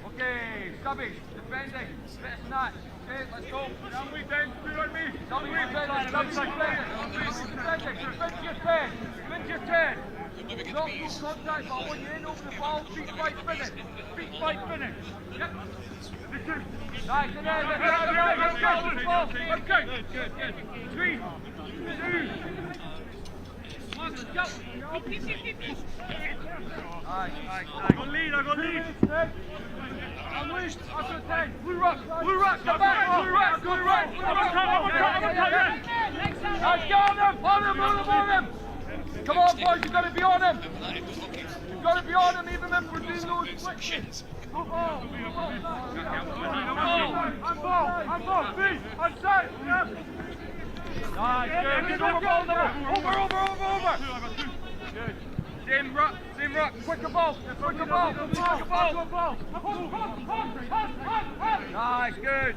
Okay, Stubby, defending, bit of snatch. Okay, let's go. Down we down, through on me. Down we defending, Stubby defending. Defend your 10, defend your 10. Not full contact, but I want you in over the ball. Feet fight finish. Feet fight finish. Yep. Nice, and then good. 3, 2. Let's go. Nice. I got lead. Unleashed, after 10. Blue rock, come back. Blue rock. Nice, on him. Come on, boys, you've got to be on him. You've got to be on him, even if we're doing those switches. I'm ball. Please, I'm set. Nice, good. Over. Good. Same ruck. Quicker ball. Nice, good.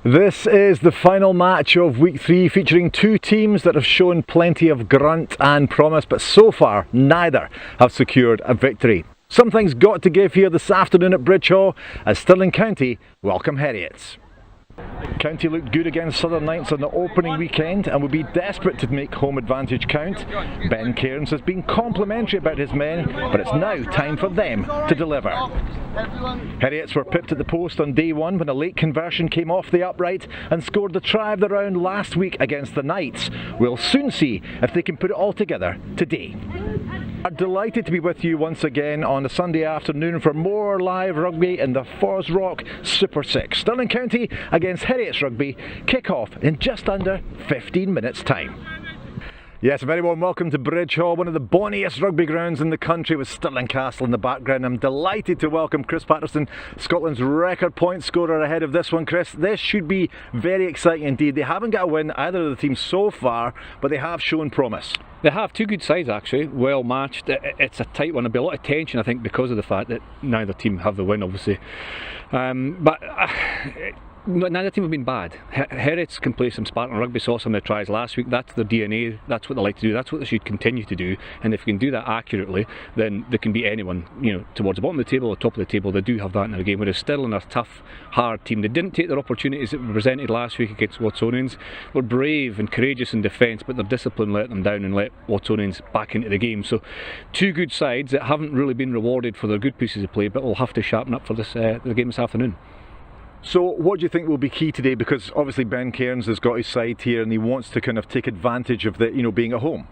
This is the final match of week 3, featuring two teams that have shown plenty of grunt and promise, but so far neither have secured a victory. Something's got to give here this afternoon at Bridge Hall as Stirling County welcome Heriot. County looked good against Southern Knights on the opening weekend and will be desperate to make home advantage count. Ben Cairns has been complimentary about his men, but it's now time for them to deliver. Heriots were pipped at the post on day 1 when a late conversion came off the upright and scored the try of the round last week against the Knights. We'll soon see if they can put it all together today. I'm delighted to be with you once again on a Sunday afternoon for more live rugby in the FOSROC Super6. Stirling County against Heriot's Rugby kick off in just under 15 minutes time. Yes, a very warm welcome to Bridge Hall, one of the bonniest rugby grounds in the country with Stirling Castle in the background. I'm delighted to welcome Chris Patterson, Scotland's record point scorer ahead of this one. Chris, this should be very exciting indeed. They haven't got a win, either of the teams so far, but they have shown promise. They have two good sides actually, well matched. It's a tight one. There'll be a lot of tension, I think, because of the fact that neither team have the win, obviously. Neither team have been bad. Heriot can play some Spartan rugby, saw some of their tries last week. That's their DNA, that's what they like to do, that's what they should continue to do. And if they can do that accurately, then they can beat anyone, towards the bottom of the table or top of the table. They do have that in their game. Whereas Stirling are a tough, hard team. They didn't take their opportunities that were presented last week against Watsonians. Were brave and courageous in defence, but their discipline let them down and let Watsonians back into the game. So two good sides that haven't really been rewarded for their good pieces of play, but will have to sharpen up for this the game this afternoon. So what do you think will be key today? Because obviously Ben Cairns has got his side here and he wants to kind of take advantage of the, being at home.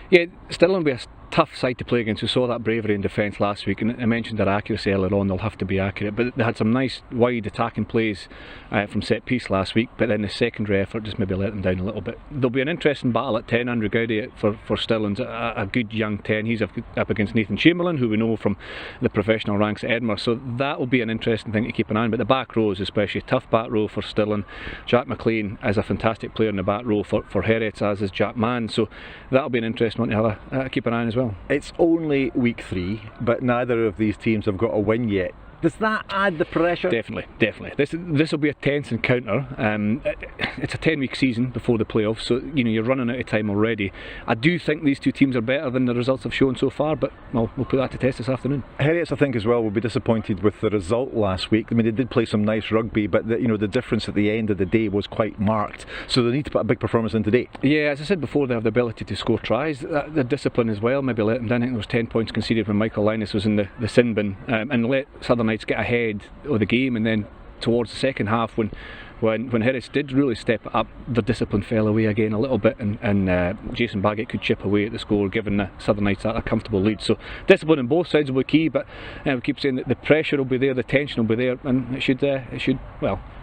Yeah, Stirling will be a tough side to play against. We saw that bravery in defence last week, and I mentioned their accuracy earlier on. They'll have to be accurate, but they had some nice wide attacking plays from set piece last week, but then the secondary effort just maybe let them down a little bit. There'll be an interesting battle at 10. Andrew Gowdy for Stirling's a good young 10. He's up against Nathan Chamberlain, who we know from the professional ranks at Edinburgh, so that will be an interesting thing to keep an eye on. But the back rows, especially, tough back row for Stirling. Jack McLean is a fantastic player in the back row for Heriot, as is Jack Mann, so that'll be an interesting one to have keep an eye on as well. It's only week 3, but neither of these teams have got a win yet. Does that add the pressure? Definitely. This will be a tense encounter. It's a 10-week season before the playoffs, so you're running out of time already. I do think these two teams are better than the results have shown so far, but we'll put that to test this afternoon. Heriot, I think as well, will be disappointed with the result last week. I mean, they did play some nice rugby, but the difference at the end of the day was quite marked. So they need to put a big performance in today. Yeah, as I said before, they have the ability to score tries. The discipline as well maybe let them down. I think there was 10 points conceded when Michael Linus was in the sin bin, and let Southern Knights get ahead of the game, and then towards the second half when Heriot did really step up, the discipline fell away again a little bit, and Jason Baggett could chip away at the score, giving the Southern Knights a comfortable lead. So discipline on both sides will be key, but we keep saying that the pressure will be there, the tension will be there, and it should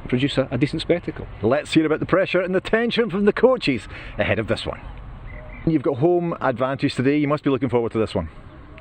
produce a decent spectacle. Let's hear about the pressure and the tension from the coaches ahead of this one. You've got home advantage today. You must be looking forward to this one.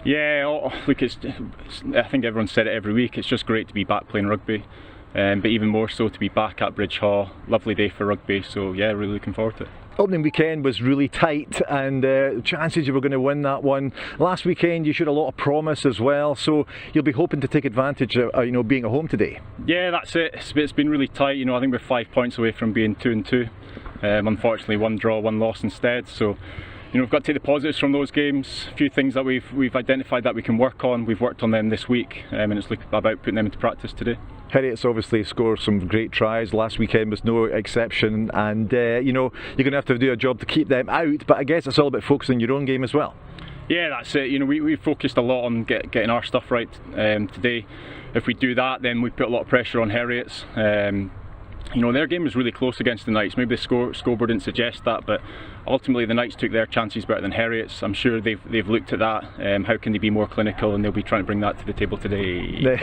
Yeah, look, I think everyone said it every week, it's just great to be back playing rugby, but even more so to be back at Bridge Hall. Lovely day for rugby, so yeah, really looking forward to it. Opening weekend was really tight, and chances you were going to win that one. Last weekend you showed a lot of promise as well, so you'll be hoping to take advantage of being at home today. Yeah, that's it. It's been really tight. I think we're 5 points away from being 2-2. Unfortunately, one draw, one loss instead. So we've got to take the positives from those games. A few things that we've identified that we can work on. We've worked on them this week, and it's about putting them into practice today. Heriot's obviously scored some great tries. Last weekend was no exception, and you're going to do a job to keep them out, but I guess it's all about focusing on your own game as well. Yeah, that's it. We focused a lot on getting our stuff right today. If we do that, then we put a lot of pressure on Heriot's. Their game was really close against the Knights. Maybe the scoreboard didn't suggest that, but ultimately the Knights took their chances better than Heriot's. I'm sure they've looked at that. How can they be more clinical, and they'll be trying to bring that to the table today.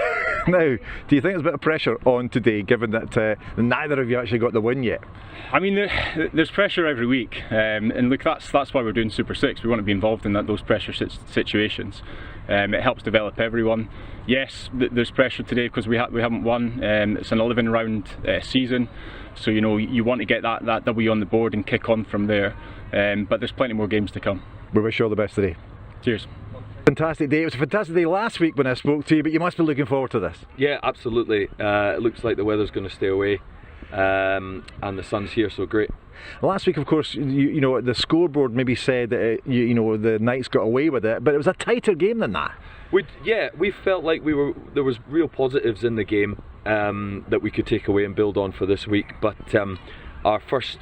Now, do you think there's a bit of pressure on today, given that neither of you actually got the win yet? I mean, there's pressure every week, and look, that's why we're doing Super 6. We want to be involved in those pressure situations. It helps develop everyone. Yes, there's pressure today because we haven't won. It's an 11 round season, so you want to get that W on the board and kick on from there. But there's plenty more games to come. We wish you all the best today. Cheers. Fantastic day. It was a fantastic day last week when I spoke to you, but you must be looking forward to this. Yeah, absolutely. It looks like the weather's going to stay away, and the sun's here, so great. Last week, of course, the scoreboard maybe said that the Knights got away with it, but it was a tighter game than that. We felt like there was real positives in the game that we could take away and build on for this week. But our first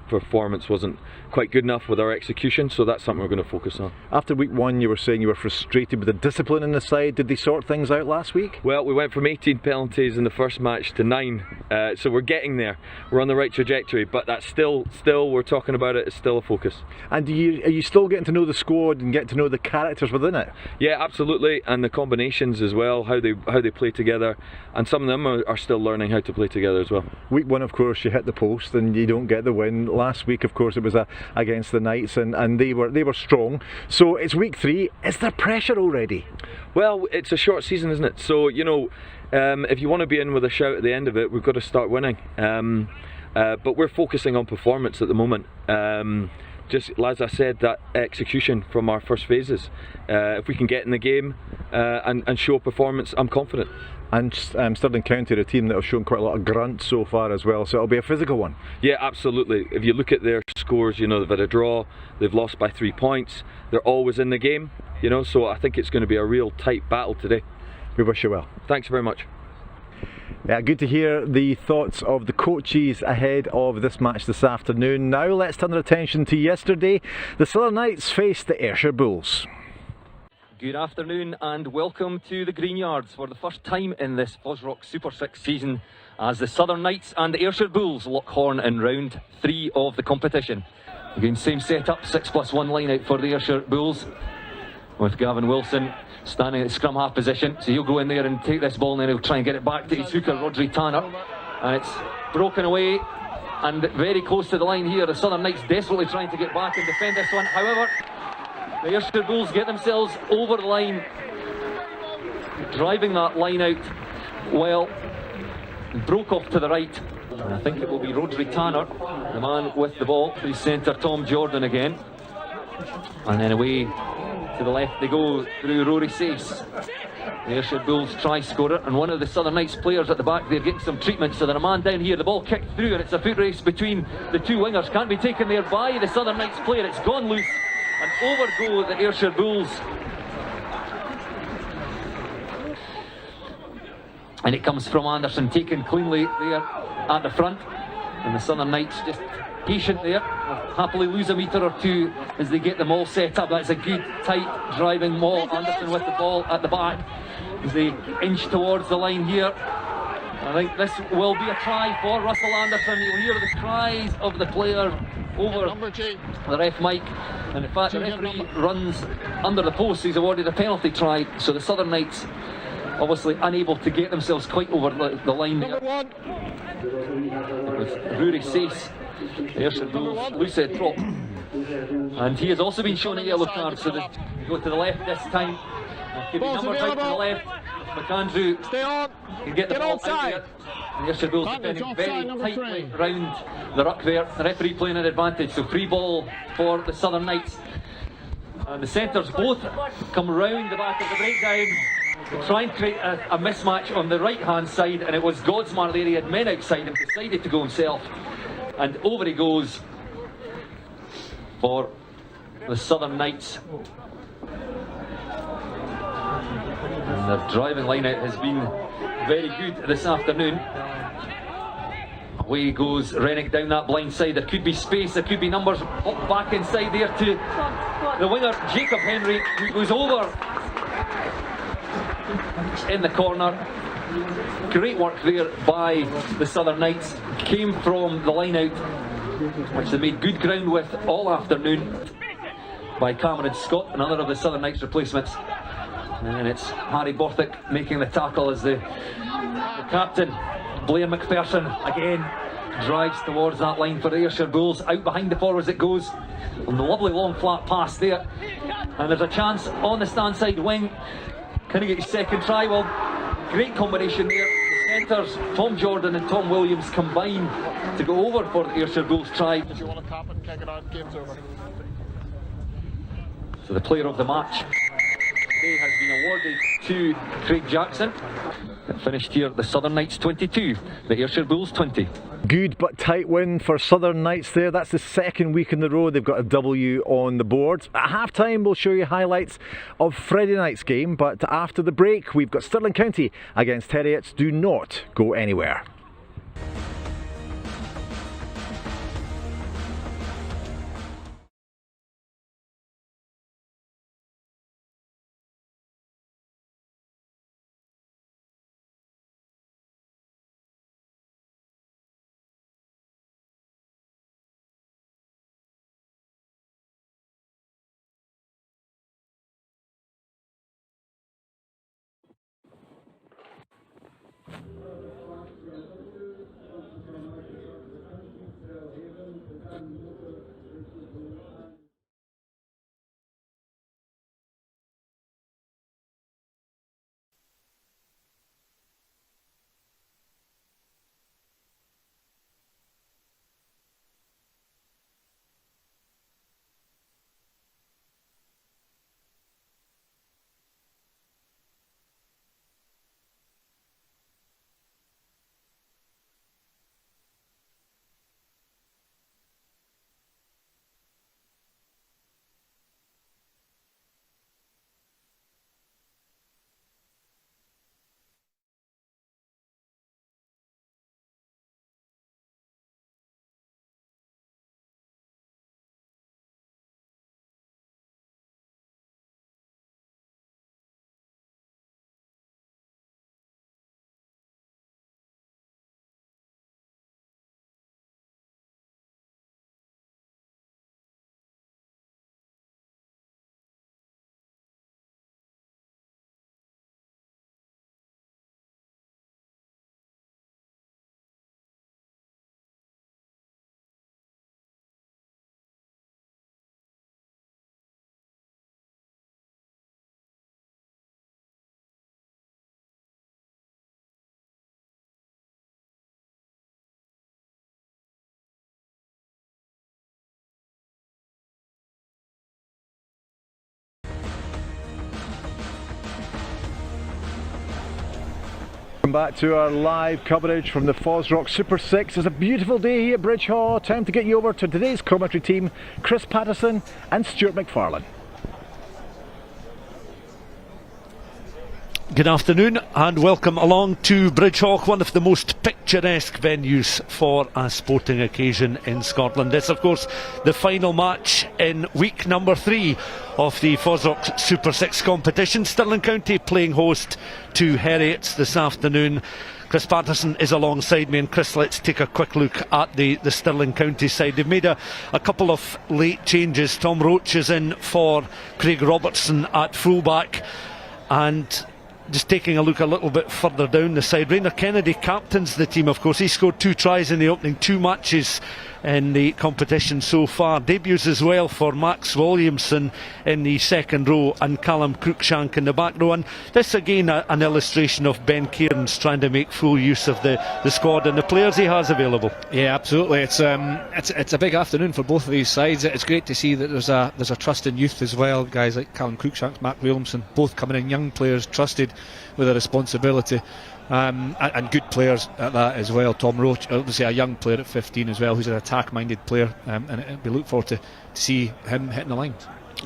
performance wasn't quite good enough with our execution, so that's something we're going to focus on. After week 1, you were saying you were frustrated with the discipline in the side. Did they sort things out last week? Well, we went from 18 penalties in the first match to 9, so we're getting there. We're on the right trajectory, but that's still we're talking about it. It's still a focus. And are you still getting to know the squad and getting to know the characters within it? Yeah, absolutely, and the combinations as well, how they play together, and some of them are still learning how to play together as well. Week 1, of course, you hit the post and you don't get the win. Last week, of course, it was against the Knights, and they were strong. So it's week 3. Is there pressure already? Well, it's a short season, isn't it? So, you know, if you want to be in with a shout at the end of it, we've got to start winning. But we're focusing on performance at the moment. Just as I said, that execution from our first phases. If we can get in the game and show performance, I'm confident. And Stirling County are a team that have shown quite a lot of grunt so far as well, so it'll be a physical one. Yeah, absolutely. If you look at their scores, you know, they've had a draw, they've lost by 3 points, they're always in the game, you know, so I think it's going to be a real tight battle today. We wish you well. Thanks very much. Yeah, good to hear the thoughts of the coaches ahead of this match this afternoon. Now let's turn our attention to yesterday. The Southern Knights faced the Ayrshire Bulls. Good afternoon and welcome to the Green Yards for the first time in this FOSROC Super 6 season as the Southern Knights and the Ayrshire Bulls lock horn in round 3 of the competition. Again, same setup, 6+1 line out for the Ayrshire Bulls with Gavin Wilson standing at scrum half position, so he'll go in there and take this ball and then he'll try and get it back to his hooker Rodri Tanner, and it's broken away and very close to the line here. The Southern Knights desperately trying to get back and defend this one. However, the Ayrshire Bulls get themselves over the line, driving that line out well, broke off to the right, and I think it will be Rodri Tanner, the man with the ball, to his centre Tom Jordan again, and then away to the left they go through Rory Sace. The Ayrshire Bulls try scorer, and one of the Southern Knights players at the back there getting some treatment, so that a man down here, the ball kicked through and it's a foot race between the two wingers, can't be taken there by the Southern Knights player, it's gone loose and over go the Ayrshire Bulls. And it comes from Anderson, taken cleanly there at the front, and the Southern Knights just patient there, happily lose a metre or two as they get them all set up. That's a good tight driving maul. Anderson with the ball at the back as they inch towards the line here. I think this will be a try for Russell Anderson. You'll hear the cries of the player over the ref mic, and in fact the referee runs under the post. He's awarded a penalty try, so the Southern Knights obviously unable to get themselves quite over the line there. It was Rory Sace, the Ayrshire Bulls, Lucid prop, and he has also been shown a yellow card, so they go to the left this time. It could be number 5 to the left. McAndrew can get the ball out there. The Ayrshire Bulls defending very tightly round the ruck there. The referee playing an advantage, so free ball for the Southern Knights. And the centres both come round the back of the breakdown, try and create a mismatch on the right hand side, and it was Godsmar there. He had men outside him, decided to go himself, and over he goes for the Southern Knights. And their driving line out has been very good this afternoon. Away goes Rennick down that blind side. There could be space, there could be numbers up back inside there to the winger Jacob Henry, who goes over in the corner. Great work there by the Southern Knights. Came from the line out, which they made good ground with all afternoon, by Cameron Scott, another of the Southern Knights replacements. And it's Harry Borthwick making the tackle as the captain, Blair McPherson, again drives towards that line for the Ayrshire Bulls. Out behind the forwards it goes, and the lovely long flat pass there. And there's a chance on the stand side wing. Can he get his second try? Well, great combination there. The centres, Tom Jordan and Tom Williams, combine to go over for the Ayrshire Bulls try. If you want to tap it and kick it out, game's over. So the player of the match has been awarded to Craig Jackson. It finished here, the Southern Knights 22, the Ayrshire Bulls 20. Good but tight win for Southern Knights there. That's the second week in the row they've got a W on the board. At half time we'll show you highlights of Friday night's game, but after the break we've got Stirling County against Heriot. Do not go anywhere. back to our live coverage from the FOSROC Super 6. It's a beautiful day here at Bridge Hall. Time to get you over to today's commentary team, Chris Patterson and Stuart McFarlane. Good afternoon and welcome along to Bridge Hall, one of the most picturesque venues for a sporting occasion in Scotland. It's of course the final match in week number 3 of the FOSROC Super 6 competition. Stirling County playing host to Heriot this afternoon. Chris Patterson is alongside me, and Chris, let's take a quick look at the Stirling County side. They've made a couple of late changes. Tom Roach is in for Craig Robertson at fullback, and just taking a look a little bit further down the side, Rainer Kennedy captains the team, of course. He scored 2 tries in the opening 2 matches in the competition so far. Debuts as well for Max Williamson in the second row and Callum Cruikshank in the back row. And this again an illustration of Ben Cairns trying to make full use of the squad and the players he has available. Yeah, absolutely. It's a big afternoon for both of these sides. It's great to see that there's a trust in youth as well. Guys like Callum Cruikshank, Max Williamson, both coming in, young players trusted with a responsibility. And good players at that as well. Tom Roach, obviously a young player at 15 as well, who's an attack-minded player, and we look forward to see him hitting the line.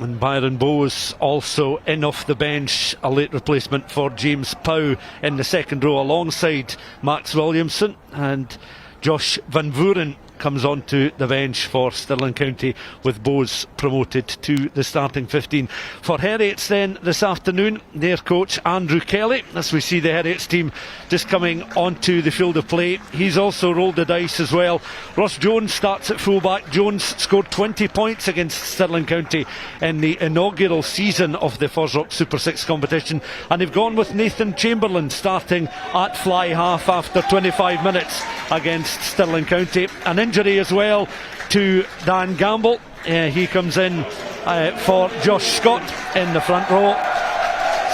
And Byron Bowes also in off the bench, a late replacement for James Pow in the second row alongside Max Williamson, and Josh Van Vuren comes onto the bench for Stirling County, with Bowes promoted to the starting 15. For Heriots then this afternoon, their coach Andrew Kelly, as we see the Heriots team just coming onto the field of play, he's also rolled the dice as well. Ross Jones starts at fullback. Jones scored 20 points against Stirling County in the inaugural season of the FOSROC Super 6 competition, and they've gone with Nathan Chamberlain starting at fly half after 25 minutes against Stirling County. An injury as well to Dan Gamble. He comes in for Josh Scott in the front row.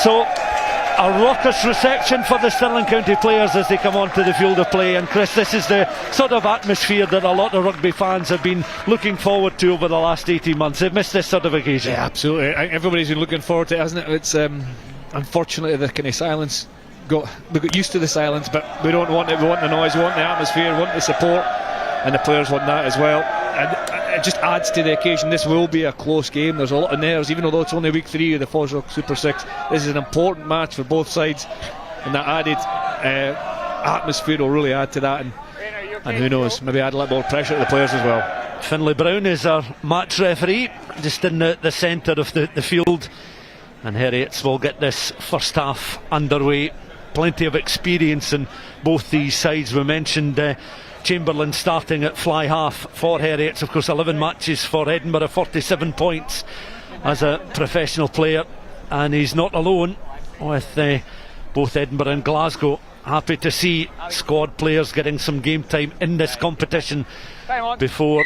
So a raucous reception for the Stirling County players as they come onto the field of play. And Chris, this is the sort of atmosphere that a lot of rugby fans have been looking forward to over the last 18 months. They've missed this sort of occasion. Yeah, absolutely. Everybody's been looking forward to it, hasn't it? It's unfortunately the kind of silence. We got used to the silence, but we don't want it. We want the noise, we want the atmosphere, we want the support, and the players want that as well. And it just adds to the occasion. This will be a close game. There's a lot of nerves, even though it's only week 3 of the FOSROC Super 6. This is an important match for both sides, and that added atmosphere will really add to that. And who knows, maybe add a little more pressure to the players as well. Finlay Brown is our match referee, just in the centre of the field, and Heriots will get this first half underway. Plenty of experience in both these sides. We mentioned Chamberlain starting at fly half for Heriots. Of course, 11 matches for Edinburgh, 47 points as a professional player, and he's not alone with both Edinburgh and Glasgow. Happy to see squad players getting some game time in this competition before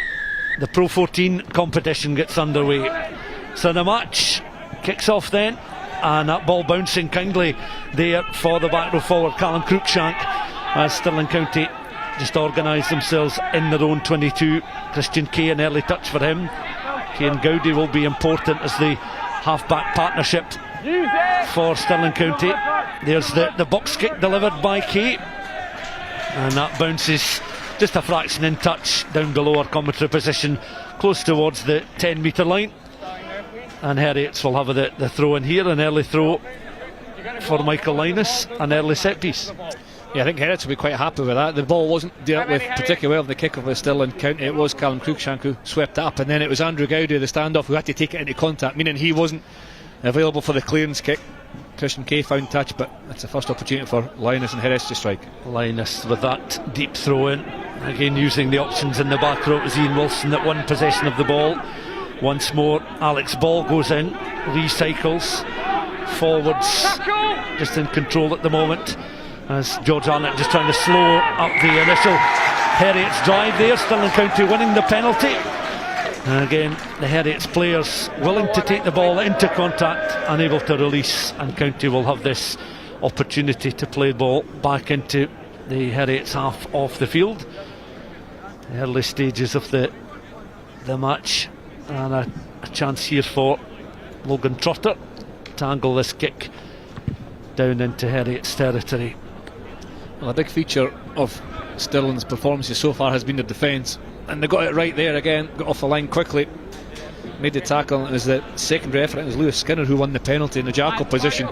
the Pro 14 competition gets underway. So the match kicks off then, and that ball bouncing kindly there for the back row forward Callum Cruikshank, as Stirling County just organised themselves in their own 22. Christian Kay, an early touch for him. Kay and Gowdy will be important as the half-back partnership for Stirling County. There's the box kick delivered by Kay, and that bounces just a fraction in touch down below our commentary position, close towards the 10 metre line. And Heriots will have the throw in here, an early throw for Michael Linus, an early set piece. Yeah, I think Heriot will be quite happy with that. The ball wasn't dealt with particularly well in the kick-off of Stirling County. It was Callum Cruikshank who swept it up, and then it was Andrew Gowdy, the standoff, who had to take it into contact, meaning he wasn't available for the clearance kick. Christian Kay found touch, but it's the first opportunity for Linus and Heriot to strike. Linus with that deep throw in, again using the options in the back row. It was Ian Wilson that won possession of the ball. Once more, Alex Ball goes in, recycles forwards, just in control at the moment, as George Arnott just trying to slow up the initial Heriots drive there. Stirling County winning the penalty, and again the Heriots players willing to take the ball into contact, unable to release, and County will have this opportunity to play the ball back into the Heriots half of the field. The early stages of the match, and a chance here for Logan Trotter to angle this kick down into Heriot's territory. Well, a big feature of Stirling's performances so far has been the defence, and they got it right there again, got off the line quickly, made the tackle, and it was the secondary effort. It was Lewis Skinner who won the penalty in the jackal position.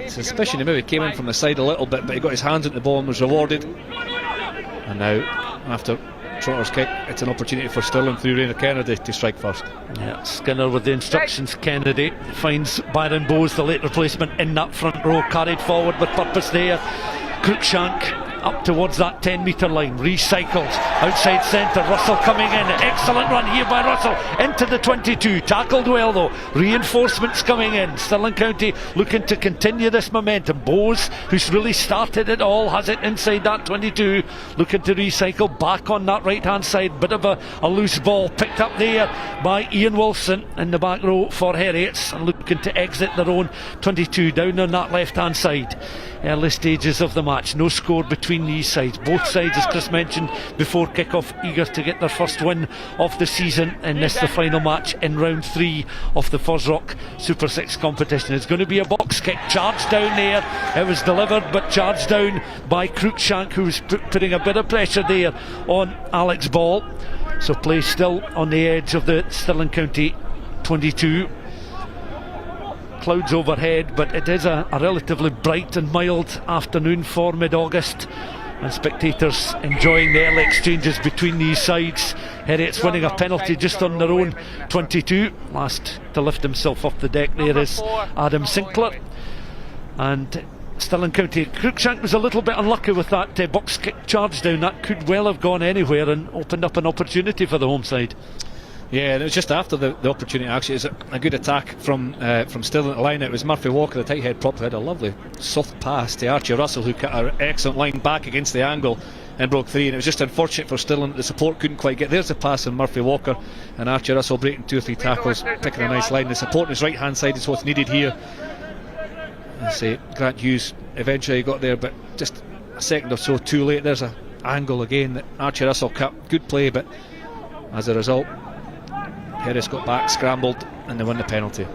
Suspicion he maybe came in from the side a little bit, but he got his hands on the ball and was rewarded. And now, after Trotter's kick, it's an opportunity for Stirling through Rainer Kennedy to strike first. Yeah, Skinner with the instructions. Kennedy finds Byron Bowes, the late replacement, in that front row, carried forward with purpose there. Cruikshank up towards that 10-metre line, recycled outside centre. Russell coming in, excellent run here by Russell into the 22, tackled well though, reinforcements coming in. Stirling County looking to continue this momentum. Bowes, who's really started it all, has it inside that 22, looking to recycle back on that right hand side. Bit of a loose ball picked up there by Ian Wilson in the back row for Heriots, and looking to exit their own 22 down on that left hand side. Early stages of the match, no score between these sides. Both sides, as Chris mentioned before kick-off, eager to get their first win of the season in this, the final match in round 3 of the FOSROC Super 6 competition. It's going to be a box kick, charged down there. It was delivered but charged down by Cruikshank, who's putting a bit of pressure there on Alex Ball. So play still on the edge of the Stirling County 22. Clouds overhead, but it is a relatively bright and mild afternoon for mid-August, and spectators enjoying the early exchanges between these sides. Heriots winning a penalty just on their own 22. Last to lift himself off the deck there is Adam Sinclair, and Stirling County, Cruikshank was a little bit unlucky with that box kick charge down. That could well have gone anywhere and opened up an opportunity for the home side. Yeah, and it was just after the opportunity. Actually, it was a good attack from Stirling at the line. It was Murphy Walker, the tight head prop, who had a lovely soft pass to Archie Russell, who cut an excellent line back against the angle and broke 3. And it was just unfortunate for Stirling that the support couldn't quite get. There's a pass on Murphy Walker, and Archie Russell breaking 2 or 3 tackles, picking a nice line. The support on his right hand side is what's needed here. I say Grant Hughes eventually got there, but just a second or so too late. There's an angle again that Archie Russell cut. Good play, but as a result, Harris got back, scrambled, and they won the penalty.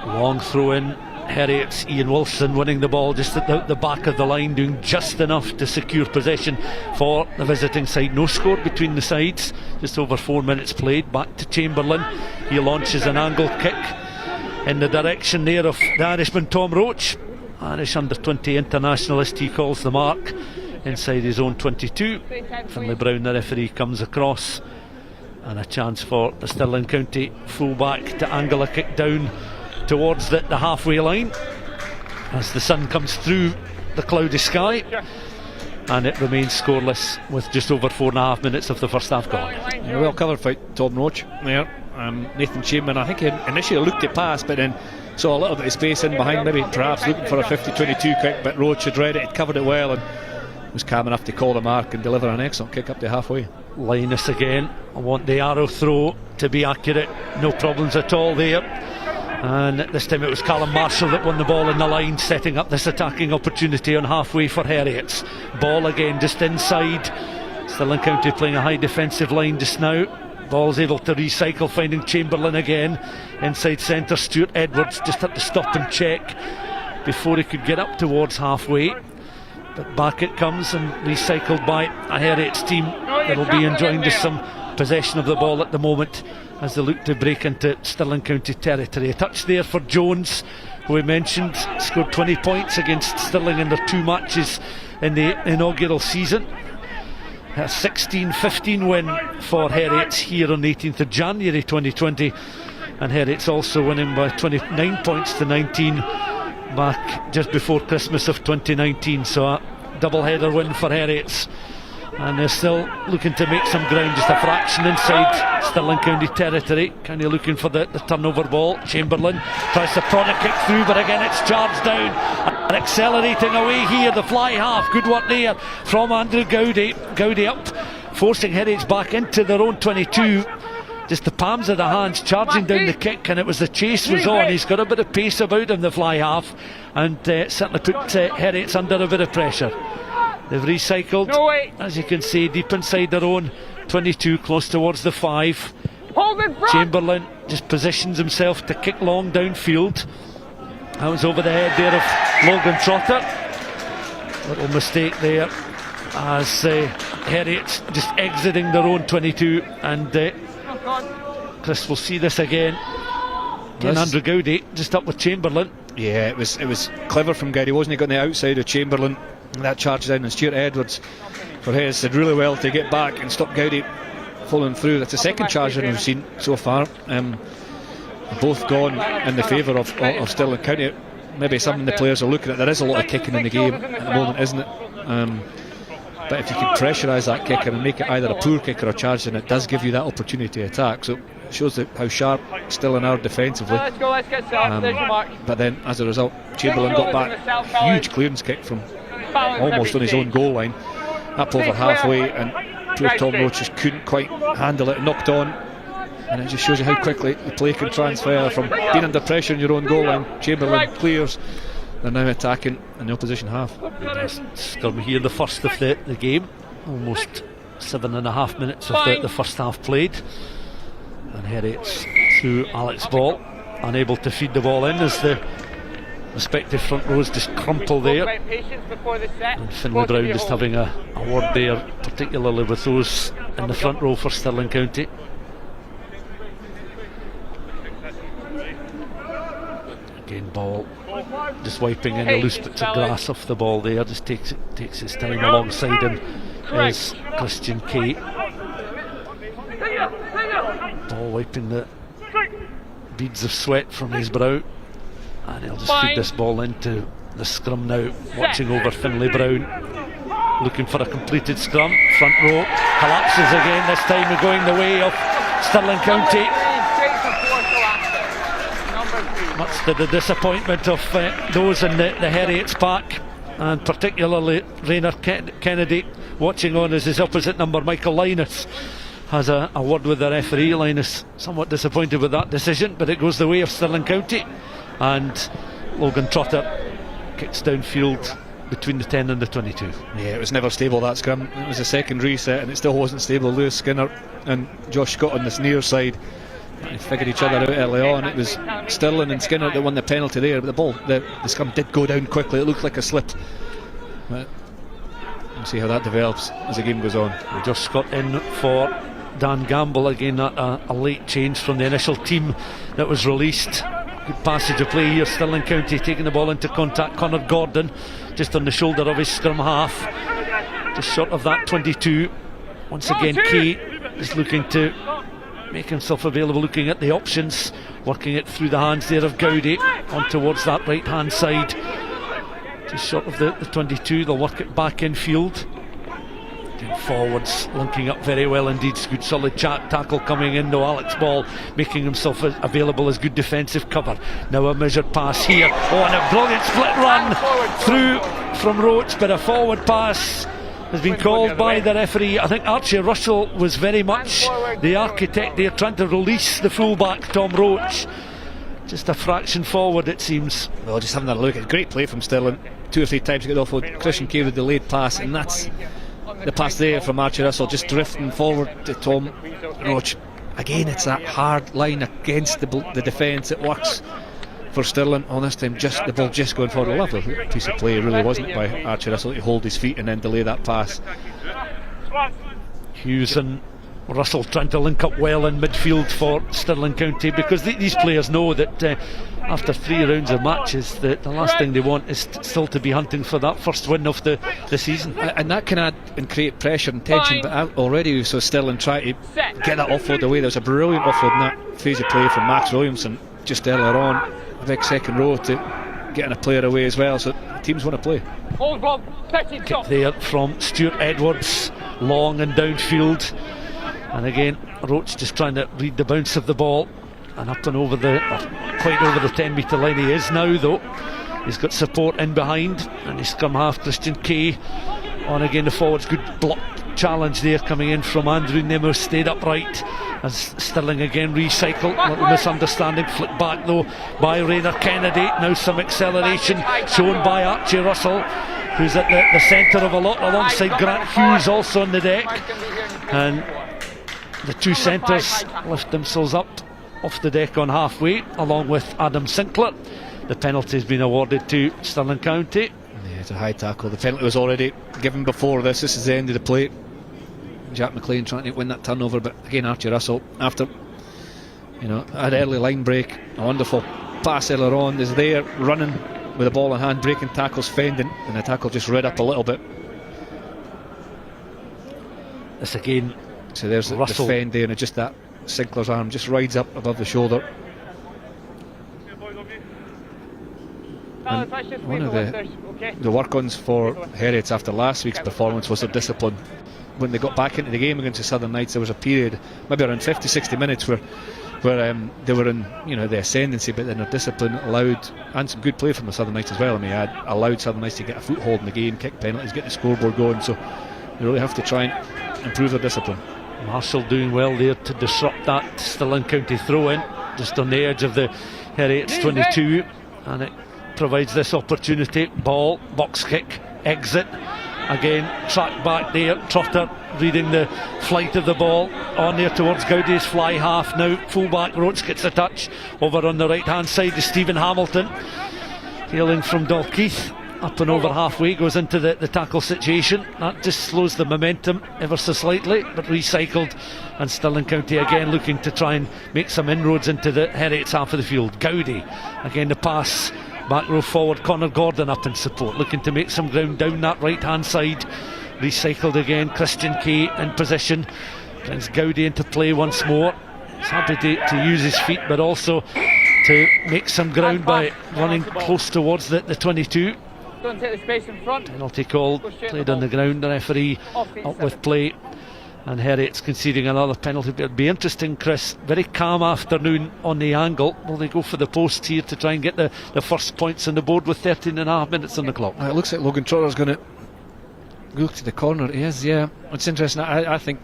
Long throw in. Heriots, Ian Wilson winning the ball just at the back of the line, doing just enough to secure possession for the visiting side. No score between the sides, just over 4 minutes played. Back to Chamberlain. He launches an angle kick in the direction there of the Irishman Tom Roach. Irish under-20 internationalist, he calls the mark inside his own 22. Finlay Brown, the referee, comes across, and a chance for the Stirling County full-back to angle a kick down towards the halfway line as the sun comes through the cloudy sky, and it remains scoreless with just over 4.5 minutes of the first half gone. Yeah, well covered by Tom Roach there. Nathan Chamberlain, I think he initially looked at pass, but then saw a little bit of space in behind, maybe perhaps looking for a 50-22 kick, but Roach had read it, had covered it well, and was calm enough to call the mark and deliver an excellent kick up to halfway. Linus again. I want the arrow throw to be accurate, no problems at all there. And this time it was Callum Marshall that won the ball in the line, setting up this attacking opportunity on halfway for Heriots. Ball again just inside. Stirling County playing a high defensive line just now. Ball's able to recycle, finding Chamberlain again inside centre. Stuart Edwards just had to stop and check before he could get up towards halfway, but back it comes and recycled by a Heriots team that'll be enjoying just some possession of the ball at the moment as they look to break into Stirling County territory. A touch there for Jones, who we mentioned scored 20 points against Stirling in their 2 matches in the inaugural season. A 16-15 win for Heriots here on the 18th of January 2020, and Heriots also winning by 29 points to 19 back just before Christmas of 2019. So a double-header win for Heriots, and they're still looking to make some ground, just a fraction inside Stirling County territory. Kind of looking for the turnover ball. Chamberlain tries to prod a kick through, but again it's charged down and accelerating away here, the fly half. Good work there from Andrew Gowdy. Gowdy up, forcing Heriots back into their own 22. Just the palms of the hands charging down the kick, and it was the chase was on. He's got a bit of pace about him, the fly half, and certainly put Heriots under a bit of pressure. They've recycled, as you can see, deep inside their own 22, close towards the 5. Chamberlain just positions himself to kick long downfield. That was over the head there of Logan Trotter. Little mistake there as Heriot's just exiting their own 22, and Chris will see this again. Again, Andrew Gowdy just up with Chamberlain. Yeah, it was clever from Gowdy, wasn't he? Got on the outside of Chamberlain, that charge down, and Stuart Edwards for his did really well to get back and stop Gowdy following through. That's the second charge that we've seen so far. Both gone in the favour of Stirling County. Maybe something the players are looking at. There is a lot of kicking in the game at the moment, isn't it? But if you can pressurise that kicker and make it either a poor kick or a charge, then it does give you that opportunity to attack. So it shows how sharp Stirling are defensively. Let's get set. There's your mark. But then, as a result, Chamberlain got back. Huge clearance kick from almost on his own goal line, up over halfway, and poor Tom Roach just couldn't quite handle it. Knocked on, and it just shows you how quickly the play can transfer from being under pressure in your own goal line. Chamberlain clears. They're now attacking in the opposition half. Scrum here, the first of the game. Almost 7.5 minutes of the first half played. And Heriot's through Alex Ball, unable to feed the ball in as the respective front rows just crumple there. And Finlay Brown just having a word there, particularly with those in the front row for Stirling County. Again, Ball just wiping any loose bits of grass off the ball there, just takes his time alongside him is Christian Kay. Ball wiping the beads of sweat from his brow, and he'll just feed this ball into the scrum now, watching over Finlay Brown, looking for a completed scrum. Front row collapses again, this time going the way of Stirling County, much to the disappointment of those in the Heriot's pack, and particularly Rainer Kennedy, watching on as his opposite number Michael Linus has a word with the referee. Linus somewhat disappointed with that decision, but it goes the way of Stirling County, and Logan Trotter kicks downfield between the 10 and the 22. Yeah, it was never stable, that scrum. It was a second reset and it still wasn't stable. Lewis Skinner and Josh Scott on this near side, they figured each other out early on. It was Stirling and Skinner that won the penalty there, but the scrum did go down quickly. It looked like a slip, but we'll see how that develops as the game goes on. Josh Scott in for Dan Gamble again, a late change from the initial team that was released. Good passage of play here, Stirling County taking the ball into contact. Connor Gordon just on the shoulder of his scrum half, just short of that 22. Once again Kay is looking to make himself available, looking at the options, working it through the hands there of Gowdy on towards that right hand side, just short of the 22. They'll work it back in field. Forwards linking up very well indeed. Good solid tackle coming in though. Alex Ball making himself available as good defensive cover. Now a measured pass here. Oh, and a brilliant split run through from Roach, but a forward pass has been called by the referee. I think Archie Russell was very much the architect there, trying to release the fullback Tom Roach. Just a fraction forward it seems. Well, just having a look, it's great play from Stirling. 2 or 3 times to get off with Christian Kay with the delayed pass, and that's the pass there from Archie Russell, just drifting forward to Tom Roach. Again, it's that hard line against the defence. It works for Stirling on this time. Just the ball just going forward. A lovely piece of play, really, wasn't it, by Archie Russell to hold his feet and then delay that pass. Hughes and Russell trying to link up well in midfield for Stirling County, because these players know that after 3 rounds of matches, the last thing they want is still to be hunting for that first win of the season, and that can add and create pressure and tension. But already we saw Stirling try to get that offload away. There was a brilliant offload in that phase of play from Max Williamson just earlier on, a big second row to getting a player away as well, so teams want to play. Kick there from Stuart Edwards, long and downfield, and again Roach just trying to read the bounce of the ball, and up and over quite over the 10 metre line he is now though. He's got support in behind, and his scrum half Christian Kay on again the forwards. Good block challenge there coming in from Andrew Nimmo, stayed upright as Stirling again recycle. Little misunderstanding, flicked back though by Rainer Kennedy. Now some acceleration shown by Archie Russell, who's at the centre of a lot alongside Grant Hughes also on the deck, and the 2 centres lift themselves up off the deck on halfway along with Adam Sinclair. The penalty has been awarded to Stirling County. Yeah, it's a high tackle. The penalty was already given before this. This is the end of the play. Jack McLean trying to win that turnover, but again Archie Russell, after an early line break, a wonderful pass earlier on, is there running with the ball in hand, breaking tackles, fending, and the tackle just read up a little bit. This again, so there's the fend there, and just that Sinclair's arm just rides up above the shoulder. And one of the work-ons for Heriot after last week's performance was their discipline. When they got back into the game against the Southern Knights, there was a period, maybe around 50-60 minutes, where they were in the ascendancy, but then their discipline allowed, and some good play from the Southern Knights as well, allowed Southern Knights to get a foothold in the game, kick penalties, get the scoreboard going. So they really have to try and improve their discipline. Marshall doing well there to disrupt that Stirling County throw-in, just on the edge of the Heriot's 22, and it provides this opportunity. Ball, box kick, exit. Again, track back there. Trotter reading the flight of the ball on there towards Gowdy's fly half. Now fullback Roach gets a touch over on the right hand side to Stephen Hamilton, hailing from Dalkeith. Up and over halfway, goes into the tackle situation. That just slows the momentum ever so slightly, but recycled, and Stirling County again looking to try and make some inroads into the Heriot's half of the field. Gowdy, again the pass, back row forward, Connor Gordon up in support, looking to make some ground down that right hand side. Recycled again, Christian Kay in position, brings Gowdy into play once more. He's happy to use his feet, but also to make some ground by running close towards the 22. Don't take the space in front. Penalty called, played on the ground, the referee up with play, and Heriot's conceding another penalty. But it'll be interesting, Chris, very calm afternoon on the angle. Will they go for the post here to try and get the first points on the board with 13.5 minutes on the clock? It looks like Logan Trotter's going to go to the corner. He is, yeah. It's interesting. I think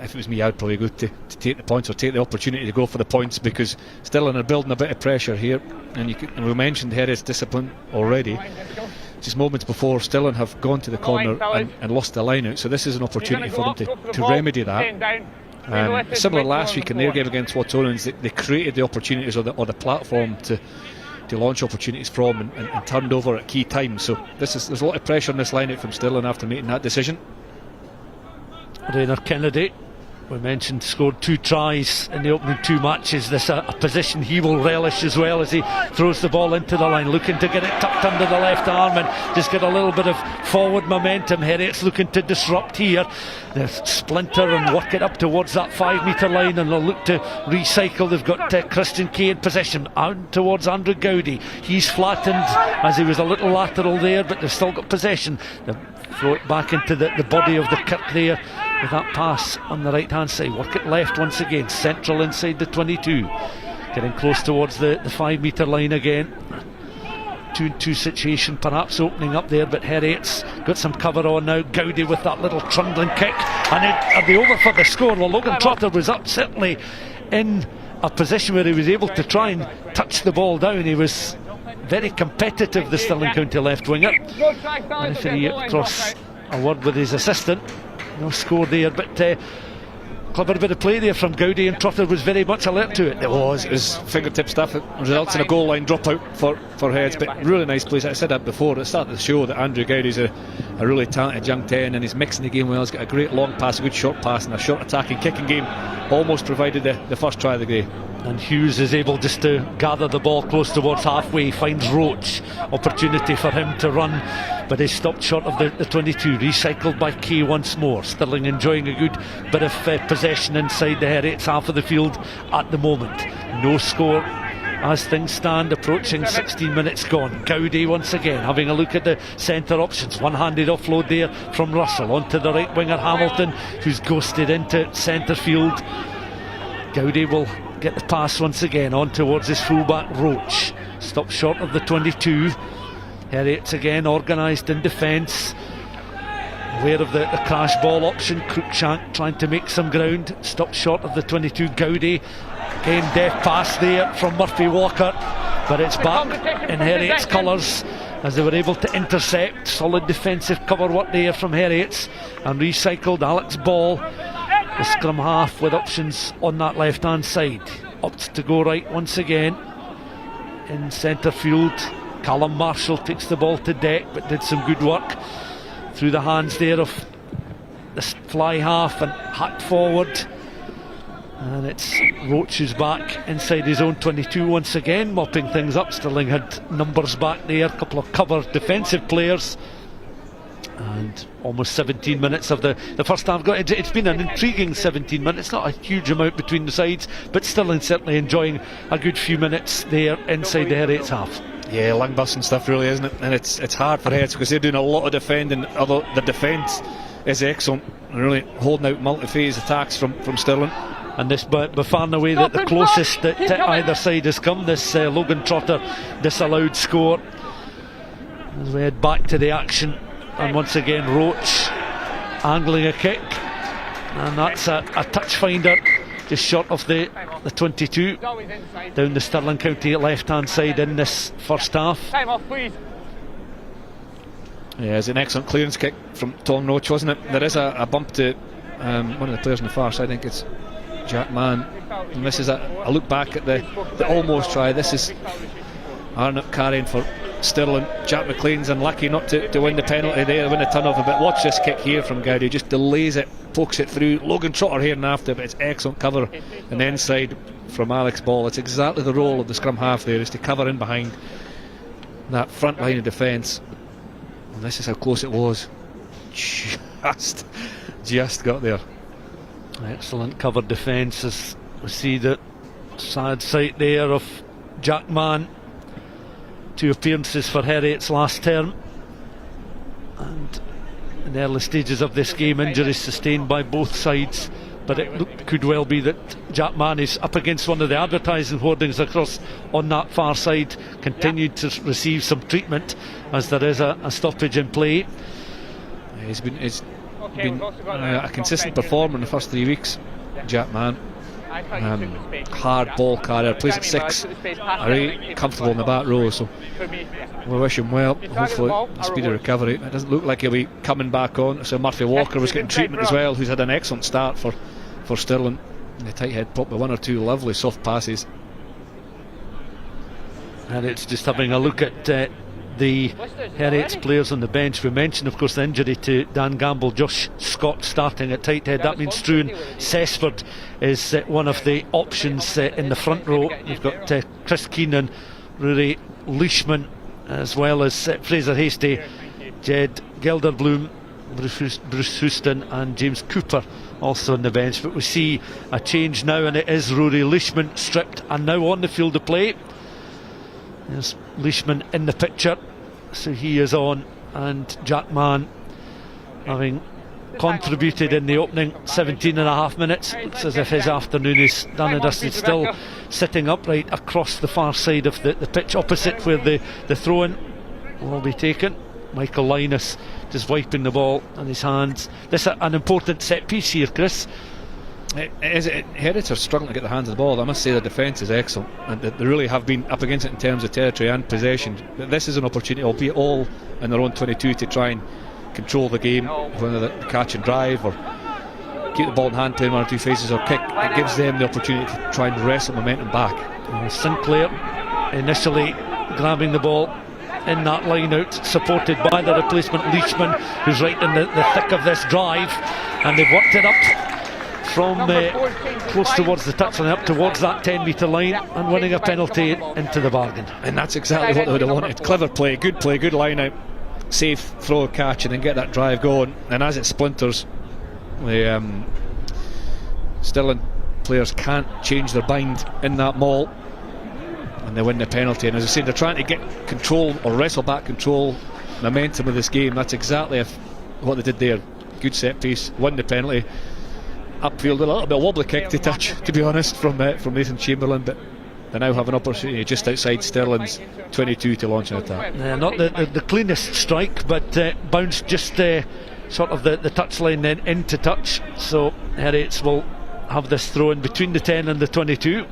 if it was me, I'd probably go to take the points, or take the opportunity to go for the points, because Stirling are building a bit of pressure here, and we mentioned Heriot's discipline already. Just moments before, Stirling have gone to the corner and lost the line out, so this is an opportunity for them to remedy that. Similar last week in their game against Watonans, they created the opportunities or the platform to launch opportunities from, and turned over at key times. So there's a lot of pressure on this line out from Stirling after making that decision. Rainer Kennedy, we mentioned, scored 2 tries in the opening 2 matches. This a position he will relish as well, as he throws the ball into the line, looking to get it tucked under the left arm and just get a little bit of forward momentum. Heriot's looking to disrupt here. They splinter and work it up towards that 5 metre line, and they'll look to recycle. They've got Christian Kay in possession, out towards Andrew Gowdy. He's flattened as he was a little lateral there, but they've still got possession. They throw it back into the body of the Kirk there with that pass on the right hand side. Work it left once again, central inside the 22, getting close towards the 5 metre line again. 2-2 situation perhaps opening up there, but Heriot's got some cover on now. Gowdy with that little trundling kick, and are they over for the score? Well, Logan Trotter was up, certainly in a position where he was able to try and touch the ball down. He was very competitive, the Stirling County left winger. Referee across a word with his assistant. No score there, but clever bit of play there from Gowdy, and Trotter was very much alert to it. It was fingertip stuff. It results in a goal line dropout for Heads, but really nice plays. I said that before at the start of the show, that Andrew Gowdy's a really talented young 10, and he's mixing the game well. He's got a great long pass, a good short pass, and a short attacking kicking game. Almost provided the first try of the day. And Hughes is able just to gather the ball close towards halfway, finds Roach, opportunity for him to run, but he's stopped short of the 22. Recycled by Kay once more. Stirling enjoying a good bit of possession inside the Heriot's half of the field at the moment. No score as things stand, approaching 16 minutes gone. Gowdy once again having a look at the centre options. One-handed offload there from Russell onto the right winger Hamilton, who's ghosted into centre field. Gowdy will get the pass once again on towards his fullback Roach. Stopped short of the 22. Heriot's again organised in defence, aware of the crash ball option. Cruikshank trying to make some ground, stopped short of the 22. Gowdy, again deft pass there from Murphy Walker, but it's back in Heriot's colours as they were able to intercept. Solid defensive cover work there from Heriot's, and recycled. Alex Ball, the scrum half, with options on that left hand side, opts to go right once again in centre field. Callum Marshall takes the ball to deck, but did some good work through the hands there of the fly half and hacked forward. And it's Roach who's back inside his own 22 once again, mopping things up. Stirling had numbers back there, a couple of cover defensive players. And almost 17 minutes of the first half. It's been an intriguing 17 minutes, not a huge amount between the sides, but Stirling certainly enjoying a good few minutes there inside the Heriot's half. Yeah, lung-busting stuff really, isn't it? And it's hard for Heriot because they're doing a lot of defending, although the defence is excellent and really holding out multi-phase attacks from Stirling. And this by far and away the closest that either side has come, this Logan Trotter disallowed score. As we head back to the action, and once again Roach angling a kick, and that's a touch finder just short of the 22 down the Stirling County left hand side in this first half. Time off, please. Yeah, it's an excellent clearance kick from Tom Roach, wasn't it? There is a bump to one of the players on the far side. I think it's Jack Mann, and this is a look back at the almost try. This is Arnott carrying for Stirling. Jack McLean's unlucky not to win the penalty there, win the turnover, but watch this kick here from Gowdy, just delays it, pokes it through. Logan Trotter here and after, but it's excellent cover and the inside from Alex Ball. It's exactly the role of the scrum half there, is to cover in behind that front line of defence. And this is how close it was, just got there. Excellent covered defence, as we see the sad sight there of Jack Mann. 2 appearances for Heriot's last term, and in the early stages of this game injuries sustained by both sides, but it could well be that Jack Mann is up against one of the advertising hoardings across on that far side, continued to receive some treatment as there is a stoppage in play. He's been a consistent performer in the first 3 weeks, Jack Mann. Hard ball carrier, plays at 6, really comfortable in the back row, so we wish him well. Hopefully a speedy recovery. It doesn't look like he'll be coming back on, so Murphy Walker was getting treatment as well, who's had an excellent start for Stirling. The tight head prop with 1 or 2 lovely soft passes. And it's just having a look at the Heriot's players on the bench. We mentioned of course the injury to Dan Gamble, Josh Scott starting at tight head. That means Struan Cessford is one of the options in the front row. You've got Chris Keenan, Rory Leishman, as well as Fraser Hastie, Jed Gelderbloom, Bruce Houston and James Cooper also on the bench. But we see a change now, and it is Rory Leishman stripped and now on the field of play. There's Leishman in the picture, so he is on, and Jack Mann, having contributed in the opening 17.5 minutes, looks as if his afternoon is done and dusted. Still sitting upright across the far side of the pitch opposite where the throw-in will be taken. Michael Linus just wiping the ball in his hands. This is an important set piece here, Chris. Heriot are struggling to get their hands on the ball. I must say the defence is excellent, and they really have been up against it in terms of territory and possession. But this is an opportunity, albeit all in their own 22, to try and control the game, whether they catch and drive or keep the ball in hand, playing 1 or 2 phases or kick. It gives them the opportunity to try and wrestle momentum back. Sinclair initially grabbing the ball in that line out, supported by the replacement Leishman, who's right in the thick of this drive, and they've worked it up from close towards the touchline up towards that 10-metre line, and winning a penalty into the bargain. And that's exactly what they would have wanted. Clever play, good line out, safe throw, catch, and then get that drive going. And as it splinters, the Stirling players can't change their mind in that maul, and they win the penalty. And as I say, they're trying to get control or wrestle back control, momentum of this game. That's exactly what they did there. Good set piece, won the penalty. Upfield, a little bit of wobbly kick to touch, to be honest, from Nathan Chamberlain, but they now have an opportunity just outside Stirling's 22 to launch an attack. Not the cleanest strike, but bounced just sort of the touchline then into touch. So Heriots will have this throw in between the 10 and the 22.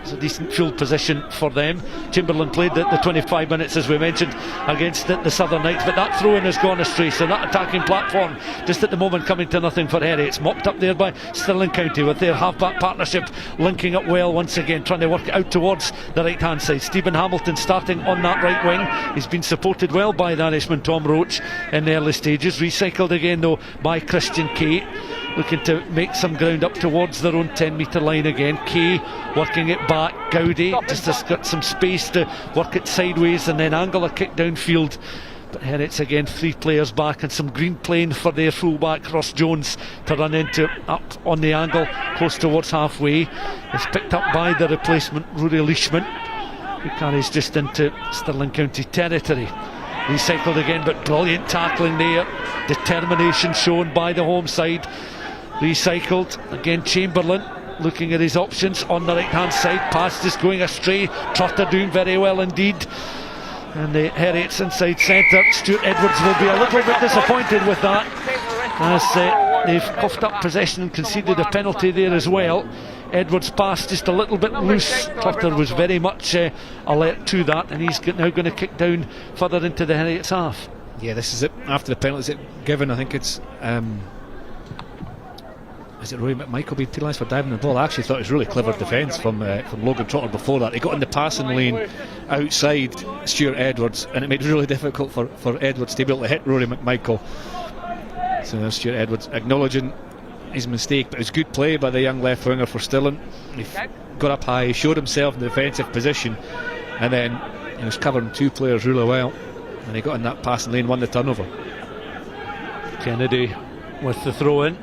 It's a decent field position for them. Chamberlain played the 25 minutes, as we mentioned, against the Southern Knights, but that throw-in has gone astray, so that attacking platform just at the moment coming to nothing for Heriot. It's mopped up there by Stirling County with their half-back partnership linking up well once again, trying to work it out towards the right-hand side. Stephen Hamilton starting on that right wing. He's been supported well by the Irishman Tom Roach in the early stages. Recycled again though by Christian Kay, looking to make some ground up towards their own 10-metre line again. Kay working it back. Gowdy just has got some space to work it sideways and then angle a kick downfield. But Heriots again, 3 players back, and some green playing for their fullback Ross Jones to run into up on the angle close towards halfway. It's picked up by the replacement Rory Leishman, who carries just into Stirling County territory. Recycled again, but brilliant tackling there. Determination shown by the home side. Recycled again, Chamberlain looking at his options on the right hand side. Pass just going astray. Trotter doing very well indeed. And the Heriots inside centre. Stuart Edwards will be a little bit disappointed with that, as they've coughed up possession and conceded a penalty there as well. Edwards' pass just a little bit loose. Trotter was very much alert to that, and he's now going to kick down further into the Heriots half. Yeah, this is it. After the penalties given, I think it's is it Roy McMichael being penalised for diving the ball? I actually thought it was really clever defence from Logan Trotter before that. He got in the passing lane outside Stuart Edwards, and it made it really difficult for Edwards to be able to hit Rory McMichael. So there's Stuart Edwards acknowledging his mistake, but it was good play by the young left winger for Stirling. He got up high, showed himself in the defensive position, and then he was covering 2 players really well, and he got in that passing lane, won the turnover. Kennedy with the throw in.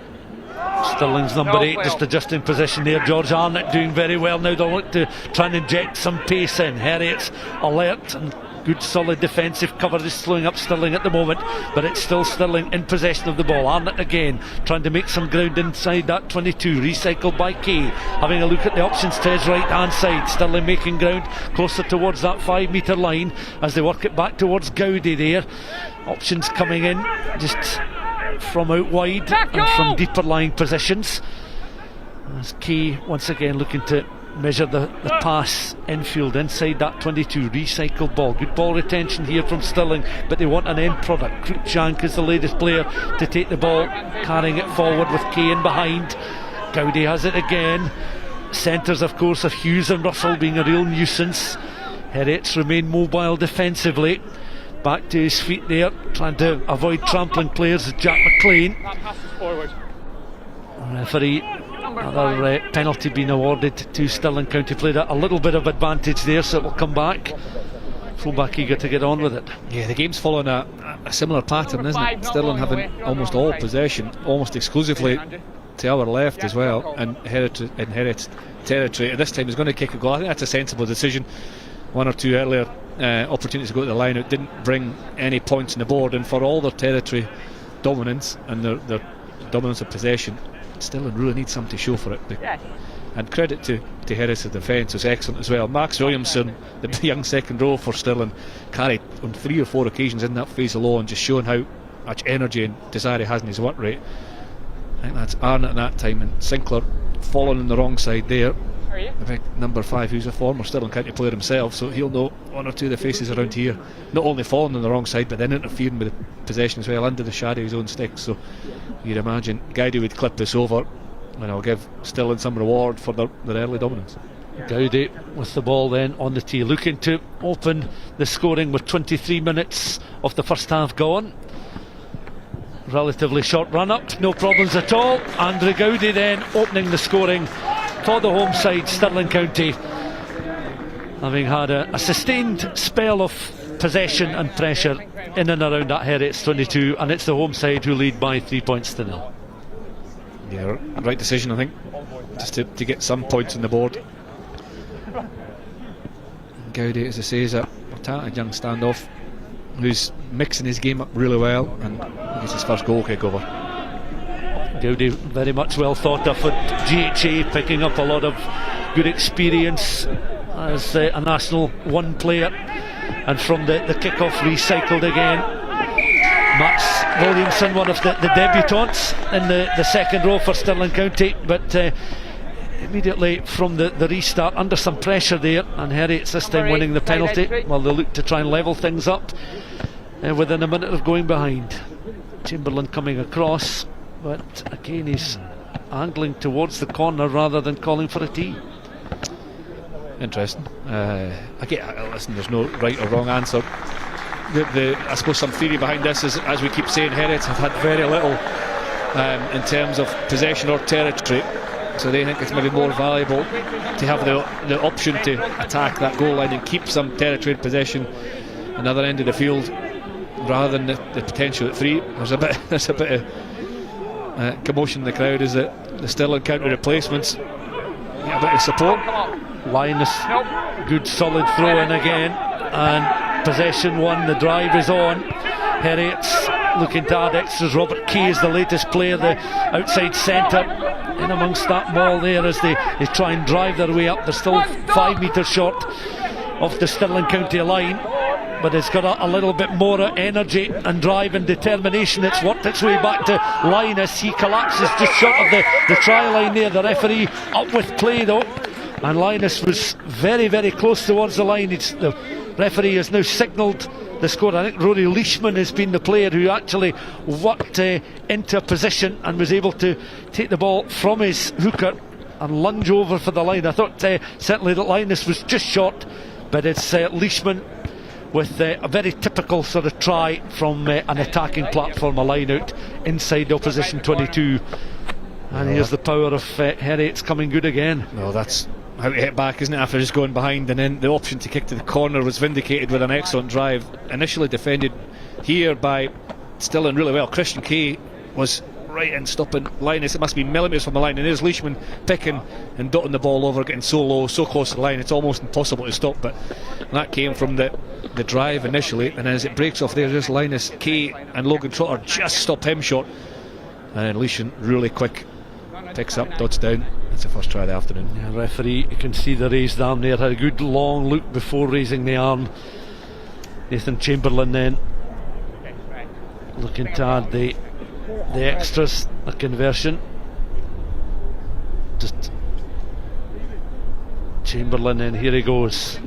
Stirling's number 8 just adjusting position there. George Arnott doing very well now. They'll look to try and inject some pace in. Heriot's alert and good solid defensive cover is slowing up Stirling at the moment, but it's still Stirling in possession of the ball. Arnott again trying to make some ground inside that 22. Recycled by Kay, having a look at the options to his right hand side. Stirling making ground closer towards that 5-metre line as they work it back towards Gowdy there. Options coming in just from out wide and from deeper lying positions, as Kay once again looking to measure the pass infield inside that 22. Recycled ball, good ball retention here from Stirling, but they want an end product. Cruikshank is the latest player to take the ball, carrying it forward with Kay in behind. Gowdy has it again. Centres of course of Hughes and Russell being a real nuisance. Heriots remain mobile defensively. Back to his feet there, trying to avoid trampling players. Jack McLean. Referee, another penalty being awarded to Stirling County. Played a little bit of advantage there, so it will come back. Fullback eager to get on with it. Yeah, the game's following a similar pattern, isn't it? Stirling having almost all possession, almost exclusively to our left as well, and Heriot's territory. At this time, he's going to kick a goal. I think that's a sensible decision. 1 or 2 earlier opportunities to go to the line, it didn't bring any points on the board, and for all their territory dominance and their dominance of possession, Stirling really needs something to show for it. And credit to Heriot's defence was excellent as well. Max Williamson, the young second row for Stirling, carried on 3 or 4 occasions in that phase alone, just showing how much energy and desire he has in his work rate. I think that's Arnott at that time, and Sinclair falling on the wrong side there. I think number 5, who's a former Stirling County player himself, so he'll know 1 or 2 of the faces around here, not only falling on the wrong side but then interfering with the possession as well, under the shadow of his own stick. So you'd imagine Gowdy would clip this over, and I'll give Stirling some reward for their early dominance. Gowdy with the ball then on the tee, looking to open the scoring with 23 minutes of the first half gone. Relatively short run up, no problems at all. Andrew Gowdy then opening the scoring for the home side, Stirling County, having had a sustained spell of possession and pressure in and around that Heriots 22, and it's the home side who lead by 3 points to 0. Yeah, right decision I think, just to get some points on the board. Gowdy, as I say, is a talented young standoff who's mixing his game up really well, and it's his first goal kick over. Gowdy very much well thought of at GHA, picking up a lot of good experience as a National 1 player, and from the kick-off recycled again. Max Williamson, one of the debutants in the second row for Stirling County, but immediately from the restart, under some pressure there, and Heriot's this time winning the penalty while they look to try and level things up within a minute of going behind. Chamberlain coming across, but again he's angling towards the corner rather than calling for a tee. Interesting. Listen, there's no right or wrong answer. I suppose some theory behind this is, as we keep saying, Heriot have had very little in terms of possession or territory, so they think it's maybe more valuable to have the option to attack that goal line and keep some territory and possession another end of the field rather than the potential at free. There's a bit of commotion in the crowd as the Stirling counter replacements get a bit of support. Linus, good solid throw in again, and possession won. The drive is on. Heriot's looking to add extras. Robert Key is the latest player, the outside centre, in amongst that ball there as they try and drive their way up. They're still 5 metres short of the Stirling County line, but it's got a little bit more energy and drive and determination. It's worked its way back to Linus. He collapses just short of the try line there. The referee up with play though, and Linus was very, very close towards the line. The referee has now signalled the score. I think Rory Leishman has been the player who actually worked into a position and was able to take the ball from his hooker and lunge over for the line. I thought certainly that Linus was just short, but it's Leishman with a very typical sort of try from an attacking platform, a line out inside the opposition 22. And here's the power of Heriot's coming good again. No, that's how to hit back, isn't it, after just going behind, and then the option to kick to the corner was vindicated with an excellent drive, initially defended here by Stirling really well. Christian Kay was right in stopping Linus. It must be millimetres from the line, and there's Leishman picking and dotting the ball over, getting so low, so close to the line, it's almost impossible to stop. But that came from the drive initially, and as it breaks off there's Linus. Kay and Logan Trotter just stop him short, and then Leishman really quick picks up, dots down. It's the first try of the afternoon. Yeah, referee, you can see the raised arm there, had a good long look before raising the arm. Nathan Chamberlain then looking to add the extras, a conversion. Just Chamberlain, and here he goes.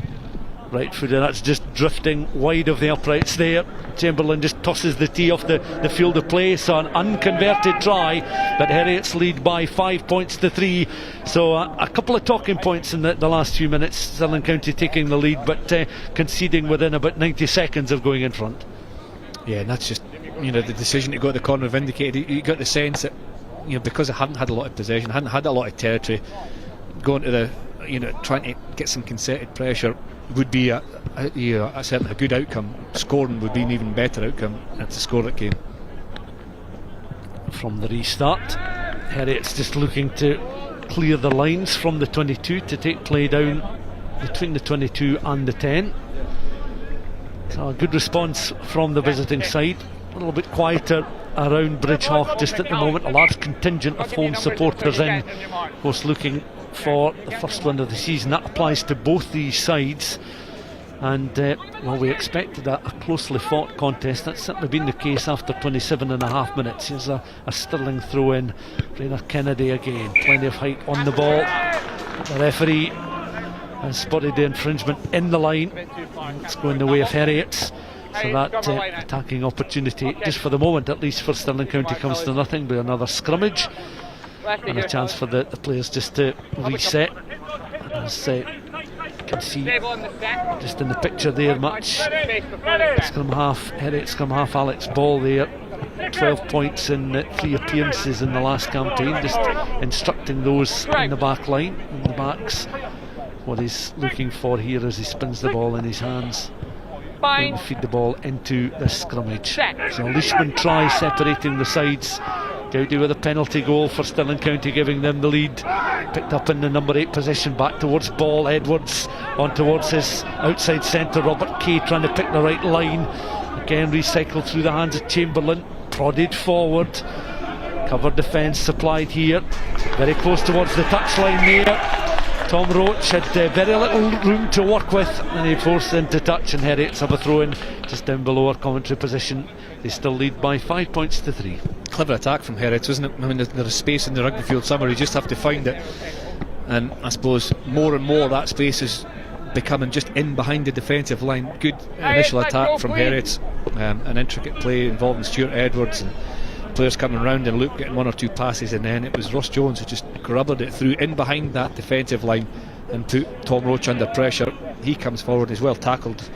Right footed, that's just drifting wide of the uprights there. Chamberlain just tosses the tee off the field of play, so an unconverted try, but Heriot's lead by 5 points to 3. So a couple of talking points in the last few minutes. Stirling County taking the lead, but conceding within about 90 seconds of going in front. Yeah, and that's just, the decision to go to the corner vindicated. You got the sense that, because it hadn't had a lot of possession, hadn't had a lot of territory, going to the, trying to get some concerted pressure would be certainly a good outcome. Scoring would be an even better outcome. That's the score that came. From the restart, Heriot's just looking to clear the lines from the 22 to take play down between the 22 and the 10. So a good response from the visiting side. A little bit quieter around Bridgehawk just at the moment. A large contingent of home supporters in, of course, looking for the first win of the season. That applies to both these sides, and we expected a closely fought contest. That's certainly been the case after 27.5 minutes. Here's a Stirling throw in. Rainer Kennedy again, plenty of height on the ball. The referee has spotted the infringement in the line. It's going the way of Heriot's, so that attacking opportunity, just for the moment at least, for Stirling County comes to nothing, but another scrummage and a chance for the players just to reset. As you can see just in the picture there, much scrum half, Heriot scrum half Alex Ball there, 12 points in 3 appearances in the last campaign, just instructing those in the back line, in the backs, what he's looking for here as he spins the ball in his hands and feed the ball into the scrummage. So Leishman try separating the sides. Gowdy with a penalty goal for Stirling County, giving them the lead. Picked up in the number 8 position, back towards Ball. Edwards on towards his outside centre. Robert Kay trying to pick the right line. Again recycled through the hands of Chamberlain. Prodded forward. Cover defence supplied here. Very close towards the touchline there. Tom Roach had very little room to work with, and he forced into touch, and Heriot's have a throw in just down below our commentary position. They still lead by 5 points to 3. Clever attack from Heriot, wasn't it? I mean, there's space in the rugby field somewhere, you just have to find it. and I suppose more and more that space is becoming just in behind the defensive line. Good initial attack from Heriot, an intricate play involving Stuart Edwards and players coming round and Luke getting one or two passes, and then it was Ross Jones who just grubbered it through in behind that defensive line and put Tom Roach under pressure. He comes forward, as well tackled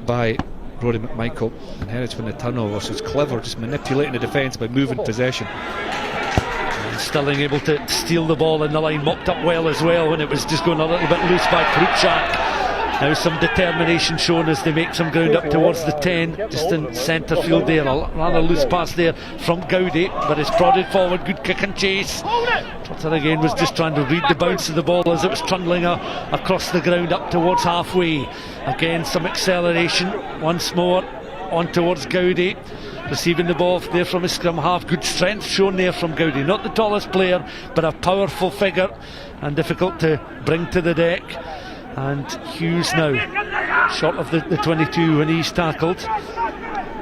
by Rory McMichael, and Heriot's when the turnover, so it's clever, just manipulating the defence by moving possession. And Stirling able to steal the ball in the line, mopped up well as well when it was just going a little bit loose by Cruikshank. Now some determination shown as they make some ground up towards the 10, just in centre field there. A rather loose pass there from Gowdy, but it's prodded forward. Good kick and chase. Trotter again was just trying to read the bounce of the ball as it was trundling across the ground up towards halfway. Again some acceleration once more on towards Gowdy, receiving the ball there from his scrum half. Good strength shown there from Gowdy, not the tallest player but a powerful figure and difficult to bring to the deck. And Hughes now short of the 22 when he's tackled.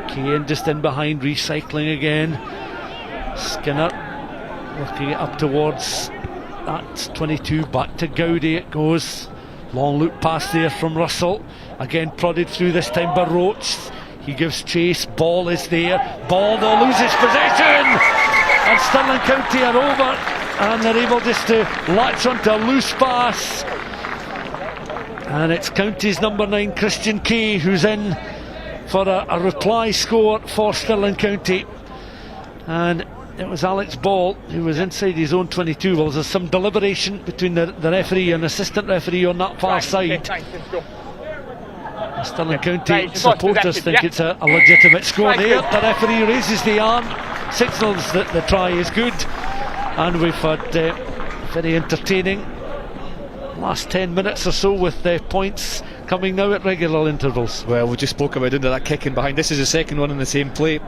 Kane just in behind, recycling again. Skinner working it up towards that 22, back to Gowdy it goes. Long loop pass there from Russell, again prodded through this time by Roach. He gives chase, ball is there, ball though loses possession, and Stirling County are over, and they're able just to latch onto a loose pass. And it's County's number 9 Christian Kay who's in for a reply score for Stirling County, and it was Alex Ball who was inside his own 22. Well, there's some deliberation between the referee and assistant referee on that far side. Stirling County supporters think it's a legitimate score there. The referee raises the arm, signals that the try is good, and we've had very entertaining last 10 minutes or so with points coming now at regular intervals. Well, we just spoke about into that kicking behind. This is the second one in the same play.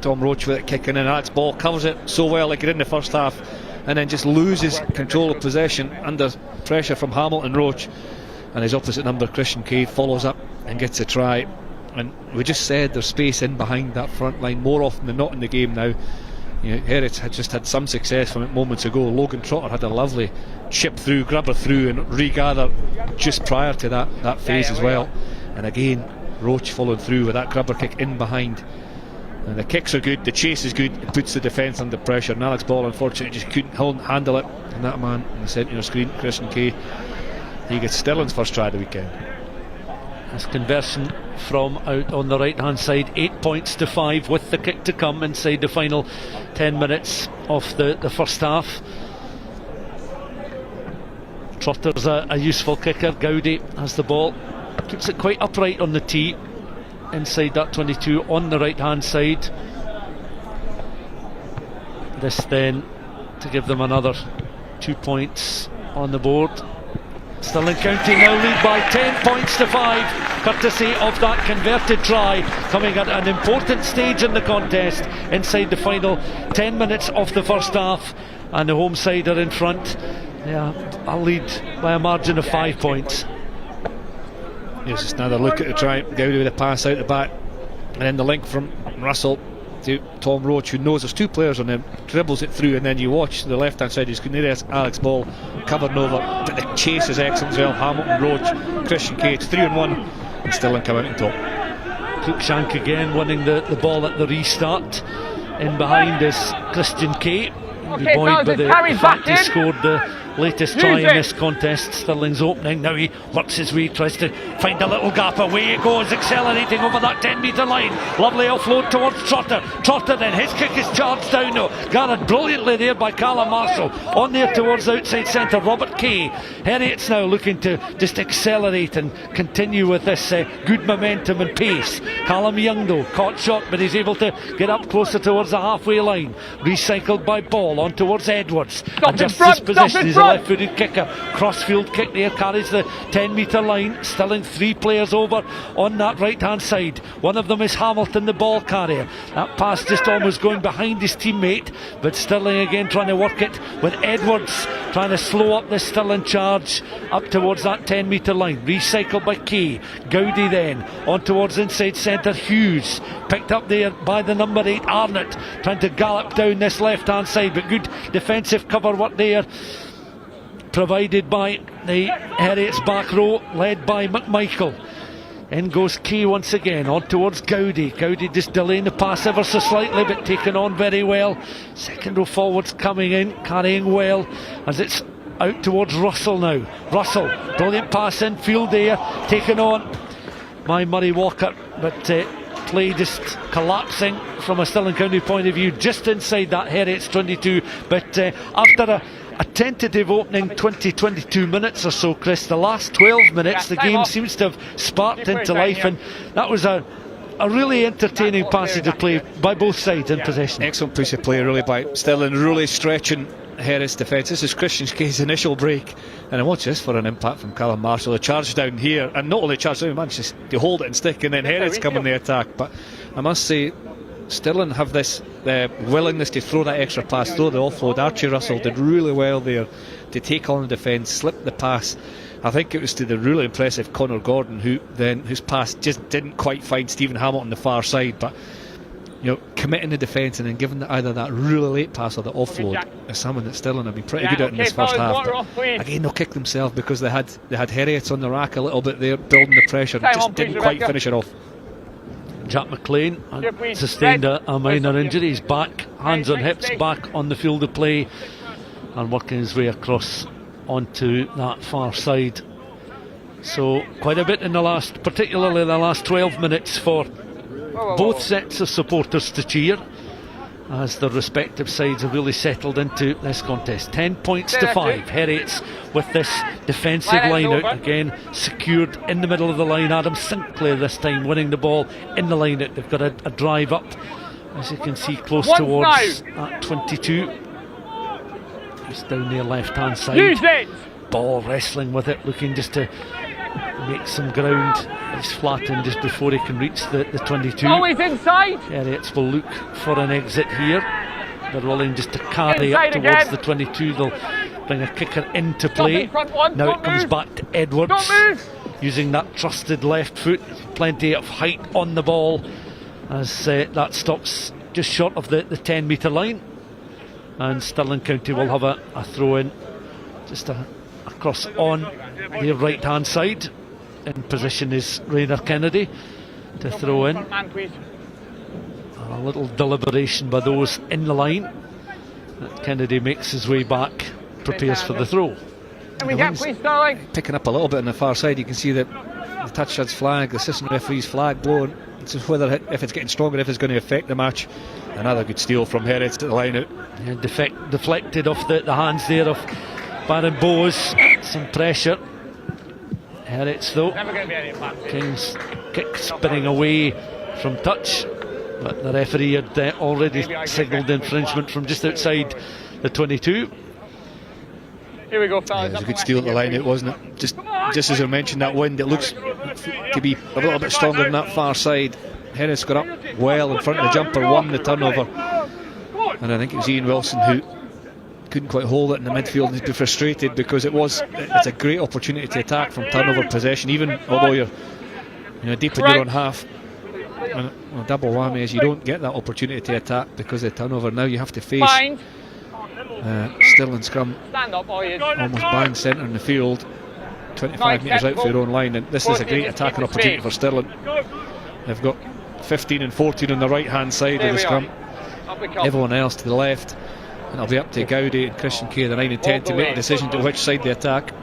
Tom Roach with it kicking in, Alex Ball covers it so well like he did in the first half, and then just loses control of possession under pressure from Hamilton Roach, and his opposite number Christian Kay follows up and gets a try. And we just said there's space in behind that front line more often than not in the game now. You know, Heriot had just had some success from it moments ago. Logan Trotter had a lovely chip through, grubber through and regather just prior to that phase as well. And again Roach followed through with that grubber kick in behind. And the kicks are good, the chase is good, it puts the defence under pressure, and Alex Ball unfortunately just couldn't handle it. And that man in the centre of the screen, Christian Kay, he gets Stirling's first try of the weekend. This conversion from out on the right hand side, 8 points to 5 with the kick to come inside the final 10 minutes of the first half. Trotter's a useful kicker. Gowdy has the ball, keeps it quite upright on the tee inside that 22 on the right hand side. This then to give them another 2 points on the board. Stirling County now lead by 10 points to 5, courtesy of that converted try, coming at an important stage in the contest inside the final 10 minutes of the first half, and the home side are in front. Yeah, I'll lead by a margin of 5 points. Here's just another look at the try. Gowdy with a pass out the back, and then the link from Russell to Tom Roach, who knows there's two players on him, dribbles it through, and then you watch the left hand side, he's Alex Ball covered over, but the chase is excellent as well. Hamilton Roach, Christian Kay, 3-1, and Stirling come out on top. Cruikshank again winning the ball at the restart. In behind is Christian Kay, buoyed by the fact he scored the latest try in this contest. Stirling's opening, now he works his way, tries to find a little gap, away it goes, accelerating over that 10 metre line. Lovely offload towards Trotter then, his kick is charged down though, guarded brilliantly there by Callum Marshall. On there towards outside centre, Robert Kay. Heriot's now looking to just accelerate and continue with this good momentum and pace. Callum Young though, caught short, but he's able to get up closer towards the halfway line. Recycled by Ball on towards Edwards, adjusts his position. He's a left-footed kicker, crossfield kick there, carries the 10 metre line. Stirling 3 players over on that right hand side. One of them is Hamilton, the ball carrier. That pass just almost going behind his teammate, but Stirling again trying to work it with Edwards, trying to slow up the Stirling charge up towards that 10 metre line. Recycled by Kay. Gowdy then on towards inside centre. Hughes picked up there by the number 8 Arnott, trying to gallop down this left hand side, but good defensive cover work there provided by the Heriot's back row, led by McMichael. In goes Key once again, on towards Gowdy. Gowdy just delaying the pass ever so slightly, but taken on very well. Second row forwards coming in, carrying well, as it's out towards Russell now. Russell, brilliant pass in, field there, taken on by Murray Walker, but play just collapsing from a Stirling County point of view, just inside that Heriot's 22. But after a tentative opening 20-22 minutes or so, Chris, the last 12 minutes the game seems to have sparked into life, and that was a really entertaining passage of play by both sides in possession. Excellent piece of play really by Stirling, really stretching Heriot's defence. This is Christian Kay's initial break, and I watch this for an impact from Callum Marshall. A charge down here, and not only charge down, he managed to hold it and stick, and then Heriot's come in the attack. But I must say, Stirling have this willingness to throw that extra pass, throw the offload. Archie Russell did really well there to take on the defence, slip the pass. I think it was to the really impressive Connor Gordon, whose pass just didn't quite find Stephen Hamilton on the far side. But committing the defence and then giving either that really late pass or the offload is something that Stirling have been pretty good at in this first half. But again, they'll kick themselves because they had Heriot on the rack a little bit there, building the pressure, just didn't quite finish it off. Jack McLean sustained a minor injury. He's back, hands on hips, back on the field of play and working his way across onto that far side. So quite a bit in particularly the last 12 minutes for both sets of supporters to cheer, as the respective sides have really settled into this contest. 10 points to 5. Heriots with this defensive line out, again secured in the middle of the line. Adam Sinclair this time winning the ball in the line out. They've got a drive up, as you can see, close towards at 22. Just down their left hand side. Ball wrestling with it, looking just to make some ground. He's flattened just before he can reach the 22. Always inside. Heriots will look for an exit here. They're willing just to carry up towards the 22. They'll bring a kicker into play. Now it comes back to Edwards, using that trusted left foot. Plenty of height on the ball, as that stops just short of the 10 metre line. And Stirling County will have a throw in just across on their right hand side. In position is Rainer Kennedy to throw in. A little deliberation by those in the line. Kennedy makes his way back, prepares for the throw. Picking up a little bit on the far side, you can see that the touch judge's flag, the assistant referee's flag blowing. It's just whether, if it's getting stronger, if it's going to affect the match. Another good steal from Heriot to the line out. And deflected off the hands there of Baron Bowes. Some pressure. Heriots though, King's kick spinning away from touch, but the referee had already signalled infringement from just outside the 22. Here we go, fellas. It was a good steal at the line out, wasn't it? Just as I mentioned, that wind, it looks to be a little bit stronger than that far side. Heriot's got up well in front of the jumper, won the turnover, and I think it was Ian Wilson who couldn't quite hold it in the midfield and he'd be frustrated because it's a great opportunity to attack from turnover possession, even although you're deep in your own half. And a double whammy is you don't get that opportunity to attack because of the turnover. Now you have to face Stirling scrum almost bang centre in the field, 25 metres out for your own line, and this is a great attacking opportunity for Stirling. They've got 15 and 14 on the right hand side of the scrum, everyone else to the left. And it'll be up to Gowdy and Christian Kay, the 9 and 10, to make a decision to which side they attack.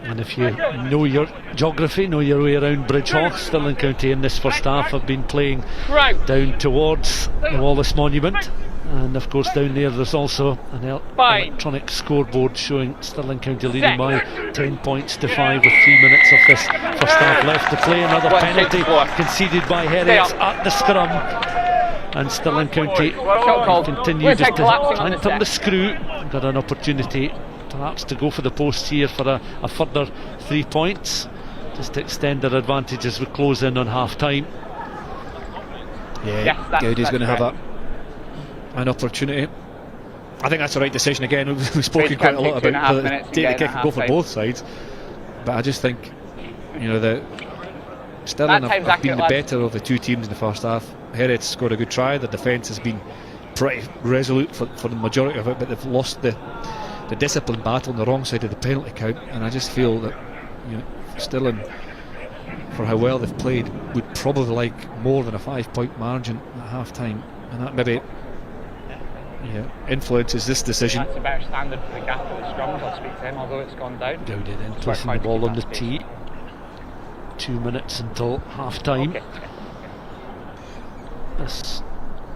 And if you know your geography, know your way around Bridgehall, Stirling County in this first half have been playing down towards the Wallace Monument. And of course down there's also an electronic scoreboard showing Stirling County leading by 10 points to 5 with 3 minutes of this first half left to play. Another penalty conceded by Heriot at the scrum. And Stirling County continue just to try and turn the screw. Got an opportunity perhaps to go for the post here for a further 3 points, just to extend their advantage as we close in on half time. Gowdy's going to have an opportunity. I think that's the right decision. Again, we've spoken quite a lot about take the kick and go for both sides, but I just think the Stirling have been the better of the two teams in the first half. Heriot scored a good try. The defence has been pretty resolute for the majority of it, but they've lost the the discipline battle on the wrong side of the penalty count, and I just feel that, you know, Stirling, for how well they've played, would probably like more than a 5-point margin at half time, and that maybe influences this decision. That's a better standard for the gap of the scrums. I'll speak to him, although it's gone down. Dowdy then placing the ball on the tee. 2 minutes until half time. Okay. This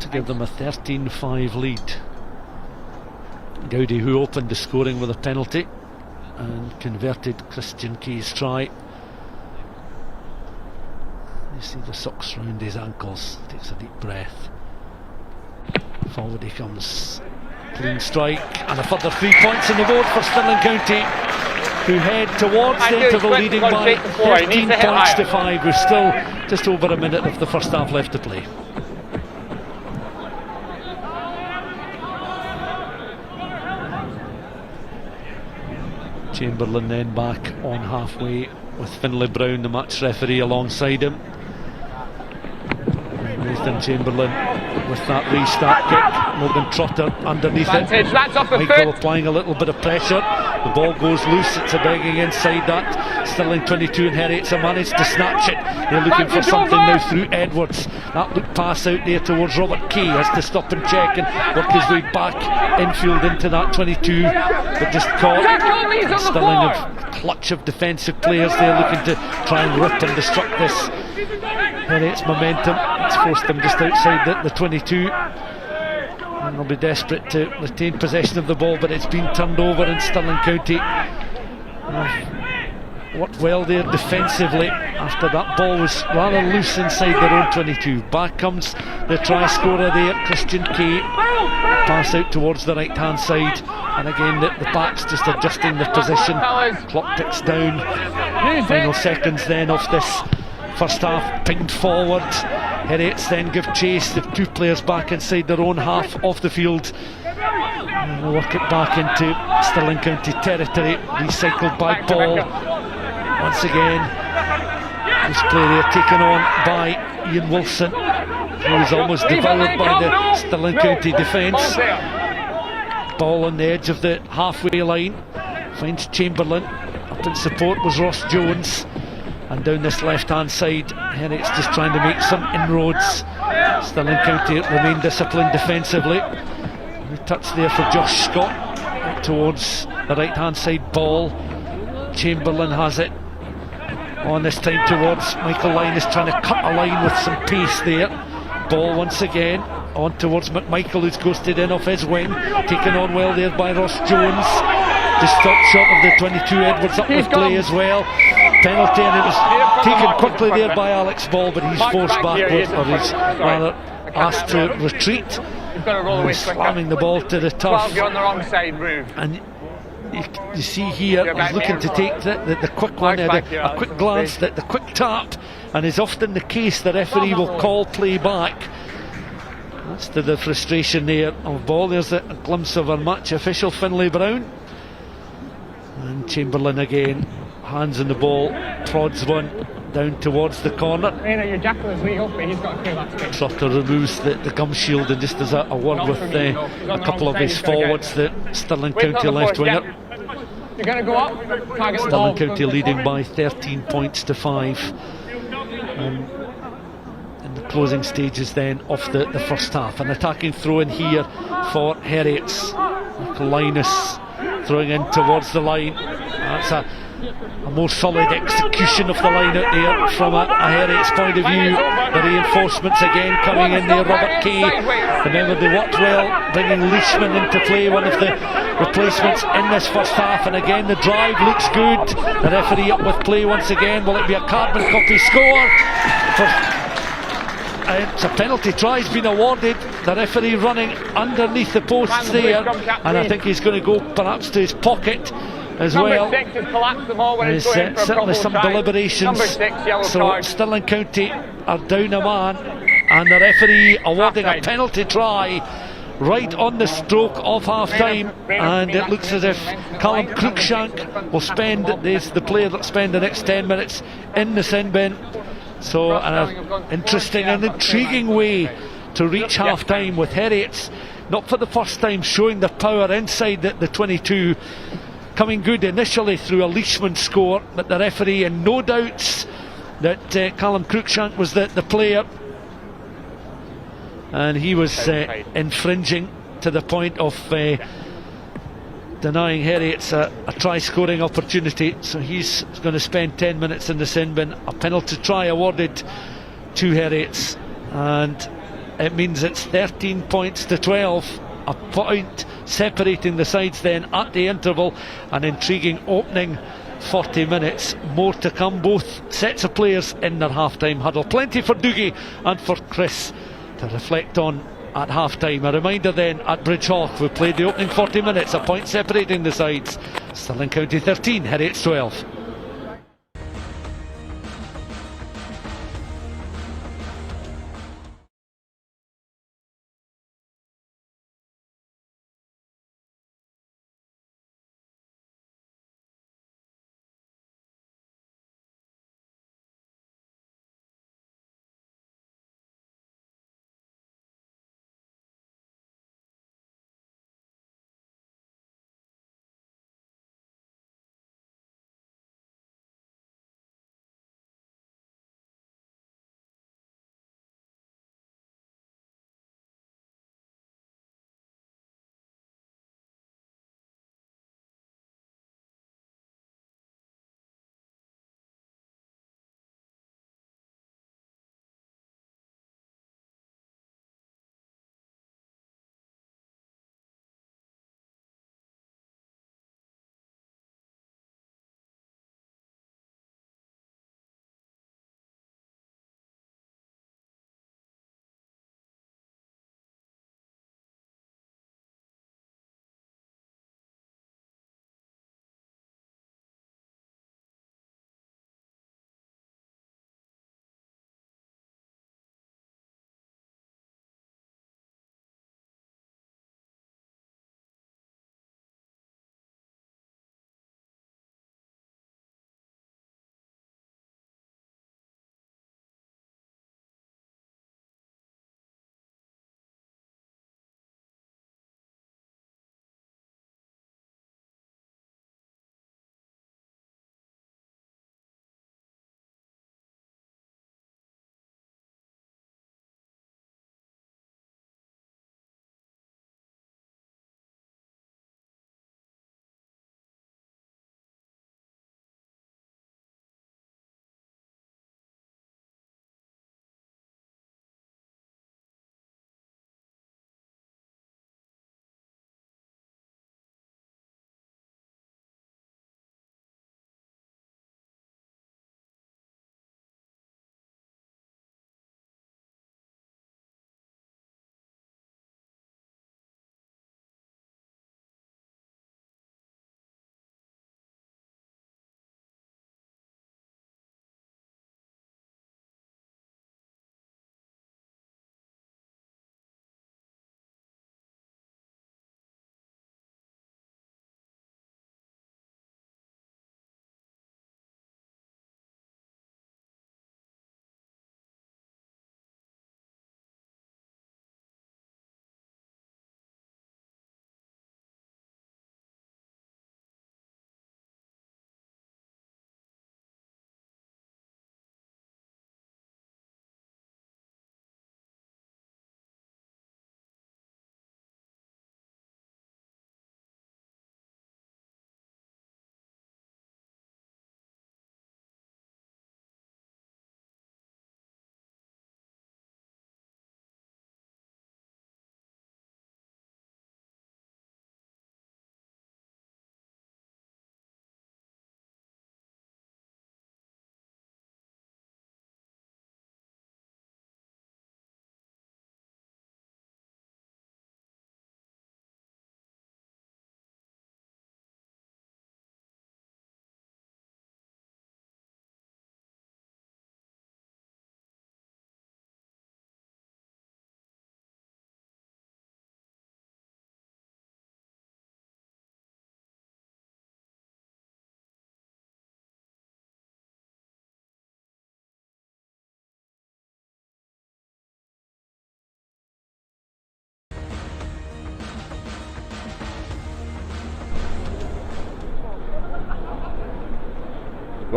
to give them a 13-5 lead. Dowdy, who opened the scoring with a penalty and converted Christian Key's try. You see the socks round his ankles, takes a deep breath. Forward he comes. Clean strike, and a further 3 points in the board for Stirling County, who head towards the interval leading by 13 points to 5. We're still just over a minute of the first half left to play. Chamberlain then back on halfway with Finlay Brown, the match referee, alongside him. Nathan Chamberlain with that restart kick. Logan Trotter underneath it. That's off the Michael foot. applying a little bit of pressure. The ball goes loose. It's a begging inside that. Stirling 22 and Heriot have managed to snatch it. They're looking for something now through Edwards. That look pass out there towards Robert Key. Has to stop and check and work his way back infield into that 22, but just caught. Stirling have clutch of defensive players there looking to try and rip and disrupt this Heriot's momentum. It's forced them just outside the 22, and they'll be desperate to retain possession of the ball, but it's been turned over, and Stirling County worked well there defensively after that ball was rather loose inside their own 22. Back comes the try scorer there, Christian Key. Pass out towards the right hand side, and again the backs just adjusting the position. Clock ticks down. Final seconds then of this first half, pinged forward. Heriots then give chase. They've 2 players back inside their own half of the field, and they'll work it back into Stirling County territory. Recycled back ball once again. This play there taken on by Ian Wilson, who was almost devoured by the Stirling County defence. Ball on the edge of the halfway line, finds Chamberlain. Up in support was Ross Jones, and down this left hand side Heriots just trying to make some inroads. Stirling County remain disciplined defensively. The touch there for Josh Scott up towards the right hand side ball. Chamberlain has it on this time towards Michael Lyne, is trying to cut a line with some pace there. Ball once again on towards McMichael, who's ghosted in off his wing, taken on well there by Ross Jones. Just stopped short of the 22. Edwards up with play as well. Penalty, and it was taken quickly there by Alex Ball, but he's forced backwards, or he's rather asked to retreat. Slamming the ball to the turf. You're on the wrong side, move. And you see here, he's looking to take the quick one, a quick glance, the quick tap, and is often the case the referee will call play back. That's to the frustration there of Ball. There's a glimpse of our match official, Finlay Brown. And Chamberlain again, hands on the ball, prods one down towards the corner. Your jackal is legal, but he's got to clear that space. Trotter removes the gum shield and just does a word with a couple of his forwards, the Stirling County left winger. You're going to go up, target the ball. Stirling County leading by 13 points to 5. In the closing stages then of the first half. An attacking throw in here for Heriots. Linus throwing in towards the line. That's a more solid execution of the line out there from a Heriot's point of view. The reinforcements again coming in there. Robert Kay, remember they worked well bringing Leishman into play, one of the replacements in this first half, and again the drive looks good. The referee up with play once again. Will it be a carbon copy score? It's a penalty try has been awarded. The referee running underneath the posts there, and I think he's going to go perhaps to his pocket as well. There's certainly some deliberations. So Stirling County are down a man, and the referee awarding a penalty try right on the stroke of half time, and it looks as if Callum Cruikshank will spend, the player that spend the next 10 minutes in the sin bin. So an interesting and intriguing way to reach half time, with Heriots not for the first time, showing their power inside the 22, coming good initially through a Leishman score, but the referee in no doubts that Callum Cruikshank was the player, and he was infringing to the point of denying Heriot's a try scoring opportunity. So he's going to spend 10 minutes in the sin bin. A penalty try awarded to Heriot's, and it means it's 13 points to 12, a point separating the sides then at the interval. An intriguing opening 40 minutes, more to come. Both sets of players in their half-time huddle. Plenty for Dougie and for Chris to reflect on at half-time. A reminder then, at Bridge Hawk, we played the opening 40 minutes, a point separating the sides. Stirling County 13, Heriot's 12.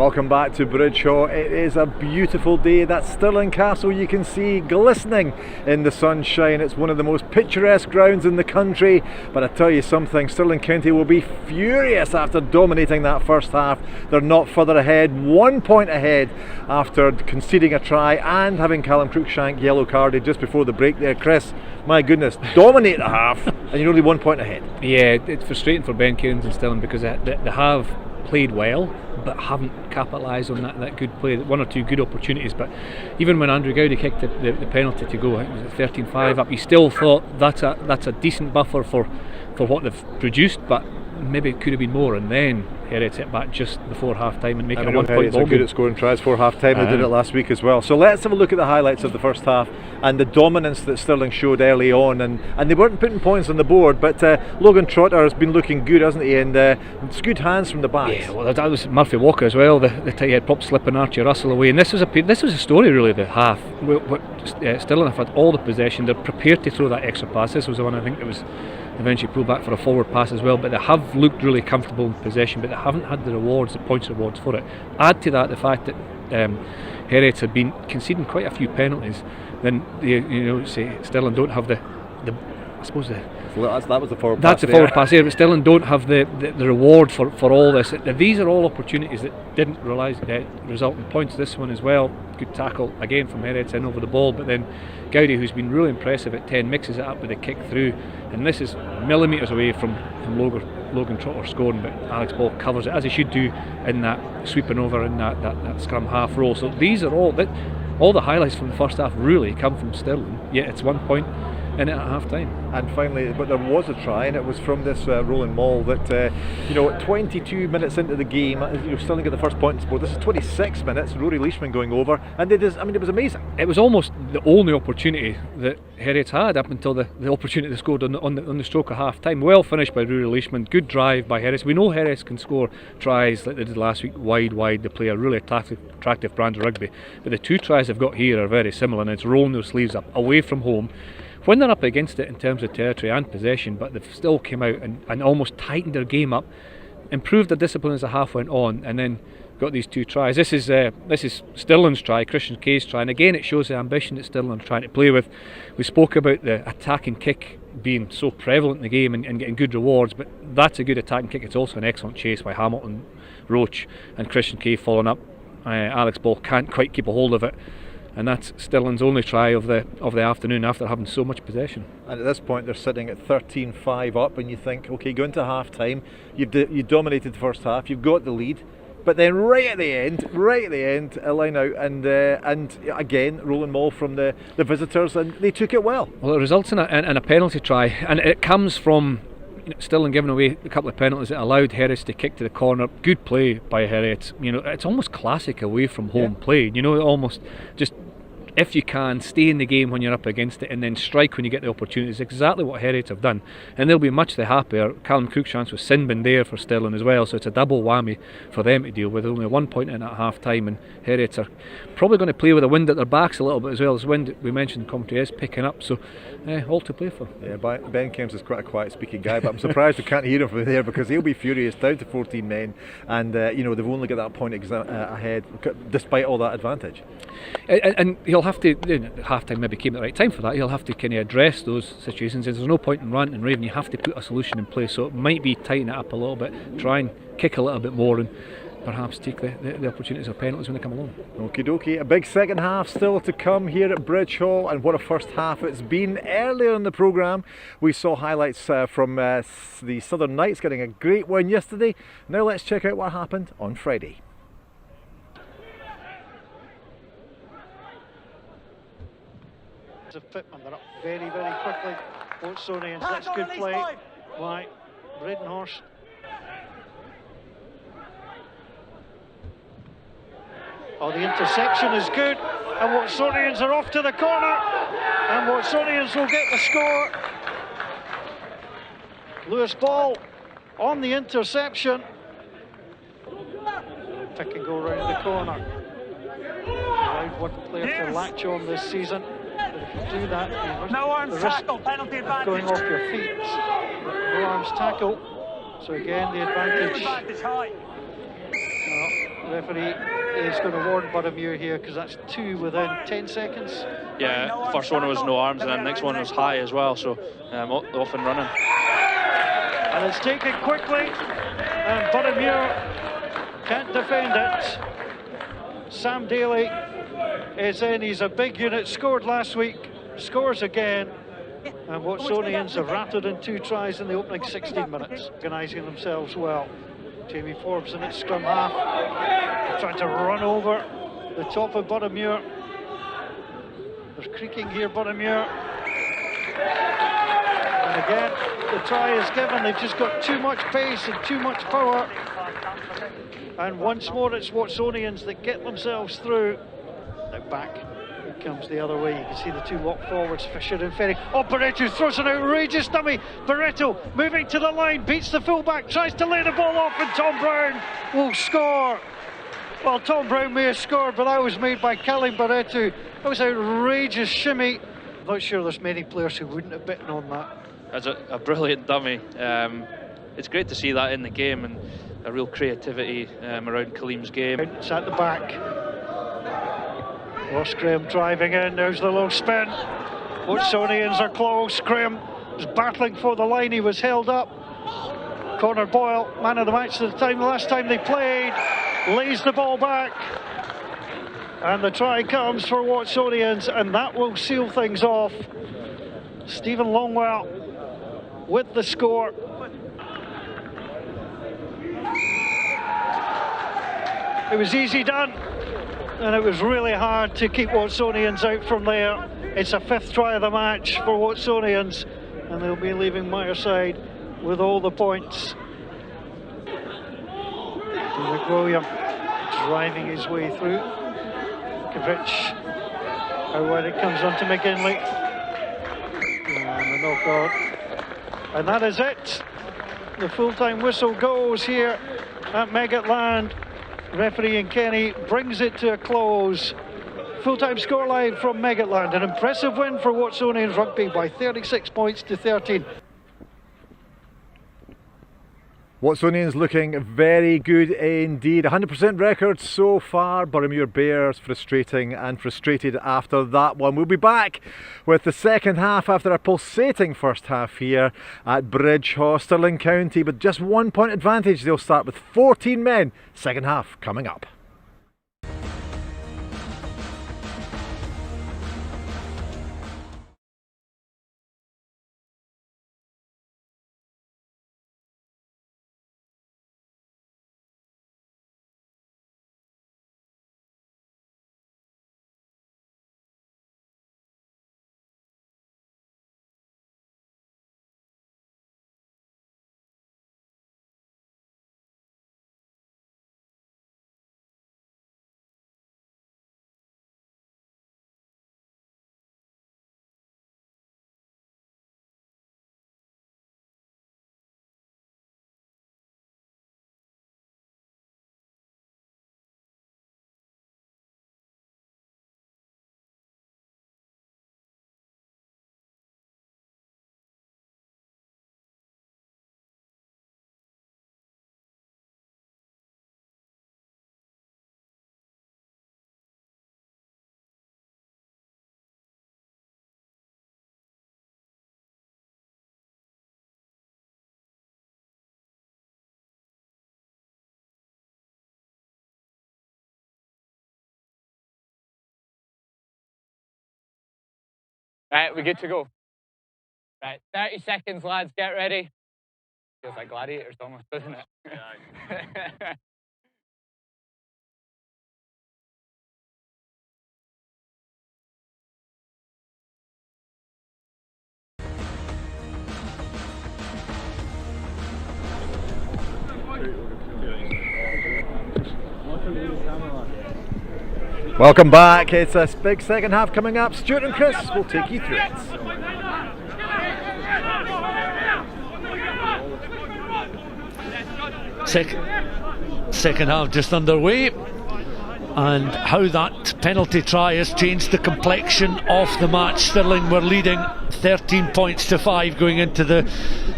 Welcome back to Bridgehaw. It is a beautiful day. That Stirling Castle you can see glistening in the sunshine. It's one of the most picturesque grounds in the country, but I tell you something, Stirling County will be furious after dominating that first half. They're not further ahead, 1 point ahead after conceding a try and having Callum Cruikshank yellow carded just before the break there. Chris, my goodness, dominate the half and you're only 1 point ahead. Yeah, it's frustrating for Ben Cairns and Stirling because they have played well but haven't capitalised on that good play. One or two good opportunities, but even when Andrew Gowdy kicked the penalty to go, I think it was 13-5 up, you still thought that's a decent buffer for what they've produced, but maybe it could have been more. And then Heriot hit back just before half time and make it a 1 point ball. Are good at scoring tries for half time. They did it last week as well. So let's have a look at the highlights of the first half and the dominance that Stirling showed early on, and they weren't putting points on the board, but Logan Trotter has been looking good, hasn't he? And it's good hands from the back. Yeah, well, that was Murphy Walker as well, the tight head prop slipping Archie Russell away, and this was a story really, the half. Stirling have had all the possession, they're prepared to throw that extra pass. This was the one I think that was eventually pulled back for a forward pass as well, but they have looked really comfortable in possession, but they haven't had the points rewards for it. Add to that the fact that Heriot had been conceding quite a few penalties, then say Stirling don't have that was the forward pass. That's the forward pass here, but Stirling don't have the reward for all this. These are all opportunities that didn't result in points. This one as well, good tackle again from Heriot's in over the ball, but then Gowdy, who's been really impressive at 10, mixes it up with a kick through, and this is millimetres away from Logan Trotter scoring, but Alex Ball covers it as he should do in that sweeping over in that scrum half roll. So these are all the highlights from the first half really come from Stirling, yet it's 1 point in it at half time. And finally, but there was a try, and it was from this Roland Mall that 22 minutes into the game, Stirling got the first point to score. This is 26 minutes, Rory Leishman going over, and it was amazing. It was almost the only opportunity that Heriot had up until the opportunity they scored on the stroke of half time. Well finished by Rory Leishman, good drive by Heriot. We know Heriot can score tries like they did last week, wide. They play a really attractive brand of rugby, but the two tries they've got here are very similar, and it's rolling their sleeves up away from home when they're up against it in terms of territory and possession, but they've still came out and almost tightened their game up, improved their discipline as the half went on, and then got these two tries. This is Stirling's try, Christian Kay's try, and again it shows the ambition that Stirling are trying to play with. We spoke about the attacking kick being so prevalent in the game and getting good rewards, but that's a good attacking kick. It's also an excellent chase by Hamilton, Roach and Christian Kay following up. Alex Ball can't quite keep a hold of it, and that's Stirling's only try of the afternoon after having so much possession. And at this point they're sitting at 13-5 up, and you think, okay, go into half time, you dominated the first half, you've got the lead, but then right at the end a line out, and again Roland Mall from the visitors, and they took it well. Well, it results in a penalty try, and it comes from Stirling giving away a couple of penalties that allowed Heriot to kick to the corner. Good play by Heriot. It's almost classic away from home play. Almost just, if you can, stay in the game when you're up against it and then strike when you get the opportunities. Exactly what Heriot have done, and they'll be much the happier. Callum Cruikshank was sin bin there for Stirling as well, so it's a double whammy for them to deal with. Only 1 point in at half time, and Heriot are probably going to play with the wind at their backs a little bit as well. As wind, we mentioned, the commentary is picking up, so all to play for. Yeah, Ben Cairns is quite a quiet speaking guy, but I'm surprised we can't hear him from there, because he'll be furious, down to 14 men, and they've only got that point ahead despite all that advantage. And he'll have to, half time maybe came at the right time for that, he'll have to kind of address those situations. There's no point in ranting and raving, you have to put a solution in place, so it might be tighten it up a little bit, try and kick a little bit more, and perhaps take the opportunities of penalties when they come along. Okie dokie, a big second half still to come here at Bridgehaw, and what a first half it's been. Earlier in the programme we saw highlights from the Southern Knights getting a great win yesterday. Now let's check out what happened on Friday. A Fitman, they're up very, very quickly. Watsonians, that's good play by Bredenhorst. Oh, the interception is good, and Watsonians are off to the corner, and Watsonians will get the score. Lewis Ball on the interception. Pick and go round the corner. Allowed one player to latch on this season. But if you do that, you run the risk of going off your feet. No arms tackle. So again, the advantage. Referee is going to warn Buttermuir here because that's 2 within 10 seconds. Yeah, first one was no arms and then the next one was high as well, so off and running. And it's taken quickly, and Buttermuir can't defend it. Sam Daly is in, he's a big unit, scored last week, scores again, and Watsonians have rattled in 2 tries in the opening 16 minutes, organising themselves well. Jamie Forbes in its scrum half, trying to run over the top of Buttermuir. There's creaking here, Buttermuir. And again, the try is given. They've just got too much pace and too much power. And once more, it's Watsonians that get themselves through. Now back, it comes the other way. You can see the 2 lock forwards, Fisher and Ferry. Oh, Barreto throws an outrageous dummy. Barreto moving to the line, beats the fullback, tries to lay the ball off, and Tom Brown will score. Well, Tom Brown may have scored, but that was made by Callum Barreto. That was outrageous shimmy. I'm not sure there's many players who wouldn't have bitten on that. That's a brilliant dummy. It's great to see that in the game and a real creativity around Kaleem's game. It's at the back. Ross Graham driving in, there's the low spin. Watsonians are close. Graham was battling for the line, he was held up. Connor Boyle, man of the match at the time, the last time they played, lays the ball back. And the try comes for Watsonians, and that will seal things off. Stephen Longwell with the score. It was easy done, and it was really hard to keep Watsonians out from there. It's a 5th try of the match for Watsonians, and they'll be leaving Myerside with all the points. McWilliam driving his way through. Kovic, how wide it comes onto McGinley. And the knockout. And that is it. The full-time whistle goes here at Megatland. Referee and Kenny brings it to a close. Full-time scoreline from Megatland. An impressive win for Watsonians Rugby by 36 points to 13. Watsonians looking very good indeed. 100% record so far. Boroughmuir Bears frustrated after that one. We'll be back with the second half after a pulsating first half here at Bridgehaw. Stirling County with just 1 point advantage. They'll start with 14 men. Second half coming up. Right, we're good to go. Right, 30 seconds, lads, get ready. Feels like gladiators almost, doesn't it? Yeah. Welcome back. It's a big second half coming up. Stuart and Chris will take you through it. Second half just underway, and how that penalty try has changed the complexion of the match. Stirling were leading 13 points to 5 going into the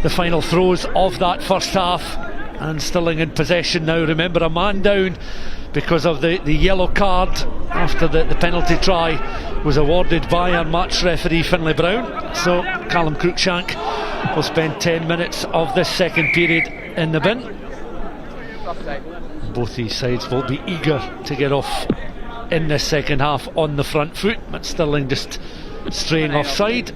final throes of that first half, and Stirling in possession now. Remember, a man down because of the yellow card after the penalty try was awarded by our match referee Finlay Brown. So Callum Cruikshank will spend 10 minutes of this second period in the bin. Both these sides will be eager to get off in this second half on the front foot, but Stirling just straying offside,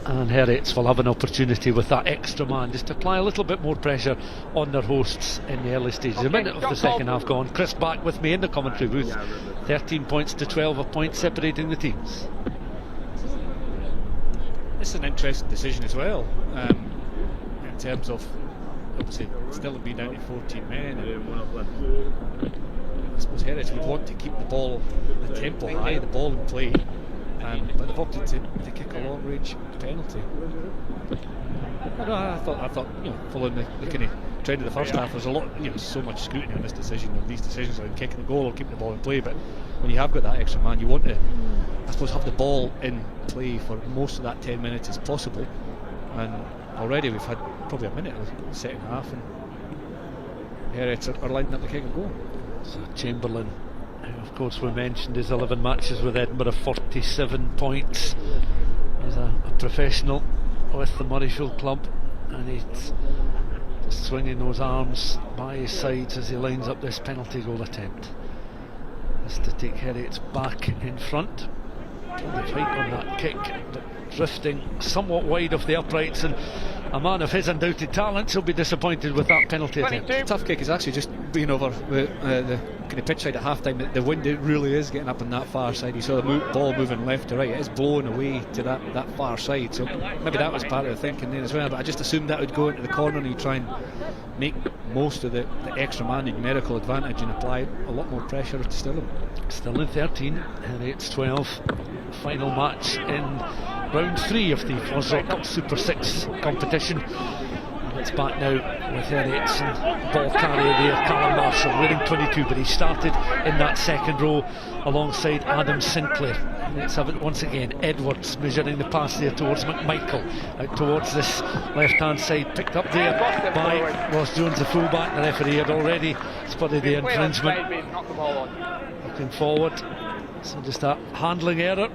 and Heriots will have an opportunity with that extra man just to apply a little bit more pressure on their hosts in the early stages. A minute of the second half gone. Chris back with me in the commentary booth. 13 points to 12, a point separating the teams. It's an interesting decision as well, in terms of obviously still being down to 14 men. I suppose Heriot would want to keep the ball, the tempo high, the ball in play, but they've opted to kick a long range penalty. I thought following the kind of trend of the first half, there's a lot, so much scrutiny on this decision, and these decisions are in kicking the goal or keeping the ball in play. But when you have got that extra man, you want to, I suppose, have the ball in play for most of that 10 minutes as possible. And already we've had probably a minute of the second half, and Heriots are lining up the kick and goal. So Chamberlain, who of course we mentioned his 11 matches with Edinburgh, 47 points. He's a professional with the Murrayfield club, and he's just swinging those arms by his sides as he lines up this penalty goal attempt. Just to take Heriots back in front. The fight on that kick, but drifting somewhat wide of the uprights, and a man of his undoubted talents will be disappointed with that penalty attempt. The tough kick is actually just being over the kind of pitch side at half time. The wind, it really is getting up on that far side. You saw the ball moving left to right, it is blowing away to that far side, so maybe that was part of the thinking there as well. But I just assumed that would go into the corner and you try and make most of the extra man numerical advantage and apply a lot more pressure to Stirling. Stirling 13, Heriots 12. Final match in round 3 of the FOSROC Super 6 competition. And it's back now with Heriots and ball carrier there, Callum Marshall, wearing 22, but he started in that second row alongside Adam Sinclair. Let's have it once again. Edwards measuring the pass there towards McMichael, out towards this left hand side, picked up there by Ross Jones, the fullback. The referee had already spotted the infringement. Looking forward, so just a handling error,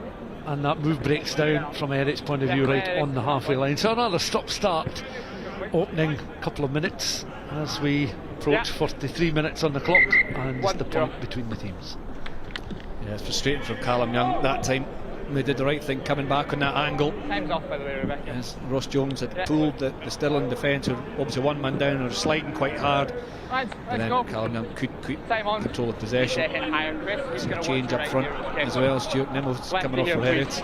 and that move breaks down from Heriots' point of view right on the halfway line. So another stop-start opening couple of minutes as we approach 43 minutes on the clock, and just the point between the teams. Yeah, it's frustrating from Callum Young that time. They did the right thing coming back on that angle. Time's off, by the way, Rebecca. Yes, Ross Jones had pulled the Stirling defence, who obviously one man down, or sliding quite hard. Let's and go. then Callum Young could control the possession. Some change up front as well. Stuart Nimmo's coming off for Heriot.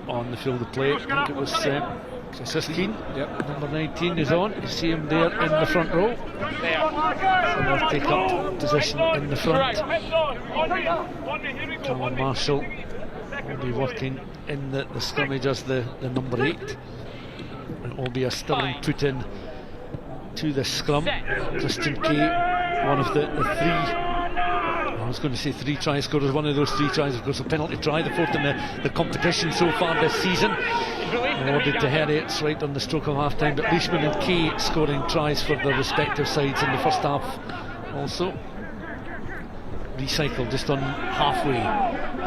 On the field of play, I think it was Chris Keane, number 19 is on. You see him there in the front row. So they'll take up position in the front. Callum Marshall will be working in the scrummage as the number 8. It will be a Stirling put in to the scrum. Christian Kay, one of the I was going to say 3 try scorers, one of those 3 tries, of course, a penalty try, the 4th in the competition so far this season. Awarded to Heriots right on the stroke of half time, but Leishman and Kay scoring tries for their respective sides in the first half. Also recycled just on halfway.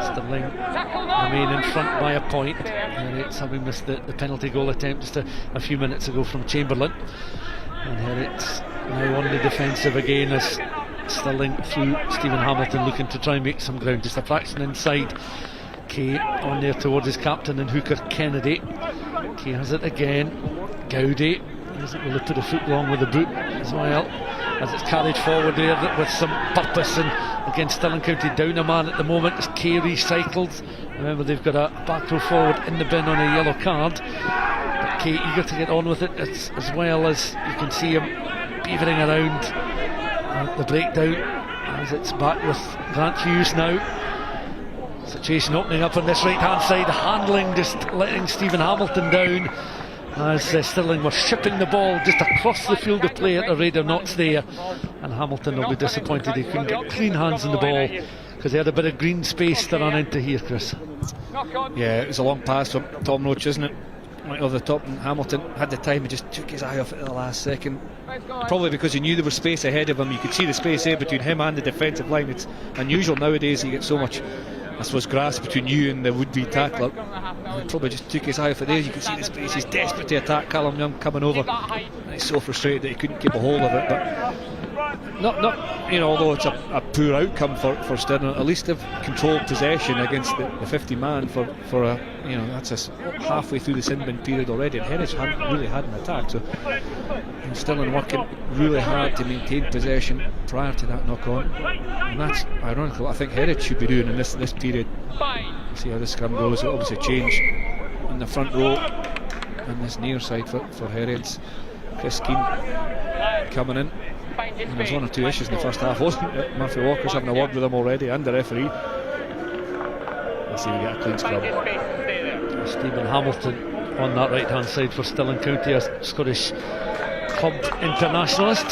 Stirling remain in front by a point. Heriots having missed the penalty goal attempt just a few minutes ago from Chamberlain. And Heriots now on the defensive again as Stirling through Stephen Hamilton looking to try and make some ground. Just a fraction inside. Kay on there towards his captain and hooker Kennedy. Kay has it again. Gowdy doesn't really put a foot wrong with the boot as well, as it's carried forward there with some purpose, and against Stirling County down a man at the moment as Kay recycled. Remember, they've got a back row forward in the bin on a yellow card, but Kay eager to get on with it as well, as you can see him beavering around the breakdown as it's back with Grant Hughes now. Situation opening up on this right hand side, handling just letting Stephen Hamilton down as Stirling was shipping the ball just across the field of play at the radar knots there, and Hamilton will be disappointed he couldn't get clean hands on the ball because they had a bit of green space to run into here, Chris. Yeah, it was a long pass from Tom Roach, isn't it? right over the top, and Hamilton had the time and just took his eye off it at the last second. Probably because he knew there was space ahead of him. You could see the space there between him and the defensive line. It's unusual nowadays, you get so much, I suppose, grass between you and the would-be tackler. He probably just took his eye off it there. You can see the space. He's desperate to attack Callum Young coming over, and he's so frustrated that he couldn't keep a hold of it. But not you know, although it's a poor outcome for Stirling, at least they've controlled possession against the 50 man for a, you know, that's halfway through the sin bin period already, and Heriot hadn't really had an attack, so Stirling working really hard to maintain possession prior to that knock on, and that's ironical. I think Heriot should be doing in this period. We'll see how this scrum goes. It'll obviously change in the front row and this near side for Heriot's Chris Keane coming in. And there's one or two issues in the first half, wasn't it? Murphy Walker's having a word with him already, and the referee. Let's see if we get a clean scrum. Stephen Hamilton on that right hand side for Stirling County, a Scottish club internationalist,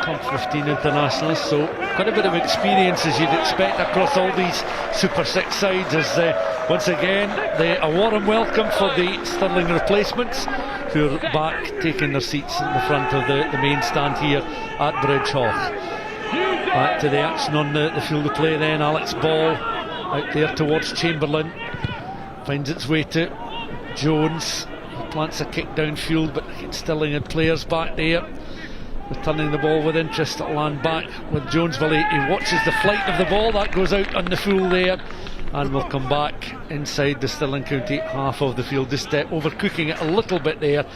club 15 internationalist, so quite a bit of experience as you'd expect across all these Super 6 sides. As once again a warm welcome for the Stirling replacements, who are back taking their seats in the front of the main stand here at Bridge Hall. Back to the action on the field of play then. Alex Ball out there towards Chamberlain, finds its way to Jones. He plants a kick downfield, but Stirling had players back there returning the ball with interest. At land back with Jonesville. He watches the flight of the ball, that goes out on the full there, and will come back inside the Stirling County half of the field, just overcooking it a little bit there,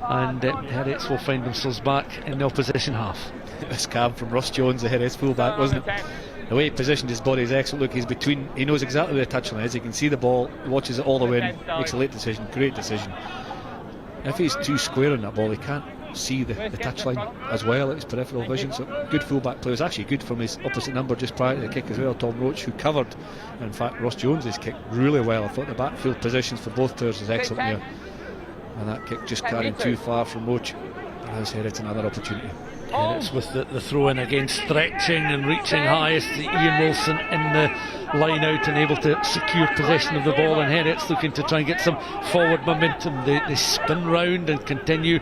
and Heriots will find themselves back in the opposition half. This cab from Ross Jones, the Heriots fullback, wasn't it? The way he positioned his body is excellent. Look, he's between, he knows exactly where the touchline is, he can see the ball, he watches it all the way in, makes a late decision, great decision. If he's too square on that ball, he can't see the touchline as well at his peripheral vision, so good fullback play. It was actually good from his opposite number just prior to the kick as well, Tom Roach, who covered, and in fact Ross Jones' kick really well. I thought the backfield positions for both players was excellent here, and that kick just carrying too far from Roach allows Heriot another opportunity. Heriots with the throw in again, stretching and reaching highest. Ian Wilson in the line out and able to secure possession of the ball, and Heriots looking to try and get some forward momentum. They spin round and continue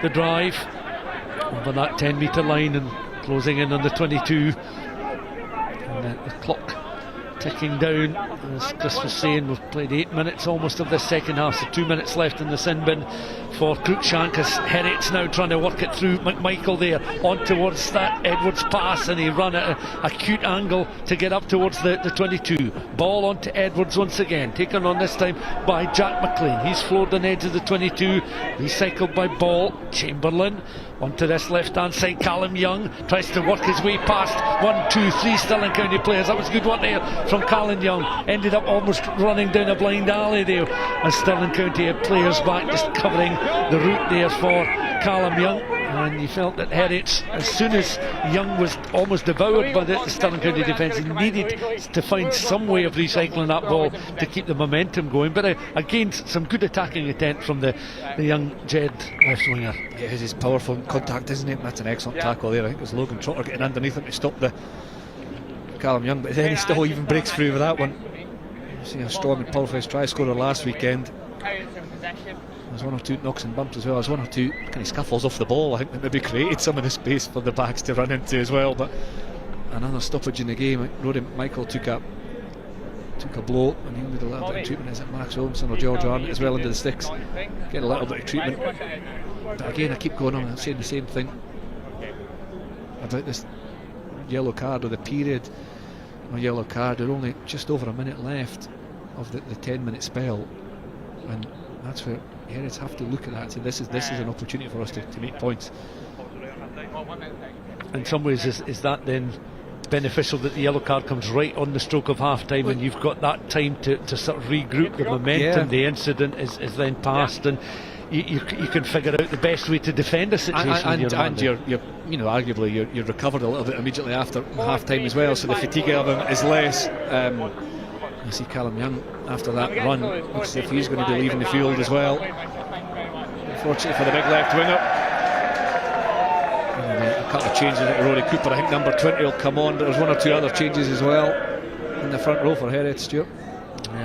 the drive over that 10 metre line and closing in on the 22, and the clock ticking down. As Chris was saying, we've played 8 minutes almost of the second half, so 2 minutes left in the sin bin for Cruikshank, as Heriots now trying to work it through McMichael there on towards that Edwards pass, and he ran at an acute angle to get up towards the 22. Ball on to Edwards once again, taken on this time by Jack McLean. He's floored on edge of the 22, recycled by Ball. Chamberlain onto this left hand side. Callum Young tries to work his way past 1, 2, 3 Stirling County players. That was good one there from Callum Young, ended up almost running down a blind alley there, and Stirling County had players back just covering the route there for Callum Young, and he felt that Heriot, as soon as Young was almost devoured by the Stirling County defence, he needed to find some way of recycling that ball to keep the momentum going. But again, some good attacking intent from the young Jed left winger. Yeah, his powerful contact, isn't it? That's an excellent tackle there. I think it was Logan Trotter getting underneath him to stop the Callum Young, but then he still even breaks through with that one. You see a strong and powerful try scorer last weekend. There's one or two knocks and bumps as well. There's one or two kind of scuffles off the ball, I think, that maybe created some of the space for the backs to run into as well. But another stoppage in the game. Roddy Michael took a blow, and he needed a little bit of treatment. Is it Max Williamson or George Arnott as well into the sticks? Getting a little bit of treatment. But again, I keep going on and saying the same thing about this yellow card, or the period of yellow card. There are only just over a minute left of the 10-minute spell, and that's where Heriots have to look at that. So this is an opportunity for us to make points. In some ways, is that then beneficial that the yellow card comes right on the stroke of half time, and you've got that time to sort of regroup the momentum? The incident is then passed, and you can figure out the best way to defend a situation. And you're you know, arguably you're recovered a little bit immediately after half time as well, so the fatigue element is less. I see Callum Young after that run, looks as if he's going to be leaving the field as well, unfortunately for the big left winger. And a couple of changes at Rory Cooper. I think number 20 will come on, but there's one or two other changes as well in the front row for Heriot, Stuart.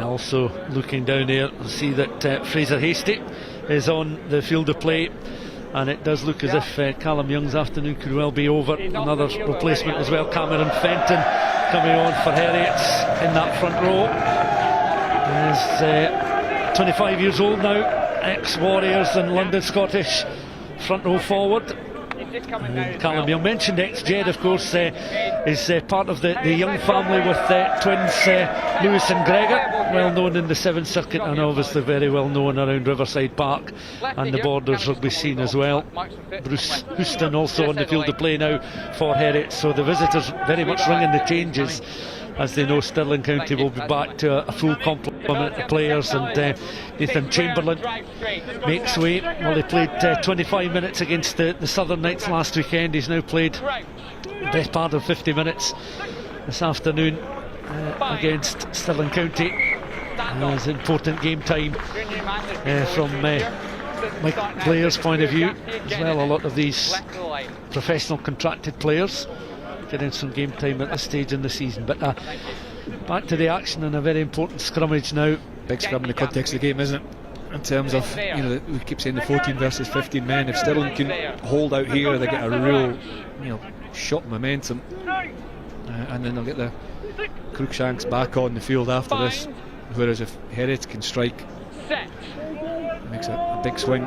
Also looking down there, we'll see that Fraser Hastie is on the field of play, and it does look as if Callum Young's afternoon could well be over. Another replacement as well, Cameron Fenton coming on for Heriot in that front row. He's 25 years old now, ex-Warriors and London Scottish front row forward. Callum Young, mentioned ex-Jed, of course, is part of the Young family with twins Lewis and Gregor, well known in the Seventh Circuit and obviously very well known around Riverside Park and the Borders rugby scene as well. Bruce Houston also on the field of play now for Heriot, so the visitors very much ringing the changes, as they know Stirling County will be back to a full complement of players, and Nathan Chamberlain makes way. Well, he played 25 minutes against the Southern Knights last weekend. He's now played the best part of 50 minutes this afternoon against Stirling County. It's important game time from my players' point of view as well. A lot of these professional contracted players getting some game time at this stage in the season. But back to the action and a very important scrummage now. Big scrum in the context of the game, isn't it? In terms of, we keep saying the 14 versus 15 men. If Stirling can hold out here, they get a real, shot of momentum, and then they'll get the Cruikshanks back on the field after this. Whereas if Heriot can strike, makes a big swing.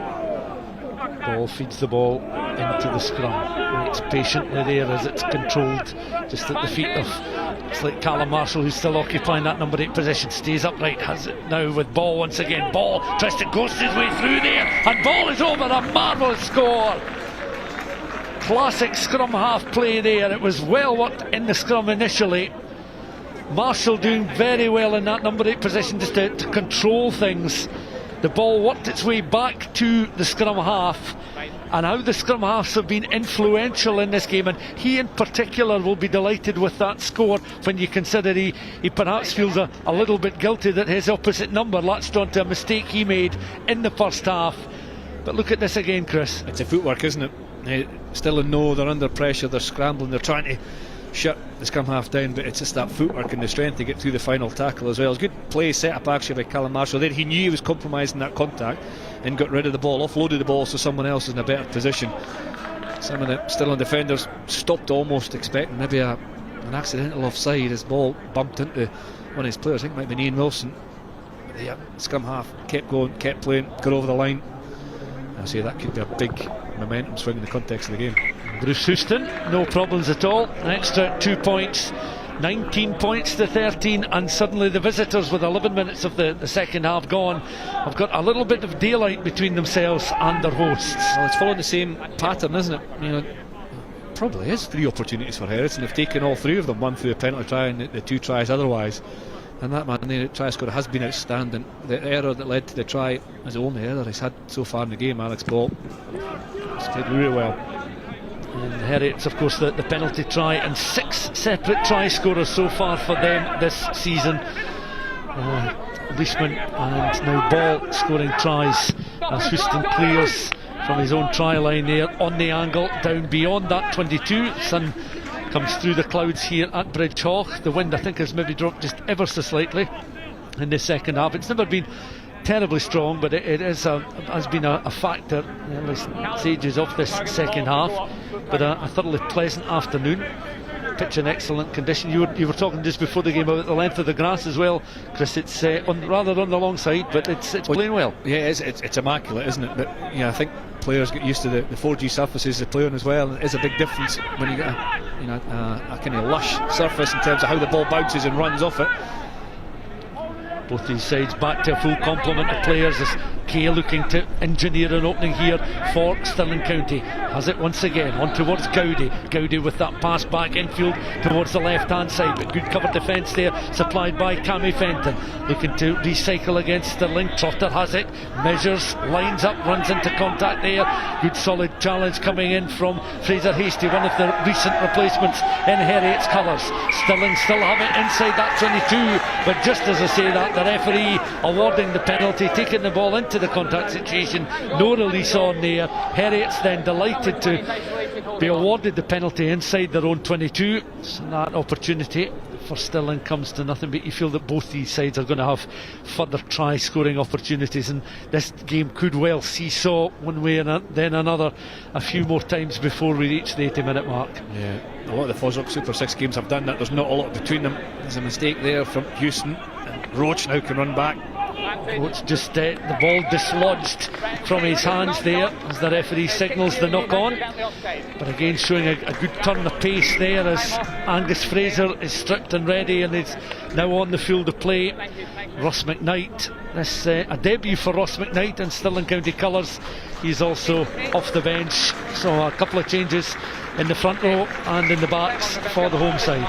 Ball feeds the ball into the scrum. It's patiently there as it's controlled just at the feet of, it's like Callum Marshall, who's still occupying that number 8 position. Stays upright, has it now with ball once again. Ball tries to ghost his way through there, and ball is over. A marvellous score. Classic scrum half play there. It was well worked in the scrum initially. Marshall doing very well in that number 8 position just to control things. The ball worked its way back to the scrum half, and how the scrum halves have been influential in this game, and he in particular will be delighted with that score when you consider he perhaps feels a little bit guilty that his opposite number latched onto a mistake he made in the first half. But look at this again, Chris. It's a footwork, isn't it? Stirling know they're under pressure, they're scrambling, they're trying to shut the scrum half down, but it's just that footwork and the strength to get through the final tackle as well. It's good play set up actually by Callum Marshall there. He knew he was compromising that contact and got rid of the ball, offloaded the ball so someone else is in a better position. Some of the Stirling defenders stopped, almost expecting maybe an accidental offside. His ball bumped into one of his players, I think it might be Ian Wilson. But the scrum half kept going, kept playing, got over the line. I say that could be a big momentum swing in the context of the game. Bruce Houston, no problems at all. An extra 2 points, 19 points to 13, and suddenly the visitors, with 11 minutes of the second half gone, have got a little bit of daylight between themselves and their hosts. Well, it's following the same pattern, isn't it? Probably is 3 opportunities for Heriot, and they've taken all 3 of them, one through a penalty try and the 2 tries otherwise. And that man, the try scorer, has been outstanding. The error that led to the try is the only error he's had so far in the game. Alex Ball has played really well. And Heriot's, of course, the penalty try, and 6 separate try scorers so far for them this season. Leishman and now Ball scoring tries as Houston clears from his own try line there on the angle down beyond that 22. Sun comes through the clouds here at Bridge Hall. The wind, I think, has maybe dropped just ever so slightly in the second half. It's never been terribly strong, but it has been a factor in the stages of this second half. But a thoroughly pleasant afternoon. Pitch in excellent condition. You were talking just before the game about the length of the grass as well, Chris. It's rather on the long side, but it's playing well. Yeah, it's immaculate, isn't it? But I think players get used to the 4G surfaces they play on as well. It is a big difference when you get a kind of lush surface in terms of how the ball bounces and runs off it. Both these sides back to a full complement of players as Kay looking to engineer an opening here for Stirling County. Has it once again on towards Gowdy. Gowdy with that pass back infield towards the left hand side, but good cover defence there supplied by Cammy Fenton. Looking to recycle against Stirling. Trotter has it, measures, lines up, runs into contact there. Good solid challenge coming in from Fraser Hastie, one of the recent replacements in Heriot's colours. Stirling still have it inside that 22, but just as I say that, the referee awarding the penalty, taking the ball into the contact situation, no release on there. Heriot's then delighted to be awarded the penalty inside their own 22. So that opportunity for Stirling comes to nothing, but you feel that both these sides are going to have further try scoring opportunities, and this game could well seesaw one way and then another a few more times before we reach the 80-minute mark. Yeah, a lot of the FOSROC Super 6 games have done that. There's not a lot between them. There's a mistake there from Houston, and Roach now can run back. Roach just the ball dislodged from his hands there as the referee signals the knock on, but again showing a good turn of pace there as Angus Fraser is stripped and ready and is now on the field of play. Ross McKnight, this a debut for Ross McKnight in Stirling County colours. He's also off the bench, so a couple of changes in the front row and in the backs for the home side.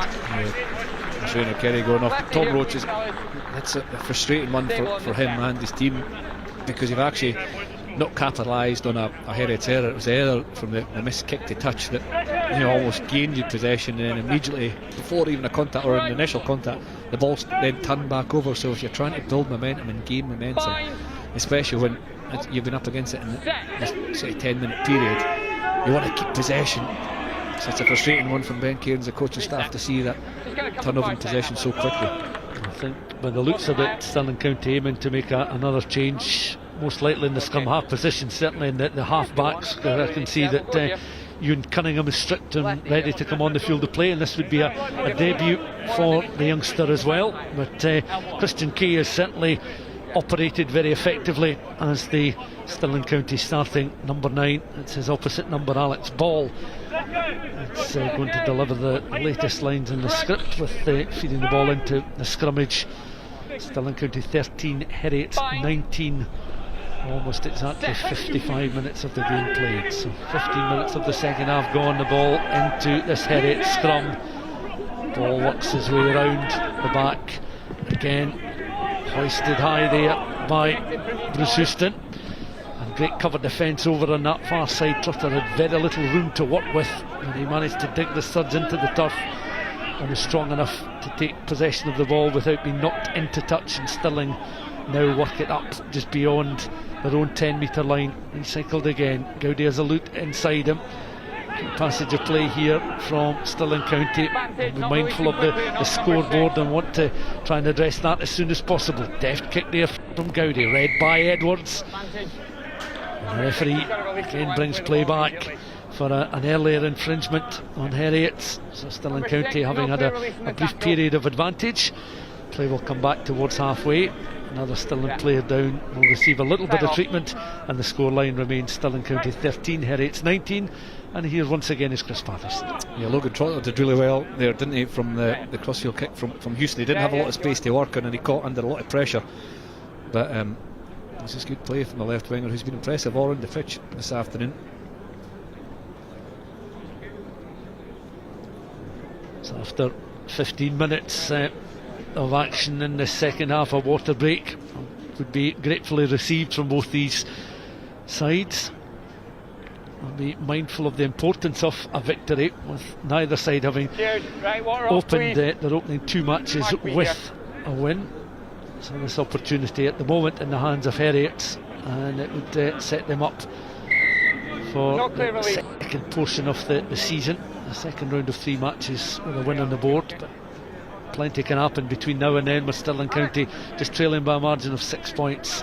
Shane O'Kerry going off. Tom Roach is, that's a frustrating one for him and his team, because you've actually not capitalised on a Heriot error. It was the error from the missed kick to touch that, you know, almost gained you possession, and then immediately before even a contact or an initial contact, the ball's then turned back over. So if you're trying to build momentum and gain momentum, especially when you've been up against it in this say 10-minute period, you want to keep possession. So it's a frustrating one from Ben Cairns, the coaching staff, to see that turnover in possession so quickly. I think by the looks of it, Stirling County aiming to make another change, most likely in the scrum half position, certainly in the half backs. I can see that Ewan Cunningham is stripped and ready to come on the field of play, and this would be a debut for the youngster as well. But Christian Kay has certainly operated very effectively as the Stirling County starting number 9. It's his opposite number, Alex Ball. It's going to deliver the latest lines in the script with feeding the ball into the scrummage. Stirling County 13, Heriot 19. Almost exactly 55 minutes of the game played. So 15 minutes of the second half gone. The ball into this Heriot scrum. Ball works his way around the back again. Hoisted high there by Bruce Houston, and great cover defence over on that far side. Trotter had very little room to work with, and he managed to dig the studs into the turf and was strong enough to take possession of the ball without being knocked into touch. And Stirling now work it up just beyond their own 10-metre line. He cycled again. Gowdy has a loot inside him. Passage of play here from Stirling County. Be mindful of the scoreboard and want to try and address that as soon as possible. Deft kick there from Gowdy, read by Edwards. And the referee again brings play back for an earlier infringement on Heriot. So Stirling County having had a brief period of advantage. Play will come back towards halfway. Another Stirling player down will receive a little bit of treatment, and the scoreline remains Stirling County 13, Heriot 19. And here once again is Chris Patterson. Yeah, Logan Trotter did really well there, didn't he, from the crossfield kick from Houston. He didn't have a lot of space to work on, and he caught under a lot of pressure. But this is good play from the left winger, who's been impressive all around the pitch this afternoon. So after 15 minutes of action in the second half, a water break would be gratefully received from both these sides. I'll be mindful of the importance of a victory, with neither side having opened their opening 2 matches with a win. So this opportunity at the moment in the hands of Heriot, and it would set them up for the second portion of the season, the second round of 3 matches with a win on the board. But plenty can happen between now and then, with Stirling County just trailing by a margin of 6 points.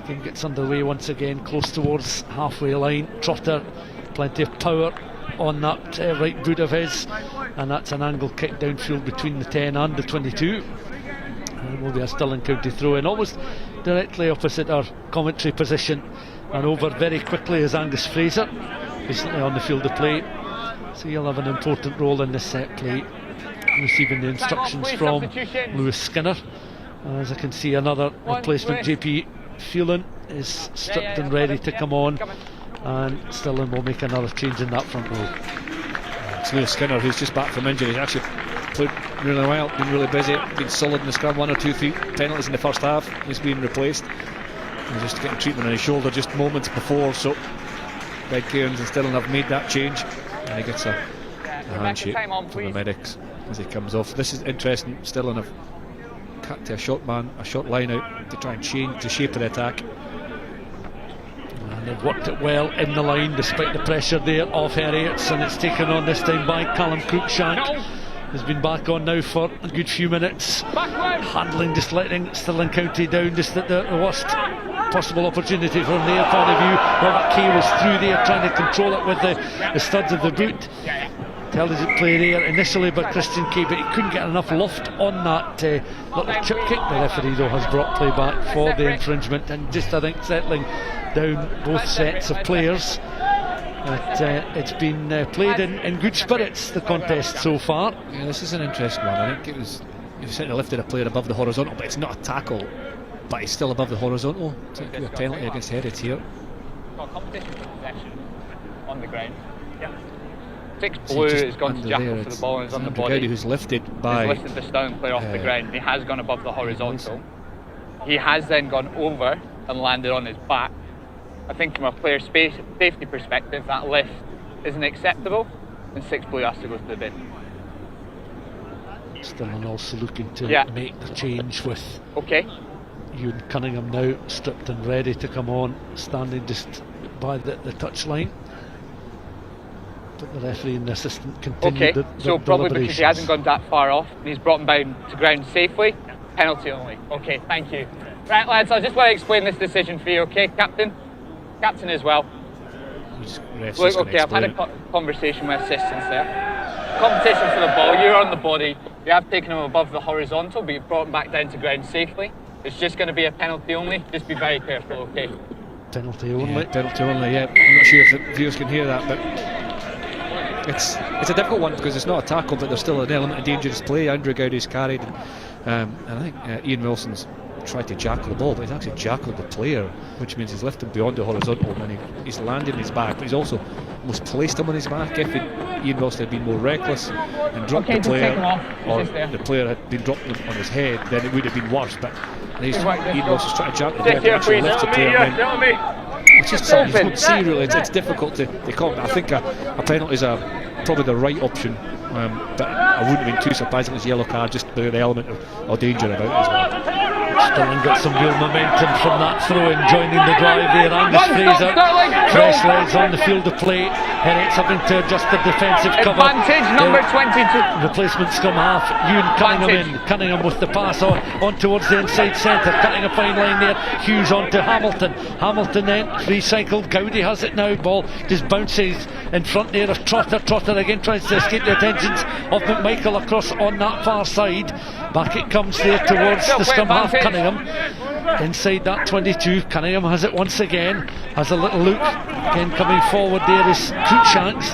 Game gets underway once again, close towards halfway line. Trotter, plenty of power on that right boot of his, and that's an angle kick downfield between the 10 and the 22. And will be a Stirling County throw in, almost directly opposite our commentary position, and over very quickly is Angus Fraser, recently on the field of play, so he'll have an important role in this set play, receiving the instructions from Lewis Skinner. As I can see, another replacement, JP Phelan, is stripped and ready to come on, and Stirling will make another change in that front row. It's Lewis Skinner, who's just back from injury. He's actually played really well, been really busy, been solid in the scrum. 1 or 2 penalties in the first half. He's been replaced. He's just getting treatment on his shoulder just moments before, so Ben Cairns and Stirling have made that change, and he gets a handshake from the medics as he comes off. This is interesting. Stirling have cut to a short line out to try and change the shape of the attack. And they've worked it well in the line despite the pressure there of Heriot, and it's taken on this time by Callum Cruikshank. has been back on now for a good few minutes. Handling, just letting Stirling County down just at the worst possible opportunity from their point of view. Robert Kay was through there trying to control it with the studs of the boot. Intelligent play there initially by Christian Kay, but he couldn't get enough loft on that little chip kick. The referee though has brought play back for the infringement, and just I think settling down both sets of players. But it's been played in good spirits, the contest so far. Yeah, this is an interesting one. I think he certainly lifted a player above the horizontal, but it's not a tackle, but he's still above the horizontal. So it could be a penalty against Heriot here. Competition possession on the ground. Yeah. 6 blue has gone to jackal for the ball and is on the body. Who's lifted by... He's lifted the Stirling player off the ground. He has gone above the horizontal. He has then gone over and landed on his back. I think from a player safety perspective, that lift isn't acceptable, and 6 blue has to go to the bin. Stirling also looking to make the change with Ewan Cunningham now stripped and ready to come on, standing just by the touch line. But the referee and the assistant continued the so probably because he hasn't gone that far off and he's brought him down to ground safely. Penalty only. Okay, thank you. Right, lads, I just want to explain this decision for you, okay, Captain? Captain as well. Look, okay, I've had a conversation with assistants there. Competition for the ball, you're on the body, you have taken him above the horizontal, but you've brought him back down to ground safely. It's just going to be a penalty only, just be very careful, okay? Penalty only? Yeah, penalty only, yeah. I'm not sure if the viewers can hear that, but it's a difficult one because it's not a tackle, but there's still an element of dangerous play. Andrew Gowdy's carried, and I think Ian Wilson's tried to jackal the ball, but he's actually jackaled the player, which means he's lifted beyond the horizontal, and he's landed on his back, but he's also almost placed him on his back. If Ian Wilson had been more reckless and dropped the player, or the player had been dropped on his head, then it would have been worse. But Ian Wilson's trying to jackal the player, actually lift the player. It's just something you don't see really. It's difficult to call it. I think a penalty is probably the right option, but I wouldn't have been too surprised if it was a yellow card, just the element of danger about it as well. Stirling got some real momentum from that throw-in, joining the drive there. Angus Fraser, fresh legs on the field of play. Heriot's having to adjust the defensive cover. Advantage number 22. Replacement scrum half. Ewan Cunningham in. Cunningham with the pass on towards the inside centre, cutting a fine line there. Hughes on to Hamilton. Hamilton then recycled. Gowdy has it now. Ball just bounces in front there of Trotter. Trotter again tries to escape the attentions of McMichael across on that far side. Back it comes there towards the scrum half. Cunningham inside that 22. Cunningham has it once again, has a little look again. Coming forward there is Cruikshanks,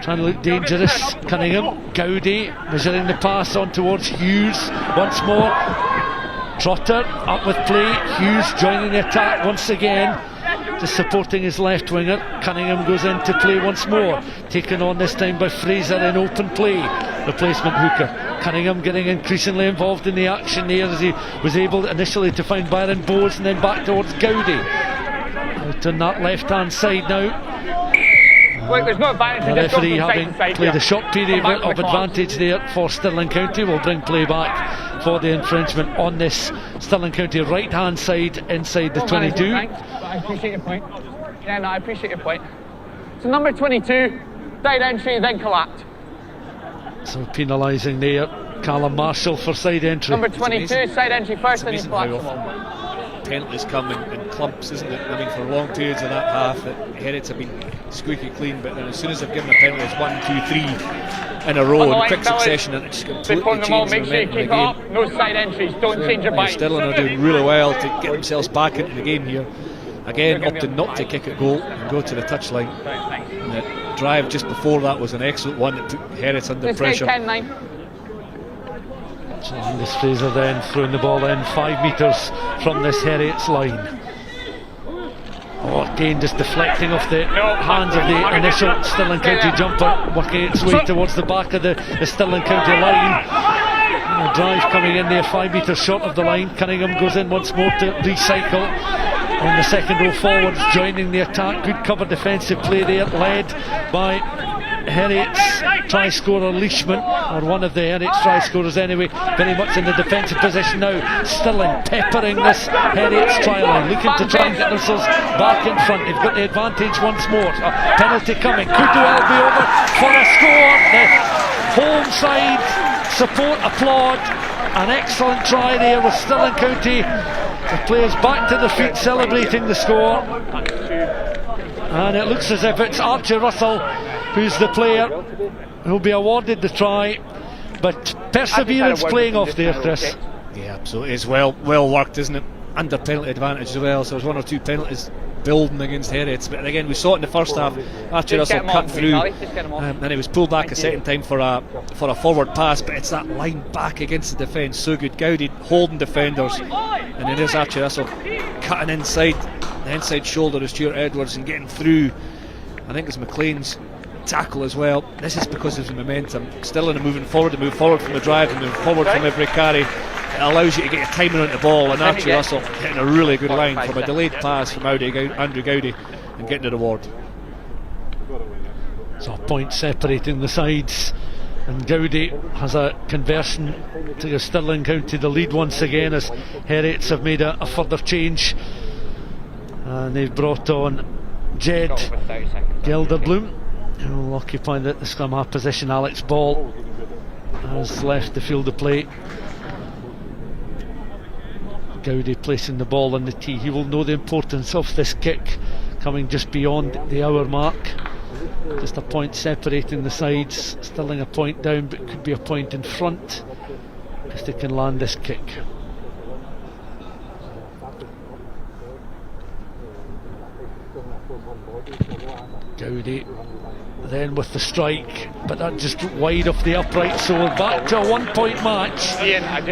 trying to look dangerous. Cunningham, Gowdy measuring the pass on towards Hughes once more. Trotter up with play. Hughes joining the attack once again, just supporting his left winger. Cunningham goes into play once more, taken on this time by Fraser in open play. Replacement hooker. Cunningham getting increasingly involved in the action here as he was able initially to find Byron Bowes and then back towards Gowdy. Out on that left hand side now. Look, there's no advantage. The referee, having played a short period of advantage there for Stirling County, will bring play back for the infringement on this Stirling County right hand side inside the 22. I appreciate your point. Yeah, no, I appreciate your point. So number 22, side entry, then collapsed. So penalising there Callum Marshall for side entry. Number 22, side entry first, then you collapse them all. Penalties come in clumps, isn't it? I mean, for long periods of that half, that Heriots have been squeaky clean, but then as soon as they've given a penalty, it's 1, 2, 3 in a row in quick succession, and it's completely changed the momentum of the game. No side entries, don't change your bite. Stirling are doing really well to get themselves back into the game here. Again, opting not to kick at goal and go to the touchline. The drive just before that was an excellent one that put Heriots under pressure. 10-9. Angus Fraser then throwing the ball in 5 metres from this Heriot's line. Oh, again just deflecting off the hands of the initial Stirling County jumper, working its way towards the back of the Stirling County line. And a drive coming in there 5 metres short of the line. Cunningham goes in once more to recycle on the second row forwards, joining the attack. Good cover defensive play there, led by Heriot's try scorer Leishman, or one of the Heriot's try scorers anyway, very much in the defensive position now. Stirling peppering this Heriot's try line, looking to try and get themselves back in front. They've got the advantage once more. A penalty coming, could well be over for a score. The home side support, applaud. An excellent try there with Stirling County. The players back to their feet celebrating the score. And it looks as if it's Archie Russell who's the player who'll be awarded the try. But perseverance playing off there, Chris. Yeah, absolutely. It's well worked, isn't it? Under penalty advantage as well, so there's 1 or 2 penalties building against Heriot. But again, we saw it in the first half. Archie Russell cut through, and he was pulled back a second time for a forward pass. But it's that line back against the defence, so good. Gowdy holding defenders, and then there's Archie Russell cutting inside the inside shoulder of Stuart Edwards and getting through. I think it's McLean's tackle as well. This is because of the momentum. Still in a moving forward, to move forward from the drive and move forward from every carry. It allows you to get your timing on the ball, and Archie Russell hitting a really good line from a delayed pass from Andrew Gowdy and getting the reward. So a point separating the sides, and Gowdy has a conversion to give Stirling County the lead once again, as Heriots have made a further change, and they've brought on Jed Gelderbloom, who will occupy the scrum half position. Alex Ball has left the field of play. Gowdy placing the ball on the tee. He will know the importance of this kick coming just beyond the hour mark. Just a point separating the sides. Stirling a point down, but could be a point in front if they can land this kick. Gowdy then with the strike, but that just wide off the upright, so back to a 1 point match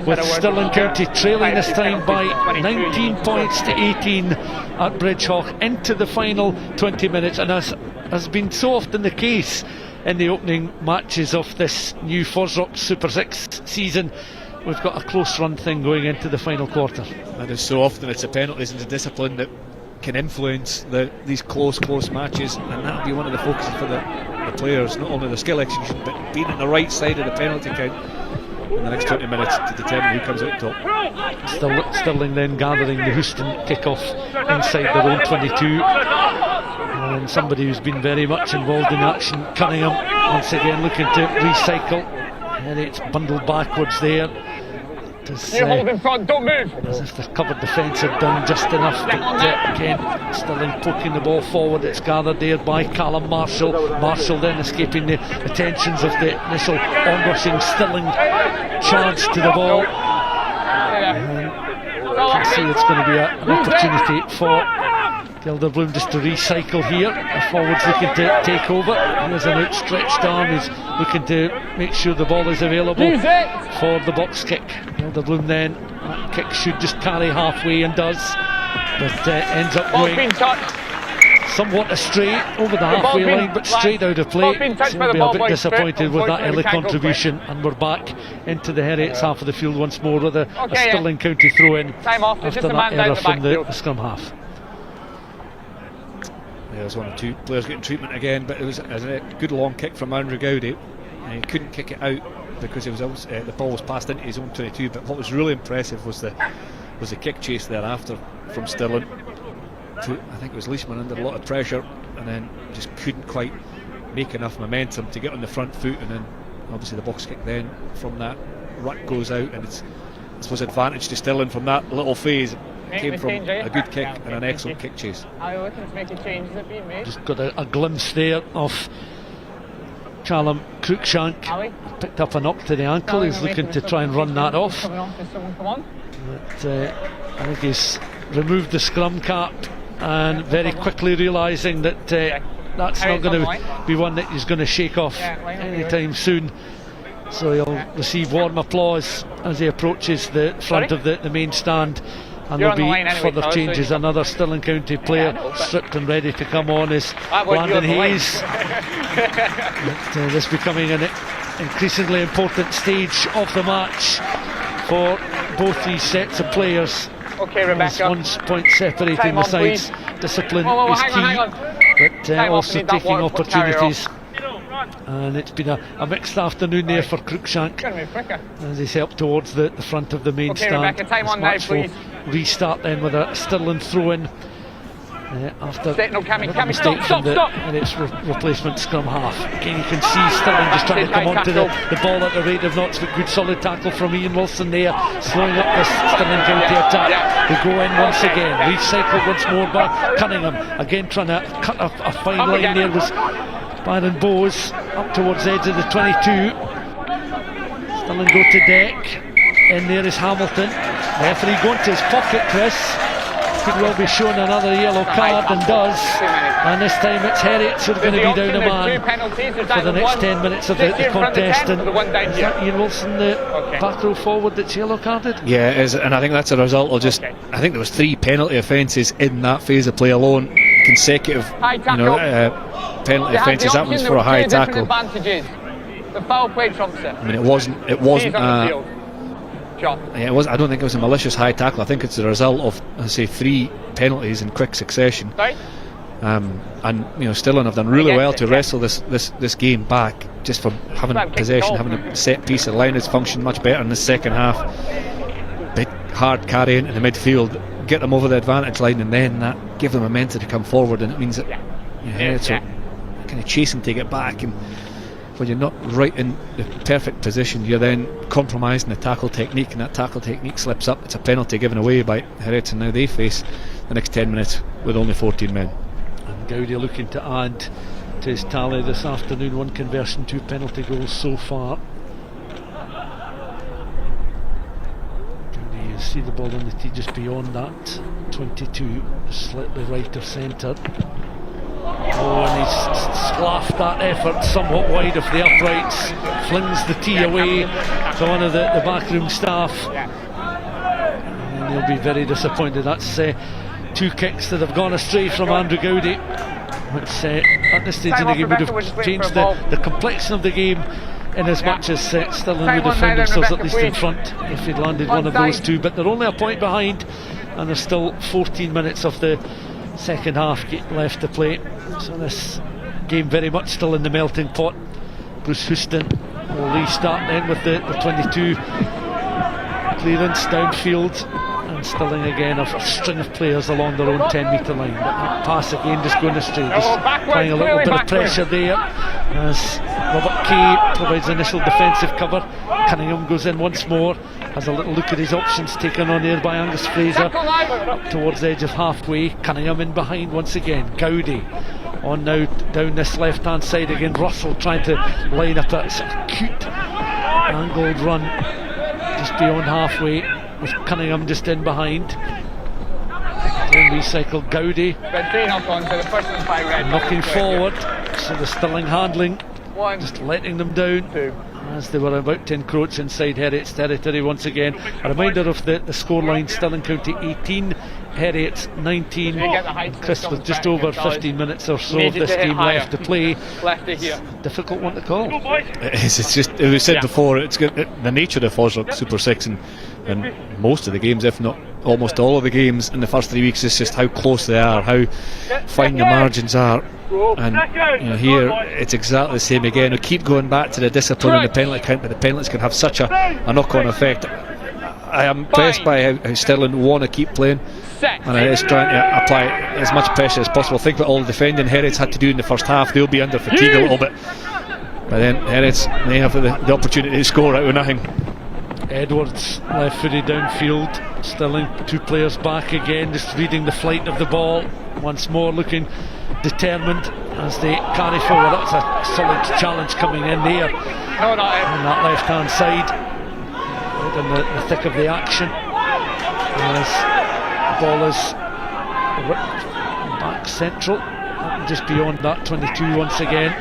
with Stirling County trailing this time by 19 points to 18 at Bridgehawk into the final 20 minutes, and as has been so often the case in the opening matches of this new FOSROC Super6 season, we've got a close run thing going into the final quarter. And as so often it's the penalties and the discipline that can influence these close matches, and that'll be one of the focuses for the players, not only the skill execution but being on the right side of the penalty count in the next 20 minutes to determine who comes out top. Stirling then gathering the Houston kick-off inside their own 22, and somebody who's been very much involved in action, Cunningham, once again looking to recycle, and it's bundled backwards there. You hold in front, don't move. As if the covered defence had done just enough, but again Stirling poking the ball forward. It's gathered there by Callum Marshall. Marshall then escaping the attentions of the initial onrushing Stirling charge to the ball. You can see it's going to be an opportunity for Gelderbloom just to recycle here. The forward's looking to take over. There's an outstretched arm. He's looking to make sure the ball is available for the box kick. Gelderbloom then, that kick should just carry halfway, and does, but ends up going somewhat astray over the halfway line, but straight out of play. So we'll be a bit disappointed with that early contribution, and we're back into the Heriots half of the field once more with a Stirling County throw in after that error from the scrum half. There's 1 or 2 players getting treatment again, but it was a good long kick from Andrew Gowdy, and he couldn't kick it out because it was the ball was passed into his own 22. But what was really impressive was the kick chase thereafter from Stirling. I think it was Leishman under a lot of pressure, and then just couldn't quite make enough momentum to get on the front foot, and then obviously the box kick then from that ruck goes out, and it's, I suppose, advantage to Stirling from that little phase. Came from a good kick and an excellent kick chase. Are you looking to make a change? Is it being made? Just got a glimpse there of Callum Cruikshank. Picked up a knock to the ankle. He's looking to try and run that off. But I think he's removed the scrum cap, and very quickly realising that that's not going to be one that he's going to shake off anytime soon. So he'll receive warm applause as he approaches the front of the main stand. And there'll be further changes. Another Stirling County player stripped and ready to come on is Landon Hayes. This becoming an increasingly important stage of the match for both these sets of players. Okay, Rebecca. 1 point separating the sides. Discipline is key, but also taking opportunities. And it's been a mixed afternoon there for Cruikshank as he's helped towards the front of the main stand. Rebecca, time on now, please. Restart then with a Stirling throw in After Cammy, mistake from and its replacement scrum half. Again, you can see Stirling just trying to come onto the ball at the rate of knots, but good solid tackle from Ian Wilson there, slowing up this Stirling County attack. They go in once again, recycled once more by Cunningham, again trying to cut a fine line there was Byron Bowes up towards the edge of the 22. Stirling go to deck, in there is Hamilton, referee going to his pocket, Chris. Could well be shown another yellow card and does, and this time it's Heriot who are going to be down a man for the next 10 minutes of the contest. And is that Ian Wilson, the back row forward, that's yellow carded? Yeah, it is, and I think that's a result of just, I think there was 3 penalty offences in that phase of play alone, consecutive penalty offences. That was for a high tackle. The foul play trumps it. I mean, it wasn't yeah, I don't think it was a malicious high tackle. I think it's the result of, I say, 3 penalties in quick succession. And Stirling have done really well to wrestle this game back, just from having possession, having a set piece. The line has functioned much better in the second half. Big hard carry into the midfield, get them over the advantage line, and then that give them momentum to come forward. And it means that it's kind of chasing to get back, and when you're not right in the perfect position, you're then compromising the tackle technique, and that tackle technique slips up. It's a penalty given away by Heriot, and now they face the next 10 minutes with only 14 men. And Gowdy looking to add to his tally this afternoon, 1 conversion, 2 penalty goals so far. Gowdy, you see the ball on the tee just beyond that 22, slightly right of centre. Oh, and he's sclaffed that effort somewhat wide of the uprights, flings the tee away to one of the backroom staff, and he'll be very disappointed. That's 2 kicks that have gone astray from Andrew Gowdy, which at this stage in the game would have changed the complexion of the game, in as much as Stirling would have found themselves at least in front if he'd landed one of those 2, but they're only a point behind, and there's still 14 minutes of the second half left to play, so this game very much still in the melting pot. Bruce Houston will restart then with the 22 clearance downfield, and Stirling again a string of players along their own 10-metre line. That pass again just going astray, just applying a little bit of pressure there as Robert Kay provides initial defensive cover. Cunningham goes in once more, has a little look at his options, taken on there by Angus Fraser up towards the edge of halfway. Cunningham in behind once again. Gowdy on now down this left hand side again. Russell trying to line up a sort of cute angled run just beyond halfway, with Cunningham just in behind. Then recycled Gowdy knocking forward, so the Stirling handling just letting them down as they were about to encroach inside Heriot's territory once again. A reminder of the scoreline: Stirling County 18, Heriot 19. Chris, with just over 15 minutes or so of this game left to play, it's a difficult one to call. It's just, as we said before, it's got the nature of FOSROC Super 6, and most of the games, if not almost all of the games in the first 3 weeks, is just how close they are, how fine the margins are. And here it's exactly the same again. We keep going back to the discipline and the penalty count, but the penalties can have such a knock-on effect. I am impressed by how Stirling want to keep playing, and it is trying to apply as much pressure as possible. Think about all the defending Heriot's had to do in the first half. They'll be under fatigue a little bit, but then Heriot's may have the opportunity to score out of nothing. Edwards left-footed downfield. Stirling 2 players back again, just reading the flight of the ball once more, looking determined as they carry forward. That's a solid challenge coming in there on that left hand side, right in the thick of the action, as the ball is ripped back central, just beyond that 22 once again.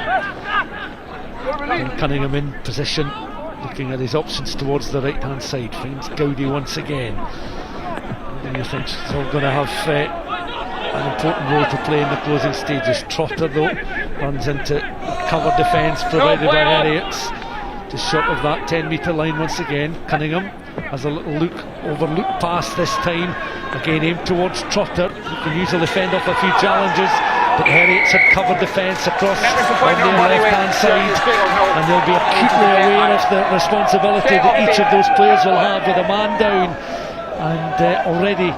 And Cunningham in position, looking at his options towards the right hand side, finds Gowdy once again. And you think he's all going to have an important role to play in the closing stages. Trotter though runs into cover defence provided by Heriot, just short of that 10-metre line once again. Cunningham has a little overlook pass this time, again aimed towards Trotter, who can usually fend off a few challenges, but Heriot's had cover defence across on their left hand side, and they'll be acutely aware of the responsibility that each of those players will have with a man down. And already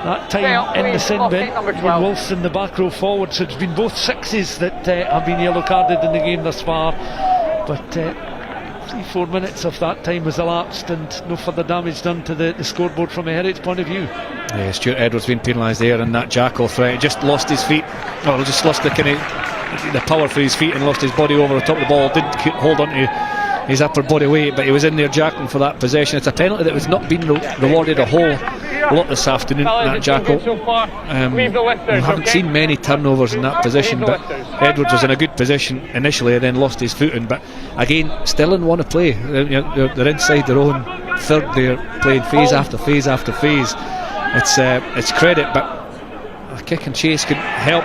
that time in the sin bin. Ian Wilson, the back row forward, so it's been both sixes that have been yellow carded in the game thus far, but 3-4 minutes of that time has elapsed and no further damage done to the scoreboard from a Heriot's point of view. Yeah, Stuart Edwards been penalised there, and that jackal threat, he just lost his feet, or just lost the kind of the power for his feet and lost his body over the top of the ball, didn't hold on to his upper body weight, but he was in there jackling for that possession. It's a penalty that was not being rewarded a whole lot this afternoon, that jackal. We haven't seen many turnovers in that position, but Edwards was in a good position initially and then lost his footing. But again, Stirling want to play. They're inside their own third, they're playing phase after phase after phase. It's credit, but a kick and chase could help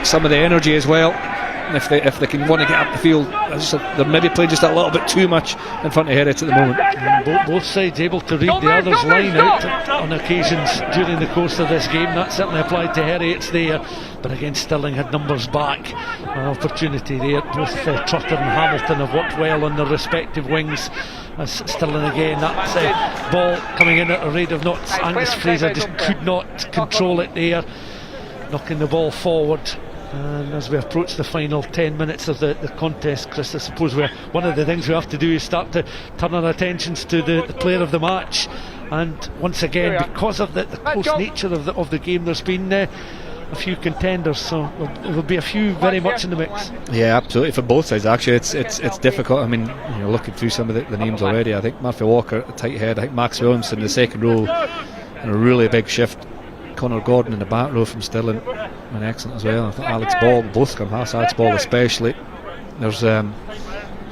some of the energy as well. If they can want to get up the field, they're maybe playing just a little bit too much in front of Heriot at the moment. Both sides able to read the other's line out on occasions during the course of this game. That certainly applied to Heriot's there, but again Stirling had numbers back. An opportunity there. Both Trotter and Hamilton have worked well on their respective wings. As Stirling again, that ball coming in at a rate of knots. Angus Fraser just could not control it there, knocking the ball forward. And as we approach the final 10 minutes of the contest, Chris, I suppose one of the things we have to do is start to turn our attentions to the player of the match. And once again, because of the close nature of the game, there's been a few contenders, so there will be a few very much in the mix. Yeah, absolutely, for both sides actually. It's difficult. I mean, looking through some of the names already, I think Murphy Walker at the tight head, I think Max Williamson in the second row, and a really big shift. Connor Gordon in the back row from Stirling, and excellent as well. I thought Alex Ball, both come Alex Ball especially. There's a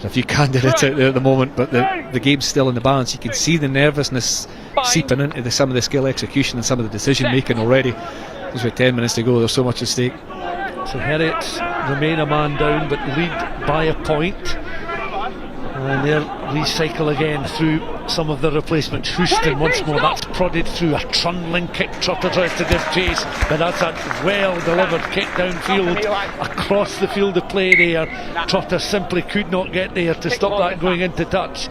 few candidates out there at the moment, but the game's still in the balance. You can see the nervousness seeping into some of the skill execution and some of the decision making already. There's about 10 minutes to go, there's so much at stake. So Heriot remain a man down but lead by a point, and they'll recycle again through some of the replacements. Houston once more, that's prodded through, a trundling kick. Trotter tries to give chase, but that's a well delivered kick downfield across the field of play there. Trotter simply could not get there to stop that going into touch,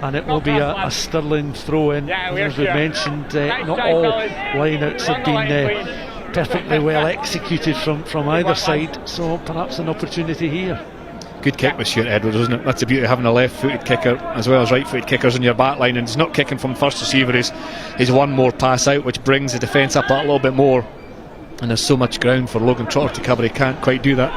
and it will be a Stirling throw in. As we mentioned, not all lineouts have been perfectly well executed from either side, so perhaps an opportunity here. Good kick with Stuart Edwards, isn't it? That's the beauty of having a left-footed kicker as well as right-footed kickers in your back line, and he's not kicking from first receiver, he's one more pass out, which brings the defence up a little bit more, and there's so much ground for Logan Trotter to cover, he can't quite do that.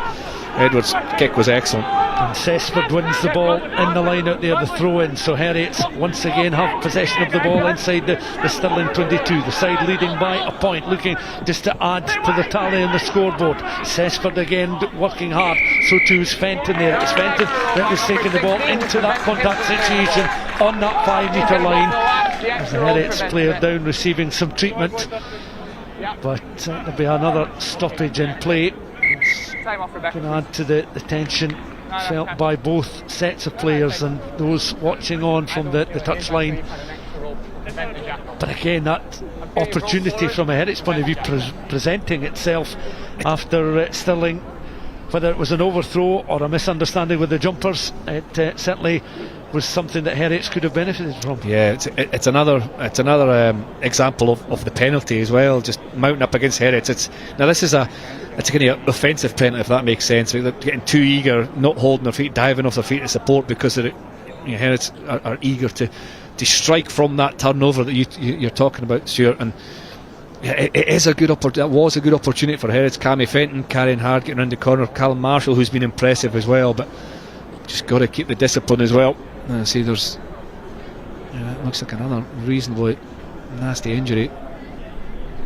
Edwards' kick was excellent. And Cessford wins the ball in the line out there, the throw in. So Heriot once again have possession of the ball inside the Stirling 22. The side leading by a point, looking just to add to the tally on the scoreboard. Cessford again working hard, so too is Fenton there. It's Fenton that was taking the ball into that contact situation on that 5 metre line. As the Heriot's player down receiving some treatment, but there'll be another stoppage in play. Can add to the tension felt by both sets of players and those watching on from the touchline. But again, that opportunity from a Heriot's point of view presenting itself after Stirling, whether it was an overthrow or a misunderstanding with the jumpers, it certainly was something that Heriot's could have benefited from. Yeah, it's another example of the penalty as well, just mounting up against Heriot. It's a kind of offensive penalty, if that makes sense. They're getting too eager, not holding their feet, diving off their feet to support, because Heriot are eager to strike from that turnover that you're talking about, Stuart. And it was a good opportunity for Heriot. Cammy Fenton carrying hard, getting around the corner. Callum Marshall, who's been impressive as well, but just got to keep the discipline as well. And I see there's it looks like another reasonably nasty injury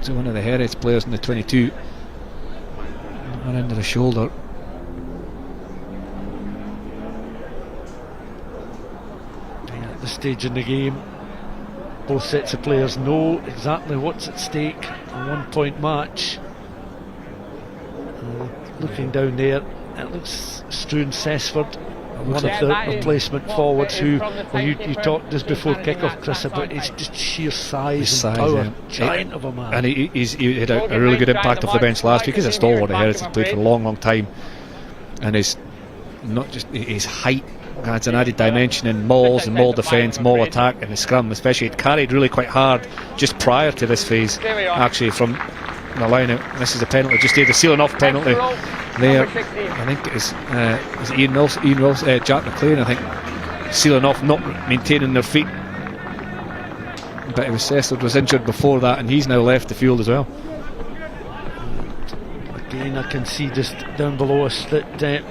to one of the Heriot players in the 22, around the shoulder. At this stage in the game, both sets of players know exactly what's at stake. A 1 point match. Looking down there, it looks Struan Cessford, one of the replacement forwards who, well, you talked just before kick-off, Chris, about his just sheer size and power. Yeah. Giant of a man. And he had a really good impact off the bench last week. He's a stalwart of Heriot, he's played for a long time, and his height adds an added dimension in mauls and maul defence, maul attack and the scrum especially. It carried really quite hard just prior to this phase, actually, from the line out. This is a penalty just here, the sealing off penalty there. I think it is Ian Mills, Jack McLean, I think, sealing off, not maintaining their feet. But it was Cessord was injured before that, and he's now left the field as well. Again, I can see just down below us that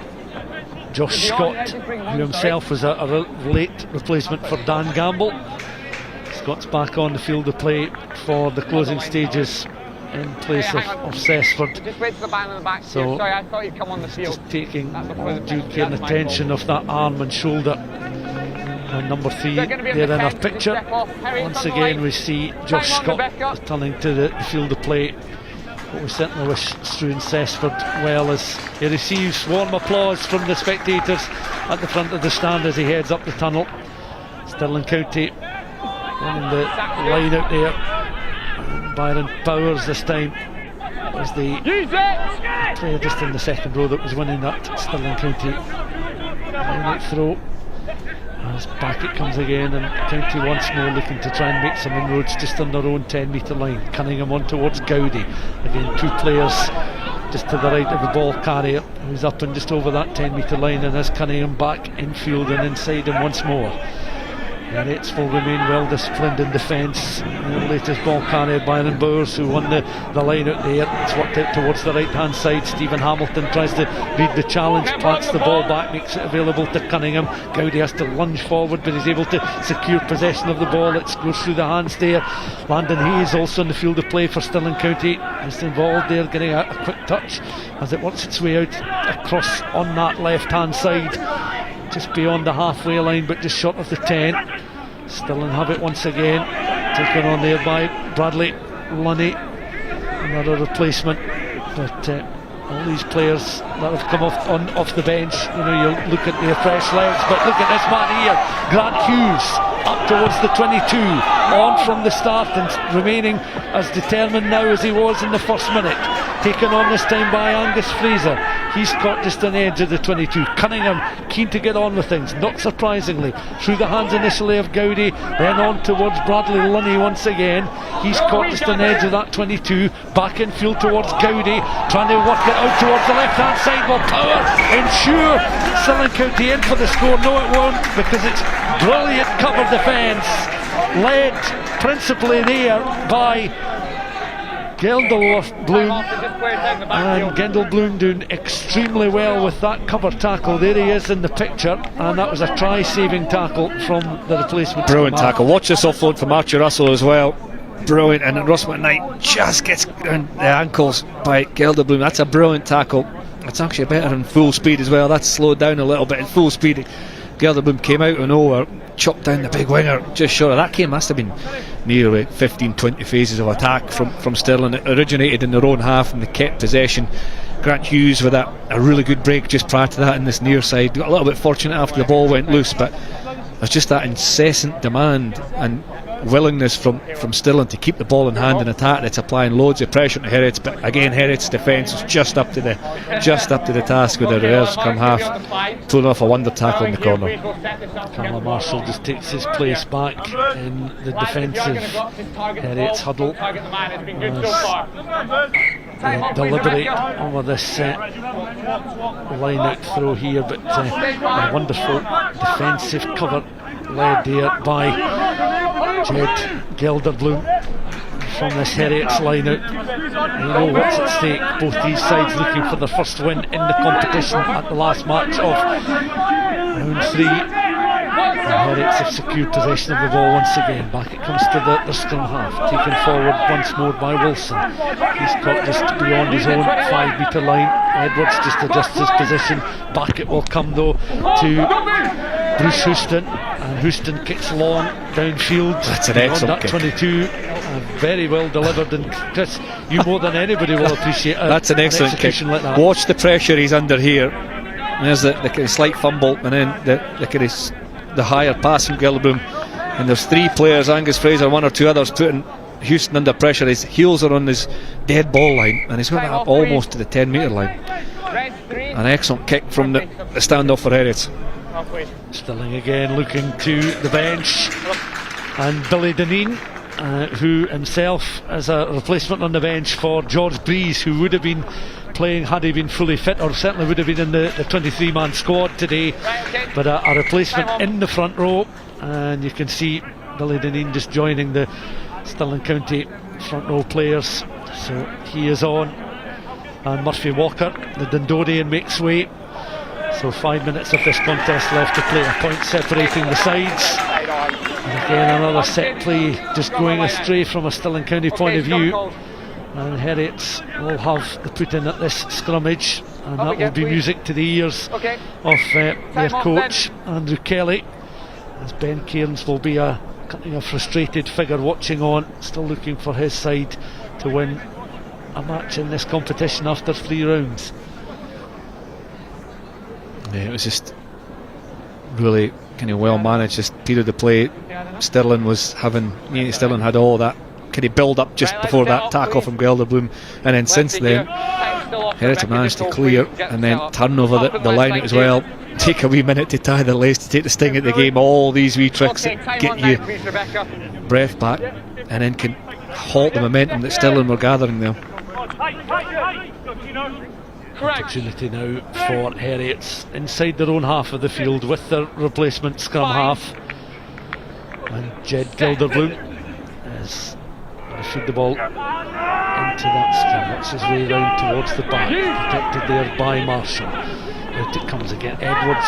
Josh Scott, who himself was a late replacement for Dan Gamble. Scott's back on the field of play for the closing stages in place of Cessford. So just taking due care and attention of that arm and shoulder. And number 3 there in our picture. Once again we see Josh Scott returning to the field of play. But we certainly wish Struan Cessford well as he receives warm applause from the spectators at the front of the stand as he heads up the tunnel. Stirling County running the line out there. Byron Powers this time was the player just in the second row that was winning that Stirling County line out throw. As back it comes again, and County once more looking to try and make some inroads just on their own 10-metre line. Cunningham on towards Gowdy. Again, 2 players just to the right of the ball carrier, who's up and just over that 10-metre line, and as Cunningham back infield and inside him once more. And Heriot's will remain well disciplined in defence. The latest ball carrier, Byron Bowers, who won the line out there. It's worked out towards the right hand side. Stephen Hamilton tries to read the challenge, plants the ball back, makes it available to Cunningham. Gowdy has to lunge forward, but he's able to secure possession of the ball. It goes through the hands there. Landon Hayes also in the field of play for Stirling County, just involved there, getting a quick touch as it works its way out across on that left hand side, just beyond the halfway line but just short of the 10. Stirling have it once again, taken on there by Bradley Lunny, another replacement. But all these players that have come off the bench, you know, you look at their fresh legs, but look at this man here, Grant Hughes, up towards the 22, on from the start and remaining as determined now as he was in the first minute. Taken on this time by Angus Fraser. He's got just an edge of the 22. Cunningham keen to get on with things, not surprisingly. Through the hands initially of Gowdy, then on towards Bradley Lunny once again. He's caught just an edge of that 22. Back in field towards Gowdy, trying to work it out towards the left hand side. Will Power ensure Stirling County in for the score? No, it won't, because it's brilliant cover defence, led principally there by Gelderbloom, and Gelderbloom doing extremely well with that cover tackle. There he is in the picture, and that was a try saving tackle from the replacement. Brilliant tackle. Watch this offload from Archie Russell as well. Brilliant, and Ross McKnight just gets around the ankles by Gelderbloom. That's a brilliant tackle. It's actually better in full speed as well. That's slowed down a little bit in full speed. Gelderbloom came out and over, chopped down the big winger just short of that. Game must have been nearly 15-20 phases of attack from Stirling. It originated in their own half and they kept possession. Grant Hughes with a really good break just prior to that in this near side. Got a little bit fortunate after the ball went loose, but there's just that incessant demand and willingness from Stirling to keep the ball in hand and attack. It's applying loads of pressure to Heriot, but again Heriot's defence was just up to the task with the reserves come half, pulling off a wonder tackle in the corner. Callum Marshall just takes his place back in the defensive Heriot's huddle. Deliberate over this line out throw here, but a wonderful defensive cover led there by Jed Gelderbloom from this Heriot's line out. You know what's at stake. Both these sides looking for their first win in the competition at the last match of round 3. And Heriot's have secured possession of the ball once again. Back it comes to the scrum half, taken forward once more by Wilson. He's caught just beyond his own 5-metre line. Edwards just adjusts his position. Back it will come though to Bruce Houston, and Houston kicks long downfield. That's an excellent that 22, very well delivered, and Chris, you more than anybody will appreciate that's an excellent kick. Like that. Watch the pressure he's under here. There's the kind of slight fumble, and then the kind of the higher pass from Gelderbloom, and there's 3 players, Angus Fraser, 1 or 2 others, putting Houston under pressure. His heels are on his dead ball line, and he's got it up almost to the 10-metre line. An excellent kick from the standoff for Heriot. Stirling again looking to the bench, and Billy Dineen, who himself is a replacement on the bench for George Breeze, who would have been playing had he been fully fit, or certainly would have been in the 23-man squad today, but a replacement in the front row. And you can see Billy Dineen just joining the Stirling County front row players, so he is on. And Murphy Walker, the Dundonian, makes way. So 5 minutes of this contest left to play, a point separating the sides. And again another set play just going astray from a Stirling County point of view, and Heriot will have the put in at this scrummage, and that will be music to the ears of their coach Andrew Kelly, as Ben Cairns will be a frustrated figure watching on, still looking for his side to win a match in this competition after 3 rounds. Yeah, it was just really kind of well managed, this period of play. Stirling had all that kind of build up just before that tackle from Gelderblom, and then since then Heriot managed to clear and then turn over the line as well, take a wee minute to tie the lace, to take the sting at the game, all these wee tricks that get you breath back and then can halt the momentum that Stirling were gathering there. Opportunity now for Heriots inside their own half of the field with their replacement scrum half, and Jed Gelderblom is going to feed the ball into that scrum. Works his way round towards the back, protected there by Marshall. Out it comes again. Edwards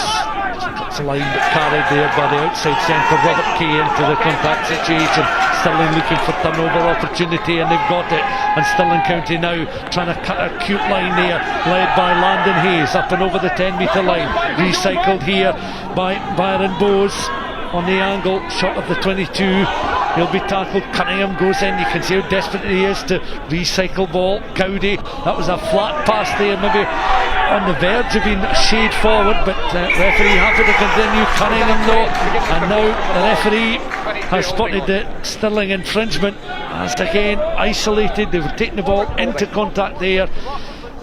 just cuts a line but carried there by the outside centre Robert Kay into the contact situation. Stirling looking for turnover opportunity, and they've got it, and Stirling County now trying to cut a cute line there, led by Landon Hayes up and over the 10-metre line, recycled here by Byron Bowes on the angle, shot of the 22, he'll be tackled. Cunningham goes in, you can see how desperate he is to recycle ball. Gowdy, that was a flat pass there, maybe on the verge of being a shade forward, but referee happy to continue. Cunningham though, and now the referee has spotted the Stirling infringement, as again isolated, they were taking the ball into contact there.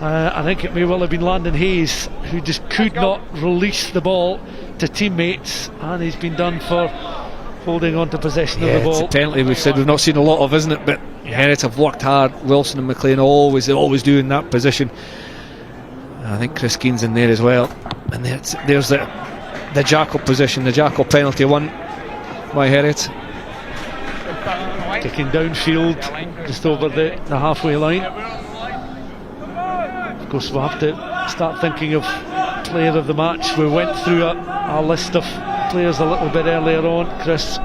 I think it may well have been Landon Hayes who just could not release the ball to teammates, and he's been done for holding on to possession of the ball. It's a penalty we've said we've not seen a lot of, isn't it? But Heriot have worked hard. Wilson and McLean always do in that position. I think Chris Keen's in there as well, and there's the jackal position, the jackal penalty won by Heriot. Kicking downfield just over the halfway line. Of course we'll have to start thinking of player of the match. We went through our list of players a little bit earlier on, Chris.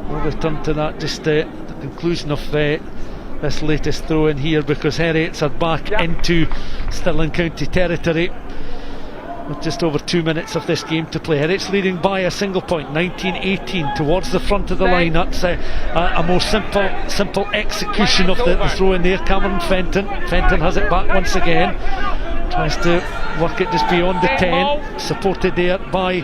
We'll return to that just at the conclusion of this latest throw in here, because Heriots are back into Stirling County territory with just over 2 minutes of this game to play. Heriots leading by a single point, 19-18, towards the front of the line. That's a more simple execution of the throw in there. Cameron Fenton has it back once again, tries to work it just beyond the 10, supported there by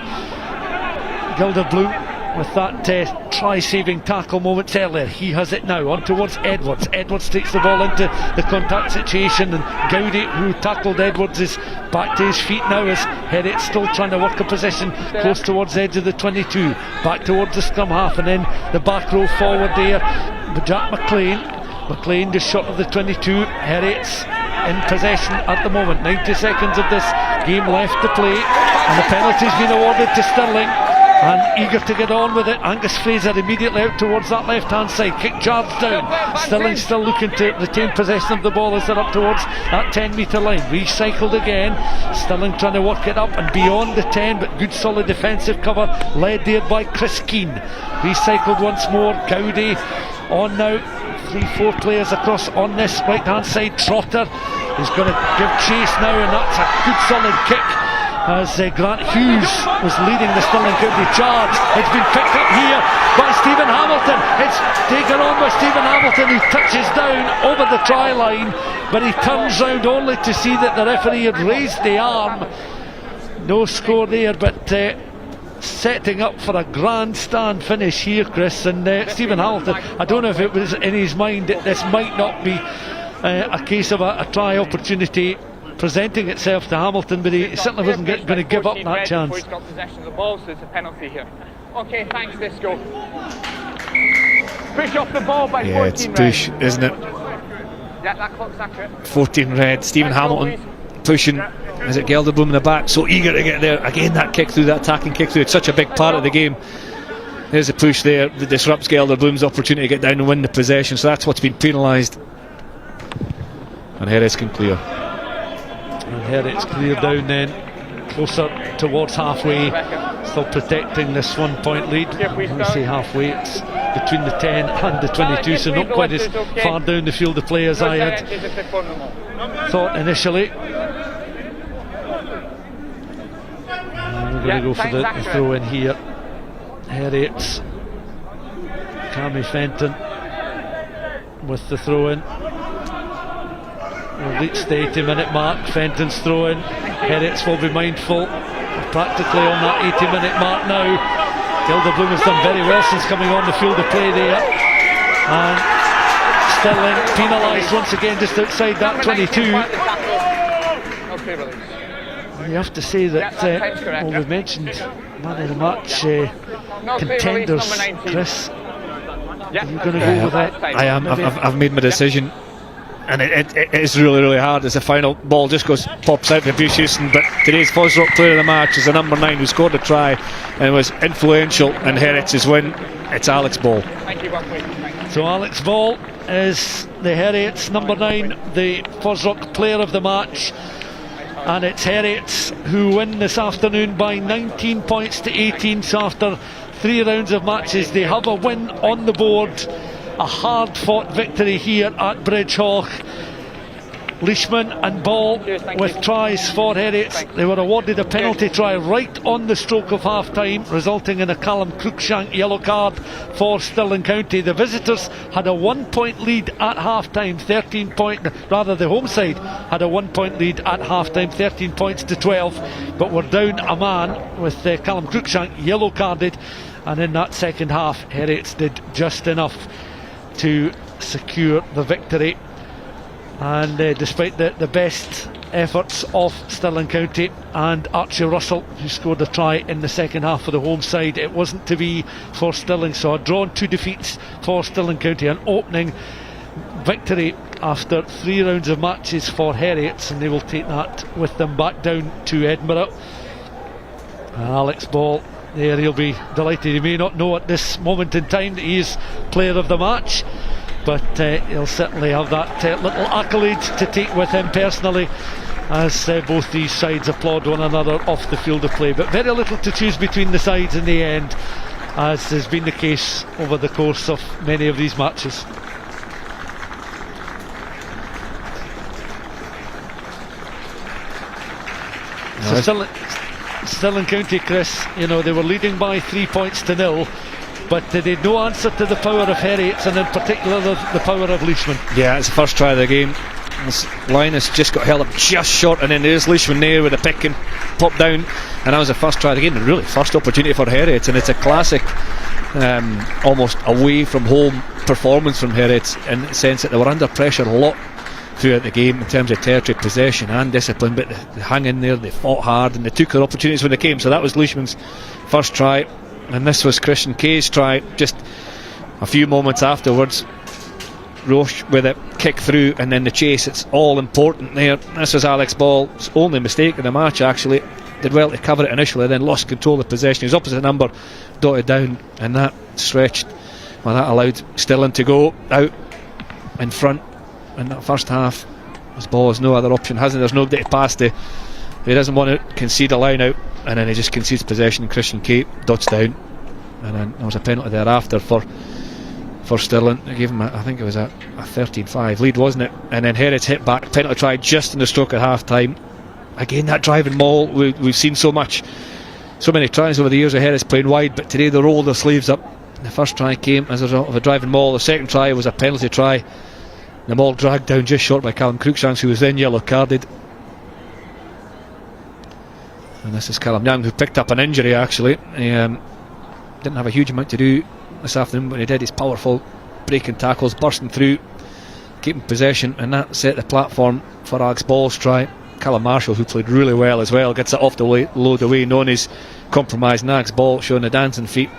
Gelderblom with that try-saving tackle moments earlier. He has it now on towards Edwards. Edwards takes the ball into the contact situation, and Gowdy, who tackled Edwards, is back to his feet now as Heriot still trying to work a position close towards the edge of the 22, back towards the scrum half, and then the back row forward there with Jack McLean just short of the 22. Heriot's in possession at the moment. 90 seconds of this game left to play, and the penalty's been awarded to Stirling, and eager to get on with it. Angus Fraser immediately out towards that left hand side, kick charged down. Stirling still looking to retain possession of the ball as they're up towards that 10-metre line. Recycled again, Stirling trying to work it up and beyond the 10, but good solid defensive cover led there by Chris Keane. Recycled once more. Gowdy on now, 3-4 players across on this right hand side. Trotter is going to give chase now, and that's a good solid kick as Grant Hughes was leading the Stirling County charge. It's been picked up here by Stephen Hamilton. It's taken on by Stephen Hamilton, who touches down over the try line, but he turns round only to see that the referee had raised the arm. No score there, but setting up for a grandstand finish here, Chris. And Stephen Hamilton, I don't know if it was in his mind that this might not be a case of a try opportunity. presenting itself to Hamilton, but he certainly wasn't going to give up that chance. He's got possession of the ball, so it's a penalty here. Okay, thanks, Disco. Push off the ball by 14 Yeah, it's push, isn't it? Yeah, that clock's accurate. 14 red. Stephen Hamilton pushing. Is it Gelderblom in the back? So eager to get there. Again, that kick through, that attacking kick through. It's such a big part of the game. There's a push there that disrupts Gelderblom's opportunity to get down and win the possession. So that's what's been penalised. And Heriot can clear. And Heriot's clear down then, closer towards halfway. Still protecting this 1 point lead. When we say halfway, it's between the 10 and the 22, so not quite as far down the field of play as I had thought initially. And we're going to go for the throw in here. Heriot's Cammy Fenton with the throw in. We'll reach the 80-minute mark. Fenton's throw in. Heriot's will be mindful. We're practically on that 80-minute mark now. Gelderblom has done very well since coming on the field of play there. And Stirling penalised once again just outside that 22. You have to say that, well, we've mentioned man of the match contenders, Chris. Are you going to go with that? I am. I've made my decision. And it is really, really hard as the final ball just pops out to Bruce Houston. But today's FOSROC player of the match is the number 9 who scored a try and was influential in Heriot's win. It's Alex Ball. So Alex Ball is the Heriot's number 9, the FOSROC player of the match. And it's Heriot's who win this afternoon by 19 points to 18. So after 3 rounds of matches, they have a win on the board. A hard-fought victory here at Bridge Hawk. Leishman and Ball with tries for Heriot. They were awarded a penalty try right on the stroke of half-time, resulting in a Callum Cruikshank yellow card for Stirling County. The visitors had a 1 point lead at half-time, the home side had a 1 point lead at half-time, 13 points to 12, but were down a man with Callum Cruikshank yellow carded, and in that second half Heriot did just enough to secure the victory. And despite the best efforts of Stirling County and Archie Russell, who scored a try in the second half for the home side, it wasn't to be for Stirling. So a drawn 2 defeats for Stirling County, an opening victory after 3 rounds of matches for Heriot, and they will take that with them back down to Edinburgh. And Alex Ball there, he'll be delighted. He may not know at this moment in time that he is player of the match, but he'll certainly have that little accolade to take with him personally, as both these sides applaud one another off the field of play. But very little to choose between the sides in the end, as has been the case over the course of many of these matches. So Stirling County, Chris, you know, they were leading by 3 points to 0, but they had no answer to the power of Heriot, and in particular the power of Leishman. Yeah, it's the first try of the game. Linus just got held up just short, and then there's Leishman there with a pick and pop down, and that was the first try of the game, and really first opportunity for Heriot. And it's a classic almost away from home performance from Heriot, in the sense that they were under pressure a lot throughout the game in terms of territory possession and discipline, but they hung in there, they fought hard, and they took their opportunities when they came. So that was Leishman's first try, and this was Christian Kay's try just a few moments afterwards. Roche with a kick through, and then the chase. It's all important there. This was Alex Ball's only mistake in the match, actually. Did well to cover it initially, then lost control of possession. His opposite number dotted down, and that stretched, well, that allowed Stirling to go out in front in that first half. His Ball has no other option, there's nobody to pass to. He doesn't want to concede a line out, and then he just concedes possession. Christian Kay dots down, and then there was a penalty thereafter for Stirling. They gave him I think it was a 13-5 lead, wasn't it? And then Heriot hit back, penalty try just in the stroke at half time. Again, that driving maul, we've seen so many tries over the years of Heriot playing wide, but today they rolled their sleeves up. The first try came as a result of a driving maul. The second try was a penalty try. The maul dragged down just short by Callum Cruikshank, who was then yellow carded. And this is Callum Young, who picked up an injury actually. He didn't have a huge amount to do this afternoon, but he did his powerful breaking tackles, bursting through, keeping possession, and that set the platform for Alex Ball's try. Callum Marshall, who played really well as well, gets it off the load away. Noni's compromised, nags ball, showing the dancing feet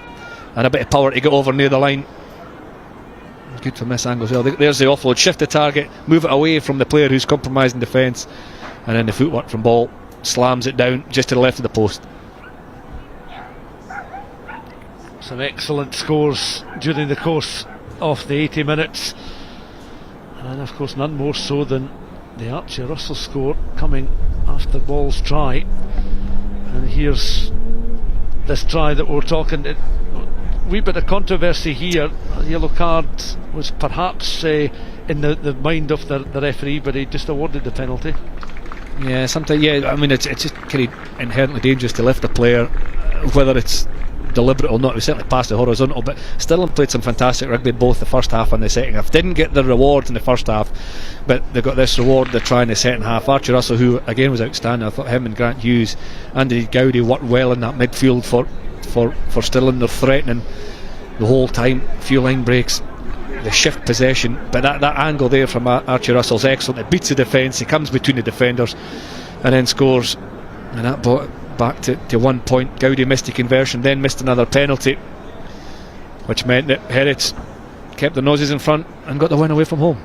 and a bit of power to get over near the line. Good from this angle as well. There's the offload, shift the target, move it away from the player who's compromising defence, and then the footwork from Ball slams it down just to the left of the post. Some excellent scores during the course of the 80 minutes, and of course none more so than the Archie Russell score coming after Ball's try. And here's this try that we're talking. Wee bit of controversy here. A yellow card was perhaps in the mind of the referee, but he just awarded the penalty. Yeah, sometimes. Yeah, I mean it's just kind of inherently dangerous to lift a player, whether it's deliberate or not. We certainly passed the horizontal, but Stirling played some fantastic rugby both the first half and the second half. Didn't get the rewards in the first half, but they got this reward they're trying in the second half. Archie Russell, who again was outstanding, I thought him and Grant Hughes and Gowdy worked well in that midfield for Stirling. They're threatening the whole time, few line breaks, the shift possession, but that angle there from Archie Russell's excellent. It beats the defence, he comes between the defenders and then scores, and that brought it back to 1 point. Gowdy missed the conversion, then missed another penalty, which meant that Heriot kept their noses in front and got the win away from home.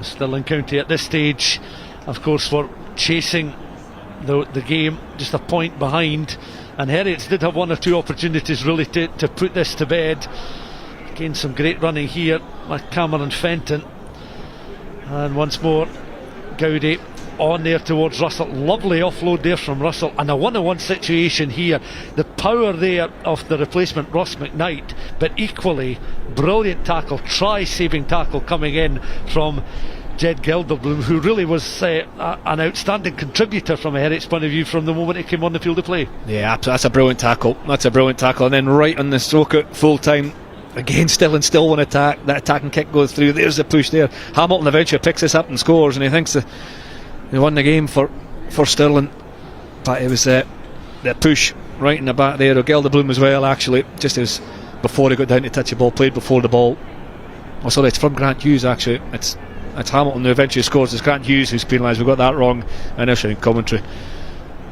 Stirling County at this stage, of course, were chasing the game, just a point behind, and Heriot did have one or two opportunities really to put this to bed. Again, some great running here by Cameron Fenton, and once more Gowdy on there towards Russell. Lovely offload there from Russell, and a 1-on-1 situation here. The power there of the replacement Ross McKnight, but equally brilliant tackle, try saving tackle coming in from Jed Gelderblom, who really was an outstanding contributor from a Heriot's point of view from the moment he came on the field of play. Yeah, that's a brilliant tackle. And then right on the stroke at full time, again Stirling still one attack. That attacking kick goes through. There's the push there. Hamilton eventually picks this up and scores, and he thinks they won the game for Stirling, but it was that push right in the back there of Gelderblom as well, actually, just as before he got down to touch the ball, played before the ball. Oh sorry, it's from Grant Hughes actually. It's Hamilton who eventually scores. It's Grant Hughes who's penalised. We got that wrong initially in commentary,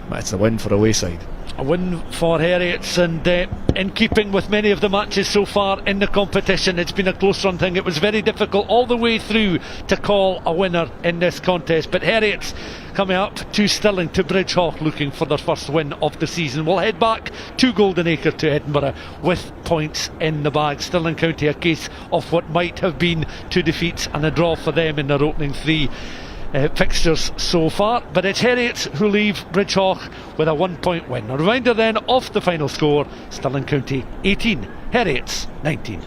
but it's a win for away side. A win for Heriot's, and in keeping with many of the matches so far in the competition, it's been a close run thing. It was very difficult all the way through to call a winner in this contest, but Heriot's coming up to Stirling, to Bridgehawk, looking for their first win of the season. We'll head back to Golden Acre to Edinburgh with points in the bag. Stirling County, a case of what might have been 2 defeats and a draw for them in their opening 3 fixtures so far, but it's Heriot who leave Bridgehawk with a 1 point win. A reminder then of the final score: Stirling County 18, Heriot's 19.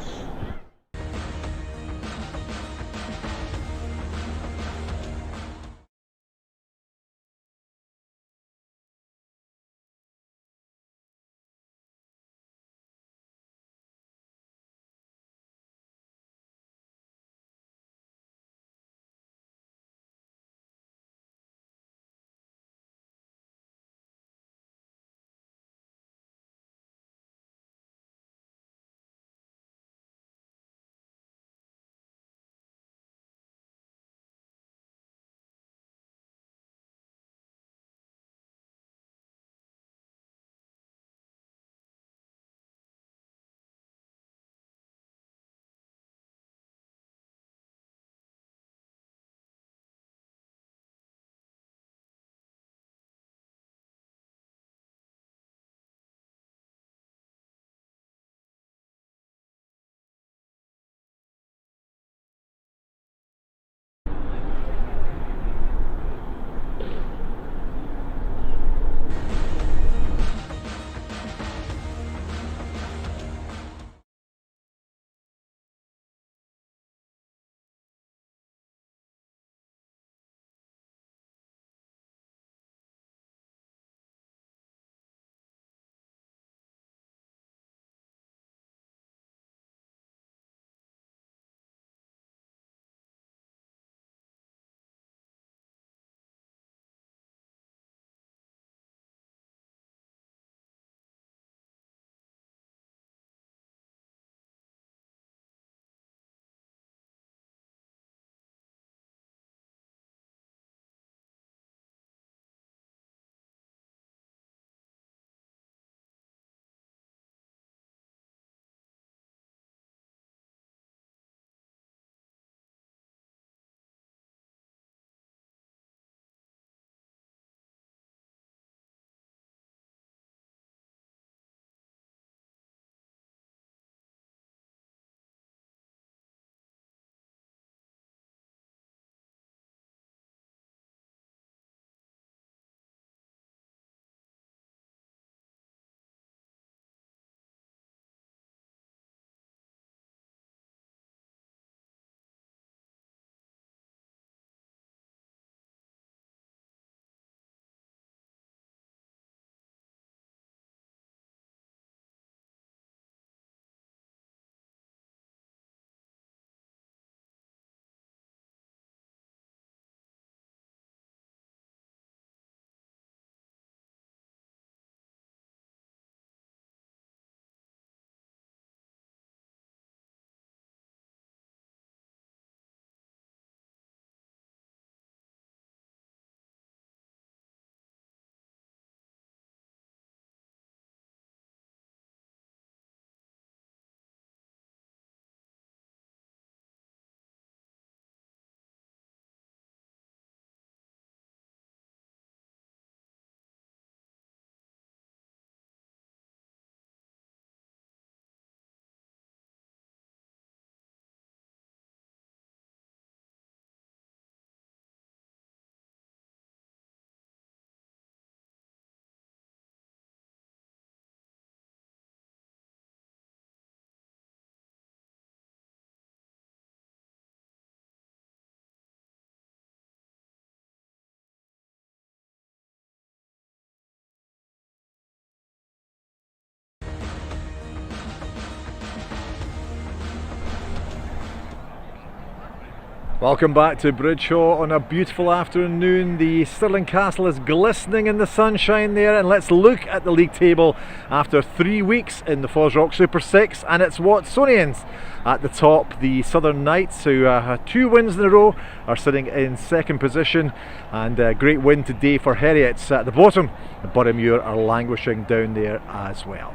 Welcome back to Bridgeshaw on a beautiful afternoon. The Stirling Castle is glistening in the sunshine there, and let's look at the league table after 3 weeks in the FOSROC Super 6, and it's Watsonians at the top. The Southern Knights, who had 2 wins in a row, are sitting in second position, and a great win today for Heriot at the bottom. The Boroughmuir are languishing down there as well.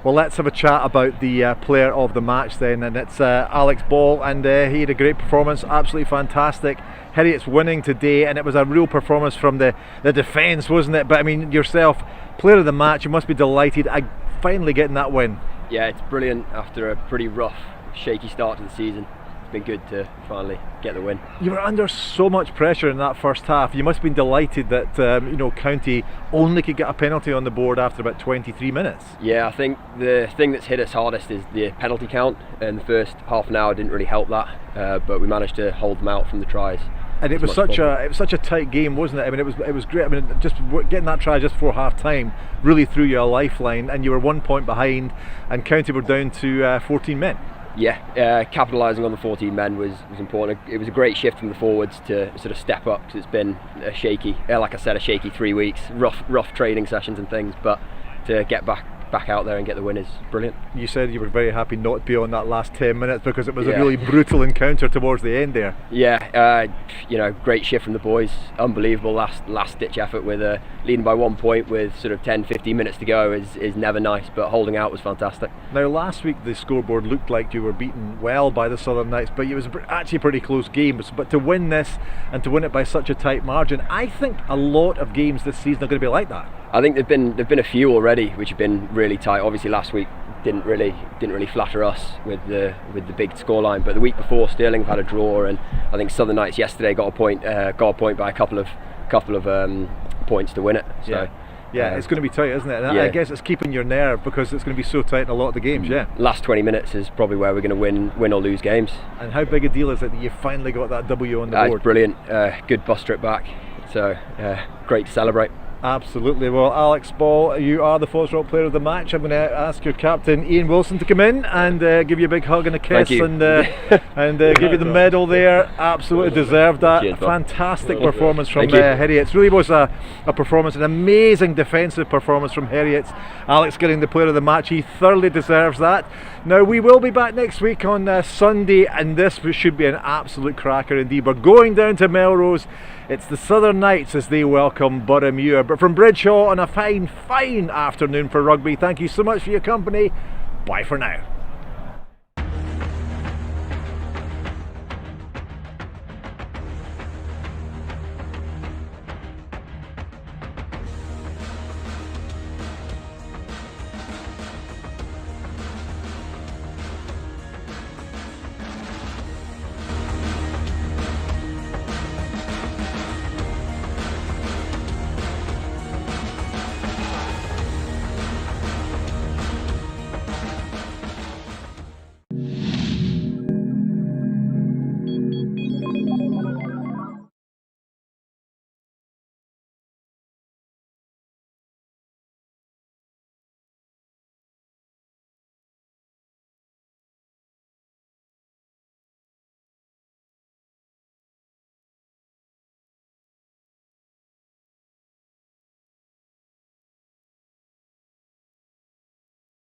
Well, let's have a chat about the player of the match then, and it's Alex Ball, and he had a great performance, absolutely fantastic. Heriot's winning today, and it was a real performance from the defence, wasn't it? But I mean, yourself, player of the match, you must be delighted at finally getting that win. Yeah, it's brilliant after a pretty rough, shaky start to the season. It's been good to finally get the win. You were under so much pressure in that first half. You must have been delighted that County only could get a penalty on the board after about 23 minutes. Yeah, I think the thing that's hit us hardest is the penalty count, and the first half an hour didn't really help that, but we managed to hold them out from the tries. And it was such a tight game, wasn't it? I mean, it was great. I mean, just getting that try just before half time really threw you a lifeline, and you were 1 point behind, and County were down to 14 men. Yeah, capitalising on the 14 men was important. It was a great shift from the forwards to sort of step up, because it's been a shaky, like I said, a shaky 3 weeks, rough training sessions and things, but to get back out there and get the win is brilliant. You said you were very happy not to be on that last 10 minutes because it was a really brutal encounter towards the end there. Yeah, great shift from the boys, unbelievable last ditch effort with leading by 1 point with sort of 10-15 minutes to go is never nice, but holding out was fantastic. Now, last week the scoreboard looked like you were beaten well by the Southern Knights, but it was actually a pretty close game. But to win this, and to win it by such a tight margin, I think a lot of games this season are going to be like that. I think there've been a few already which have been really tight. Obviously last week didn't really flatter us with the big scoreline, but the week before Stirling had a draw, and I think Southern Knights yesterday got a point by a couple of points to win it. So yeah, it's going to be tight, isn't it? And I guess it's keeping your nerve because it's going to be so tight in a lot of the games. Yeah, last 20 minutes is probably where we're going to win or lose games. And how big a deal is it that you finally got that W on the board? It's brilliant. Good bus trip back, so great to celebrate. Absolutely. Well, Alex Ball, you are the FOSROC player of the match. I'm going to ask your captain Ian Wilson to come in and give you a big hug and a kiss, and give you the medal there. Absolutely deserved that. Cheers, fantastic performance from Heriot. It really was a performance, an amazing defensive performance from Heriot. Alex getting the player of the match. He thoroughly deserves that. Now, we will be back next week on Sunday, and this should be an absolute cracker indeed. We're going down to Melrose. It's the Southern Knights as they welcome Boroughmuir. But from Bridgeshaw on a fine afternoon for rugby, thank you so much for your company. Bye for now.